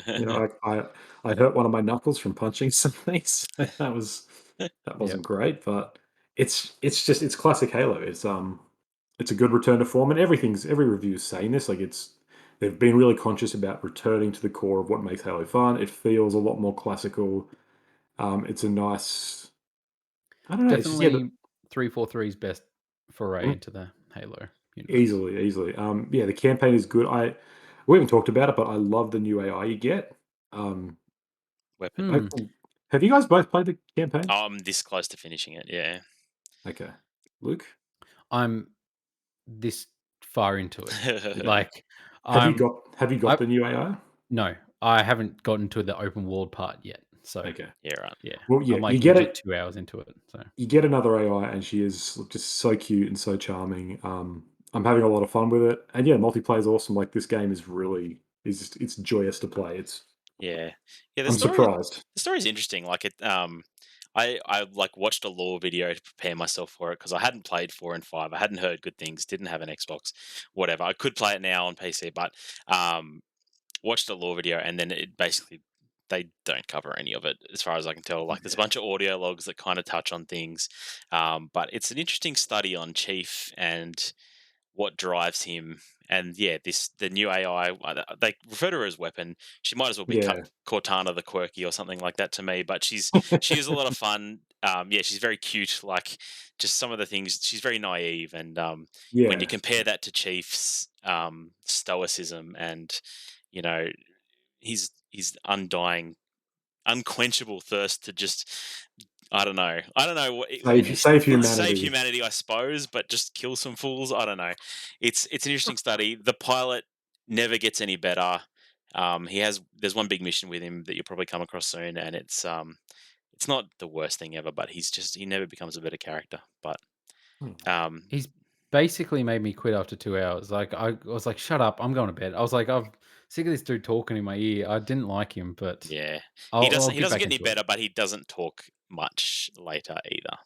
You know, I hurt one of my knuckles from punching some things. That Yep. wasn't great, but it's classic Halo. It's a good return to form, and every review is saying this. Like they've been really conscious about returning to the core of what makes Halo fun. It feels a lot more classical. It's a nice. I don't know. It's just yeah, Definitely 343's best foray into the Halo universe. easily. Yeah, the campaign is good. We haven't talked about it, but I love the new AI you get. Um, Weapon. I, Hmm. have you guys both played the campaign? I'm this close to finishing it. Yeah. Okay, Luke, I'm this far into it. Like have you got I the new AI? no, I haven't gotten to the open world part yet. So Okay. Yeah. Right. yeah, Well, yeah, I'm like legit 2 hours into it. So you get another AI, and she is just so cute and so charming. I'm having a lot of fun with it, and yeah, multiplayer is awesome. Like this game is really is just, it's joyous to play. Yeah. Yeah. I'm surprised. The story's interesting. Like it. I like watched a lore video to prepare myself for it because I hadn't played 4 and 5. I hadn't heard good things. Didn't have an Xbox. Whatever. I could play it now on PC, but watched a lore video and then it basically they don't cover any of it as far as I can tell. Like there's a bunch of audio logs that kind of touch on things, but it's an interesting study on Chief and what drives him. And yeah, the new AI they refer to her as Weapon. She might as well be Yeah, Cortana the Quirky or something like that to me. But she is a lot of fun. Yeah, she's very cute. Like just some of the things she's very naive, and when you yeah. compare that to Chief's stoicism and you know his undying, unquenchable thirst to just I don't know what Save save humanity. humanity, I suppose, but just kill some fools. I don't know. It's an interesting study. The pilot never gets any better. There's one big mission with him that you'll probably come across soon, and it's not the worst thing ever, but he never becomes a better character. But Hmm. um, he's basically made me quit after 2 hours. Like I was like, shut up, I'm going to bed. I was like, I'm sick of this dude talking in my ear. I didn't like him, but yeah, I'll he get doesn't back get any into it. better, but he doesn't talk much later either.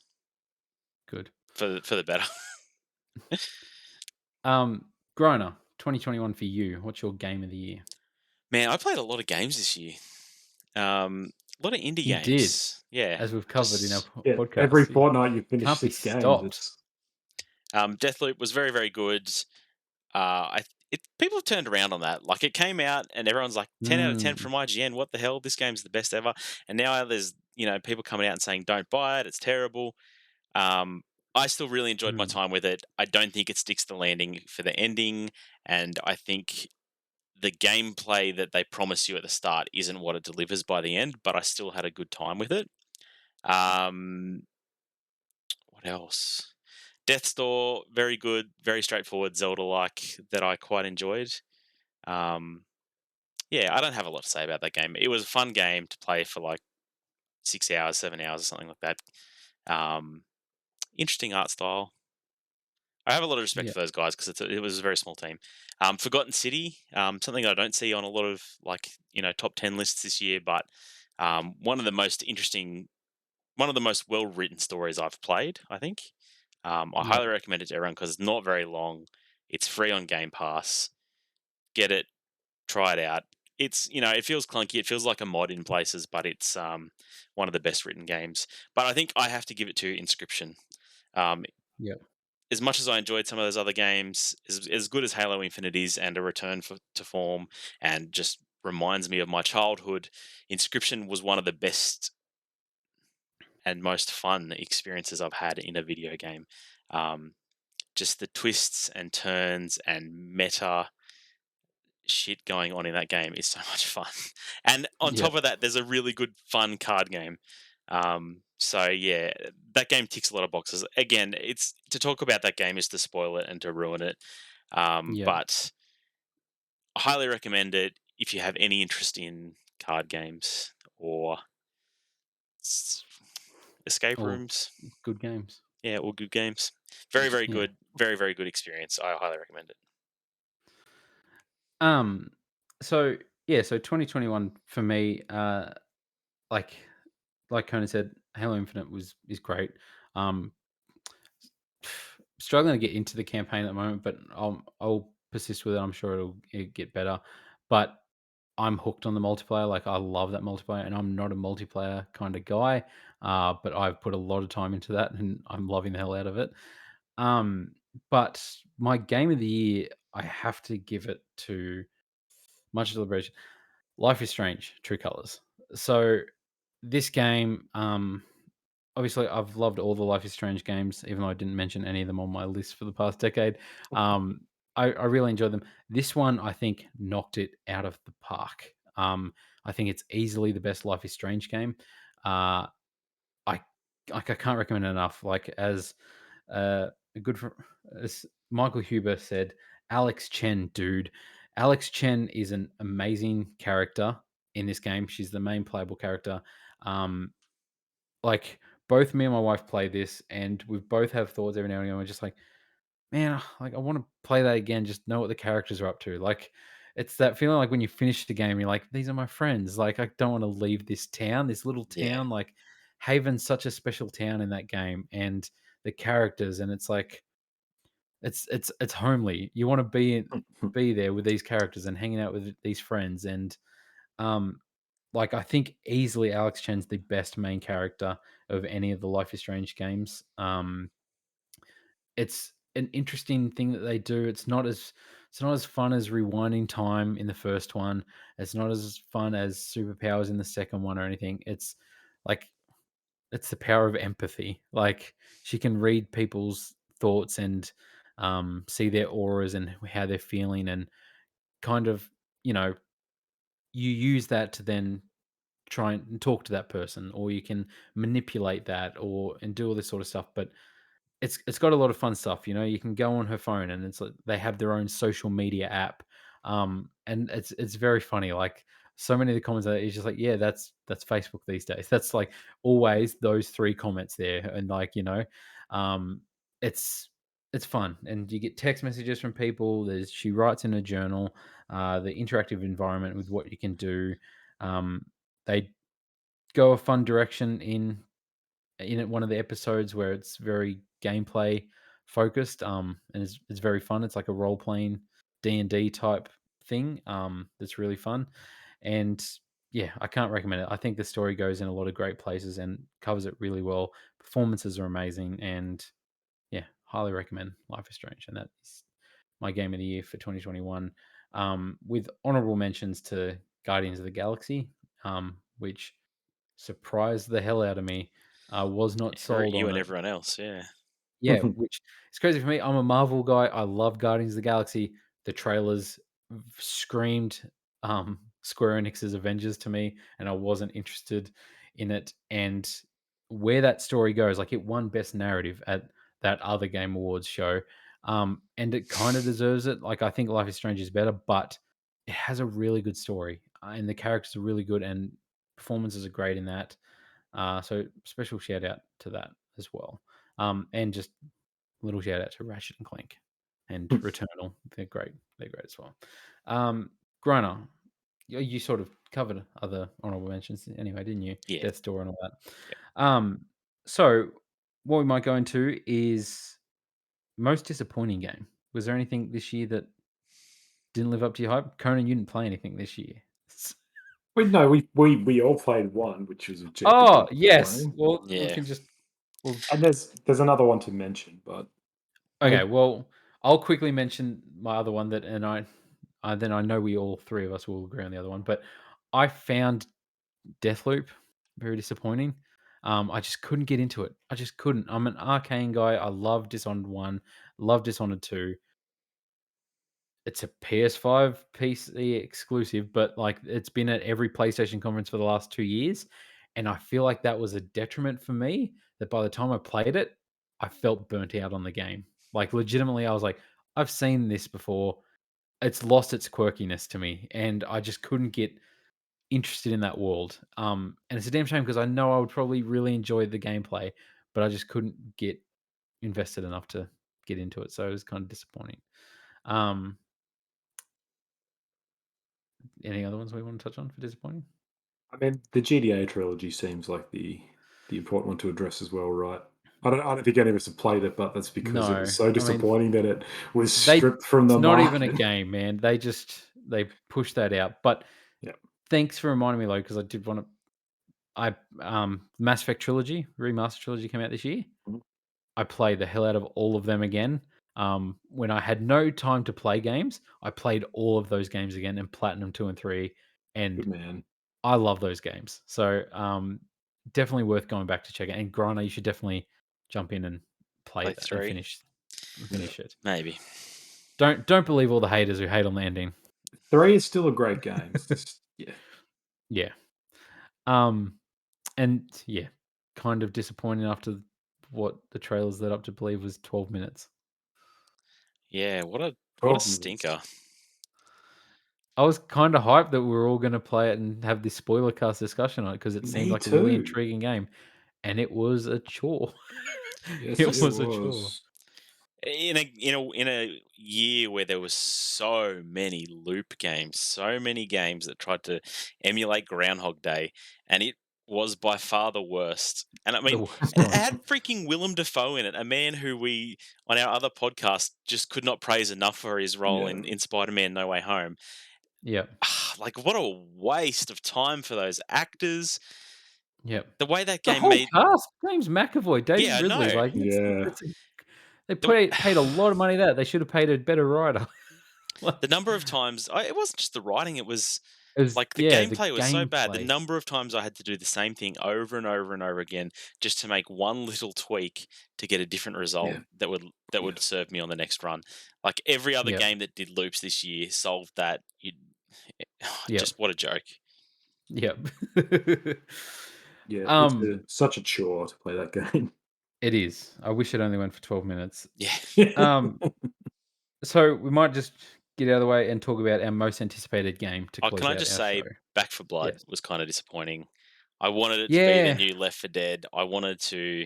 Good. For the better. Griner, 2021 for you. What's your game of the year? Man, I played a lot of games this year. A lot of indie You did, games. Yeah, as we've covered in our just Yeah, every podcast. You fortnight you finish can't be 6 games. stopped. Deathloop was very, very good. People have turned around on that. Like it came out and everyone's like 10 out of 10 Mm, from IGN. What the hell? This game's the best ever. And now there's people coming out and saying don't buy it. It's terrible. Um, I still really enjoyed my mm. time with it. I don't think it sticks the landing for the ending, and I think the gameplay that they promise you at the start isn't what it delivers by the end. But I still had a good time with it. Um, what else? Death's Door, very good, very straightforward Zelda-like that I quite enjoyed. Um, yeah, I don't have a lot to say about that game. It was a fun game to play for like 6 hours, 7 hours, or something like that. Um, interesting art style. I have a lot of respect Yeah, for those guys because it was a very small team. Forgotten City, something I don't see on a lot of top 10 lists this year, but one of the most interesting, one of the most well written stories I've played. I think I yeah, highly recommend it to everyone because it's not very long. It's free on Game Pass. Get it, try it out. It feels clunky. It feels like a mod in places, but it's one of the best written games. But I think I have to give it to Inscription. Um, yeah. as much as I enjoyed some of those other games, as good as Halo Infinite is, and a return to form, and just reminds me of my childhood, Inscription was one of the best and most fun experiences I've had in a video game. Um, just the twists and turns and meta shit going on in that game is so much fun. And on Yeah. top of that, there's a really good fun card game. So yeah, that game ticks a lot of boxes. Again, it's to talk about that game is to spoil it and to ruin it. Yeah. But I highly recommend it if you have any interest in card games or s- escape Or rooms. good games. Yeah, all good games. Very, very Yeah. good. Very, very good experience. I highly recommend it. Um. So yeah. So 2021 for me. Like like Conan said, Halo Infinite is great. Um. Struggling to get into the campaign at the moment, but I'll persist with it. I'm sure it'll get better. But I'm hooked on the multiplayer. Like I love that multiplayer, and I'm not a multiplayer kind of guy. But I've put a lot of time into that, and I'm loving the hell out of it. Um, but my game of the year, I have to give it to much deliberation. Life is Strange, True Colors. So this game, obviously, I've loved all the Life is Strange games, even though I didn't mention any of them on my list for the past decade. Um, I really enjoyed them. This one, I think, knocked it out of the park. I think it's easily the best Life is Strange game. Uh, I like I can't recommend it enough. Like a good as Michael Huber said, Alex Chen, dude. Alex Chen is an amazing character in this game. She's the main playable character. Um, like both me and my wife play this, and we both have thoughts every now and again. We're just like, man, like I want to play that again. Just know what the characters are up to. Like it's that feeling like when you finish the game, you're like, these are my friends. Like I don't want to leave this town, this little Yeah, town. Like Haven's such a special town in that game, and the characters, and it's like it's homely. You want to be there with these characters and hanging out with these friends, and um like I think easily Alex Chen's the best main character of any of the Life is Strange games. It's an interesting thing that they do. It's not as fun as rewinding time in the first one. It's not as fun as superpowers in the second one or anything. Like it's the power of empathy. Like she can read people's thoughts and see their auras and how they're feeling, and kind of, you know, you use that to then try and talk to that person, or you can manipulate that or and do all this sort of stuff. But it's got a lot of fun stuff. You know, you can go on her phone, and it's like they have their own social media app, and it's very funny. Like so many of the comments are it's just like, yeah, that's Facebook these days. That's like always those three comments there, and like, you know, um, it's it's fun, and you get text messages from people. There's she writes in a journal. The interactive environment with what you can do. They go a fun direction in one of the episodes where it's very gameplay focused, and it's very fun. It's like a role playing D&D type thing, that's really fun, and yeah, I can't recommend it. I think the story goes in a lot of great places and covers it really well. Performances are amazing, and yeah, highly recommend Life is Strange, and that's my game of the year for 2021. With honorable mentions to Guardians of the Galaxy, which surprised the hell out of me. I was not for sold you on and it. everyone else. Yeah, Yeah, which is crazy for me. I'm a Marvel guy. I love Guardians of the Galaxy. The trailers screamed Square Enix's Avengers to me, and I wasn't interested in it. And where that story goes, like it won Best Narrative at that other Game Awards show, and it kind of deserves it. Like I think Life is Strange is better, but it has a really good story, and the characters are really good, and performances are great in that. So special shout out to that as well. And just little shout out to Ratchet and Clank and Returnal. They're great. They're great as well. Griner, you sort of covered other honorable mentions anyway, didn't you? yeah, Death's Door and all yeah. that. So what we might go into is most disappointing game. Was there anything this year that didn't live up to your hype? Conan, you didn't play anything this year. No, we all played one, which was objectively Oh yes. disappointing. Well, we Yeah. can just well And there's another one to mention, but Okay, I well, I'll quickly mention my other one that, and then I know we all three of us will agree on the other one. But I found Deathloop very disappointing. I just couldn't get into it. I just couldn't. I'm an Arcane guy. I love Dishonored one, love Dishonored two. It's a PS5 PC exclusive, but like it's been at every PlayStation conference for the last 2 years, and I feel like that was a detriment for me, that by the time I played it, I felt burnt out on the game. Like, legitimately, I was like, "I've seen this before." It's lost its quirkiness to me, and I just couldn't get interested in that world. And it's a damn shame because I know I would probably really enjoy the gameplay, but I just couldn't get invested enough to get into it. So it was kind of disappointing. Um, any other ones we want to touch on for disappointing? I mean, the GTA trilogy seems like the important one to address as well, right? I don't think any of us have played it, but that's because it was No, so I mean disappointing that it was they. stripped from It's the not even a market. game, man. They pushed that out. But Yeah. thanks for reminding me, though, because I did want to. Mass Effect trilogy remaster trilogy came out this year. Mhm. I played the hell out of all of them again. When I had no time to play games, I played all of those games again and Platinum 2 and 3, and Good man. I love those games. So, definitely worth going back to check it. And Grana, you should definitely jump in and play Play that and 3, Yeah. finish it. maybe. Don't believe all the haters who hate on the ending. 3 is still a great game. It's just yeah. Yeah. Um, and yeah, kind of disappointing after what the trailers led up to believe was 12 minutes. Yeah, what a 12 minutes. stinker. I was kind of hyped that we were all going to play it and have this spoiler cast discussion on it because it seemed Me like a really too. intriguing game, and it was a chore. Yes, It it was a chore. was. In a year where there was so many loop games, so many games that tried to emulate Groundhog Day, and it was by far the worst. And I The mean, worst it one. had freaking Willem Dafoe in it, a man who we on our other podcast just could not praise enough for his role Yeah. in Spider-Man: No Way Home. Yep. Like, what a waste of time for those actors. Yep. The way that The game whole made, cast, James McAvoy, yeah, David I Ridley, know. like Yeah. they The, paid a lot of money there. They should have paid a better writer. the Like, number of times it wasn't just the writing; it was it was like the the gameplay was so bad. The gameplay. number of times I had to do the same thing over and over and over again just to make one little tweak to get a different result Yeah. that Yeah. would serve me on the next run. Like every other Yep. game that did loops this year solved that. Yep. Just what a joke. Yep. Yeah. It's um, such a chore to play that game. it is. I wish it only went for 12 minutes. Yeah. Um, so we might just get out of the way and talk about our most anticipated game to Oh, can close I out just our show. say, Back for Blood Yes. was kind of disappointing. I wanted it to be the Yeah. new Left 4 Dead. I wanted to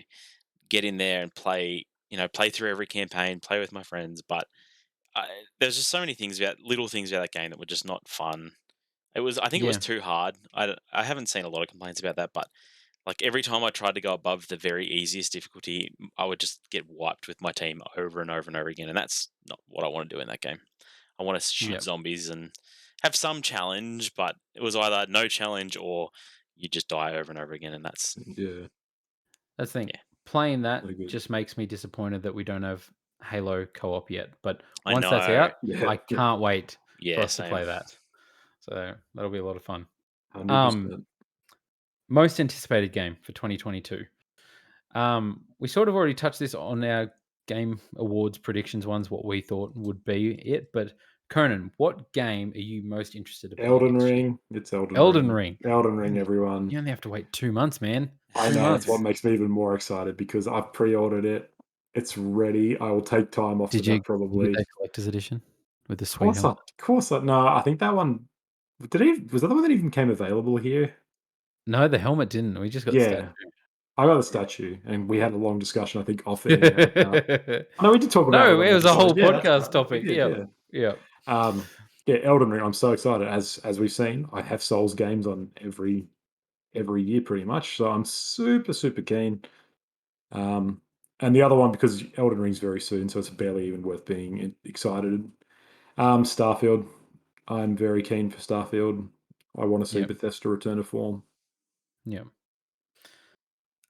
get in there and play, play through every campaign, play with my friends. But there's just so many things little things about that game that were just not fun. I think it was Yeah. too hard. I haven't seen a lot of complaints about that, but like every time I tried to go above the very easiest difficulty, I would just get wiped with my team over and over and over again. And that's not what I want to do in that game. I want to shoot Yep. zombies and have some challenge, but it was either no challenge or you just die over and over again. And that's, Yeah. That's the thing. yeah, Playing that I agree. just makes me disappointed that we don't have Halo co-op yet. But I once that's know. out, Yeah. I can't wait for Yeah, us to same. play that. So that'll be a lot of fun. 100%. Most anticipated game for 2022. We sort of already touched this on our game awards predictions ones, what we thought would be it. But Conan, what game are you most interested to play Elden next year? Ring. It's Elden Elden Ring. Ring. Elden You Ring, only, everyone. you only have to wait 2 months, man. I 2 know. That's what months. makes me even more excited because I've pre-ordered it. It's ready. I will take time off Did of you that get probably. that collector's edition with the Of sweet course, helmet? of course. No, I think that one. Was that the one that even came available here? No, the helmet didn't. We just got the statue. Yeah, I got the statue, and we had a long discussion. I think off air about. I know we did talk about it No, on it the was a episode. whole Yeah, that's podcast right. We topic. did. Yep. Yeah. Yep. Yeah, Elden Ring. I'm so excited. As we've seen, I have Souls games on every year pretty much. So I'm super super keen. Um, and the other one because Elden Ring's very soon, so it's barely even worth being excited. Starfield. I'm very keen for Starfield. I want to see Yep. Bethesda return to form. Yep.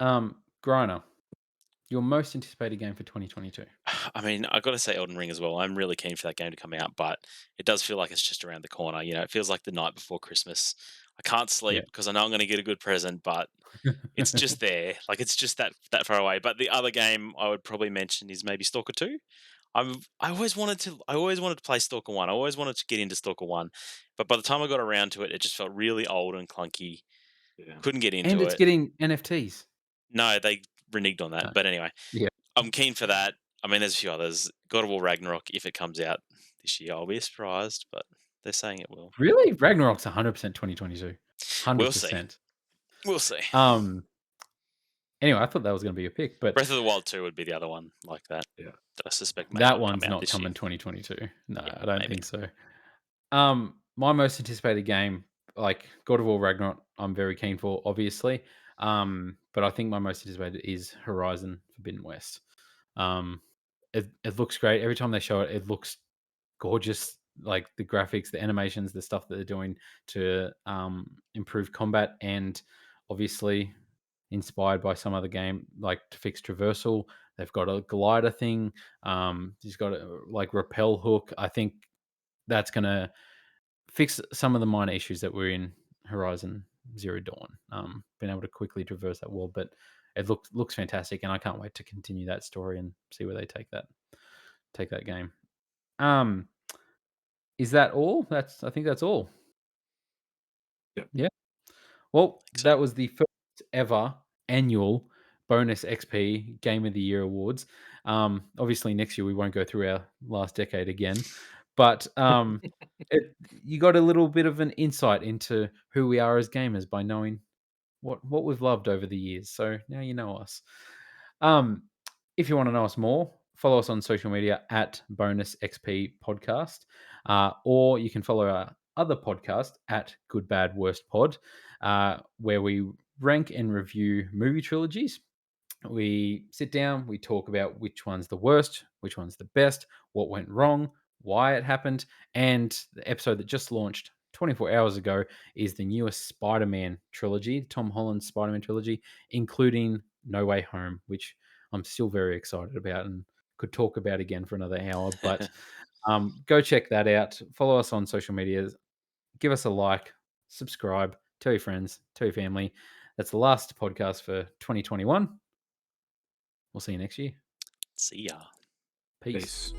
Griner, your most anticipated game for 2022. I mean, I got to say Elden Ring as well. I'm really keen for that game to come out, but it does feel like it's just around the corner. It feels like the night before Christmas. I can't sleep Yep. because I know I'm going to get a good present, but it's just there. Like it's just that far away. But the other game I would probably mention is maybe Stalker 2. I always wanted to play Stalker 1. I always wanted to get into Stalker 1. But by the time I got around to it, it just felt really old and clunky. Yeah. Couldn't get And into it's it. getting NFTs. No, they reneged on that. No. But anyway, Yeah. I'm keen for that. I mean, there's a few others. God of War Ragnarok, if it comes out this year, I'll be surprised, but they're saying it will. Really? Ragnarok's 100% 2022. We'll see. 100%. We'll see. Anyway, I thought that was going to be a pick, but Breath of the Wild 2 would be the other one like that. Yeah. That I suspect may that not come one's out not this year. coming 2022. No, Yeah, I don't maybe. think so. My most anticipated game, like God of War Ragnarok, I'm very keen for, obviously. But I think my most anticipated is Horizon Forbidden West. It looks great. Every time they show it, it looks gorgeous. Like the graphics, the animations, the stuff that they're doing to improve combat, and obviously inspired by some other game, like to fix traversal. They've got a glider thing. He's got a like rappel hook. I think that's gonna fix some of the minor issues that were in Horizon Zero Dawn. Being able to quickly traverse that world, but it looks fantastic, and I can't wait to continue that story and see where they take that game. Is that all? I think that's all. Yeah. Yeah. Well, So, that was the first ever annual bonus XP Game of the Year awards. Obviously, next year we won't go through our last decade again, but you got a little bit of an insight into who we are as gamers by knowing what we've loved over the years. So now you know us. If you want to know us more, follow us on social media at Bonus XP Podcast, or you can follow our other podcast at Good Bad Worst Pod, where we rank and review movie trilogies. We sit down, we talk about which one's the worst, which one's the best, what went wrong, why it happened, and the episode that just launched 24 hours ago is the newest Spider-Man trilogy, Tom Holland's Spider-Man trilogy, including No Way Home, which I'm still very excited about and could talk about again for another hour. But go check that out. Follow us on social media. Give us a like, subscribe, tell your friends, tell your family. That's the last podcast for 2021. We'll see you next year. see ya. Peace. Peace.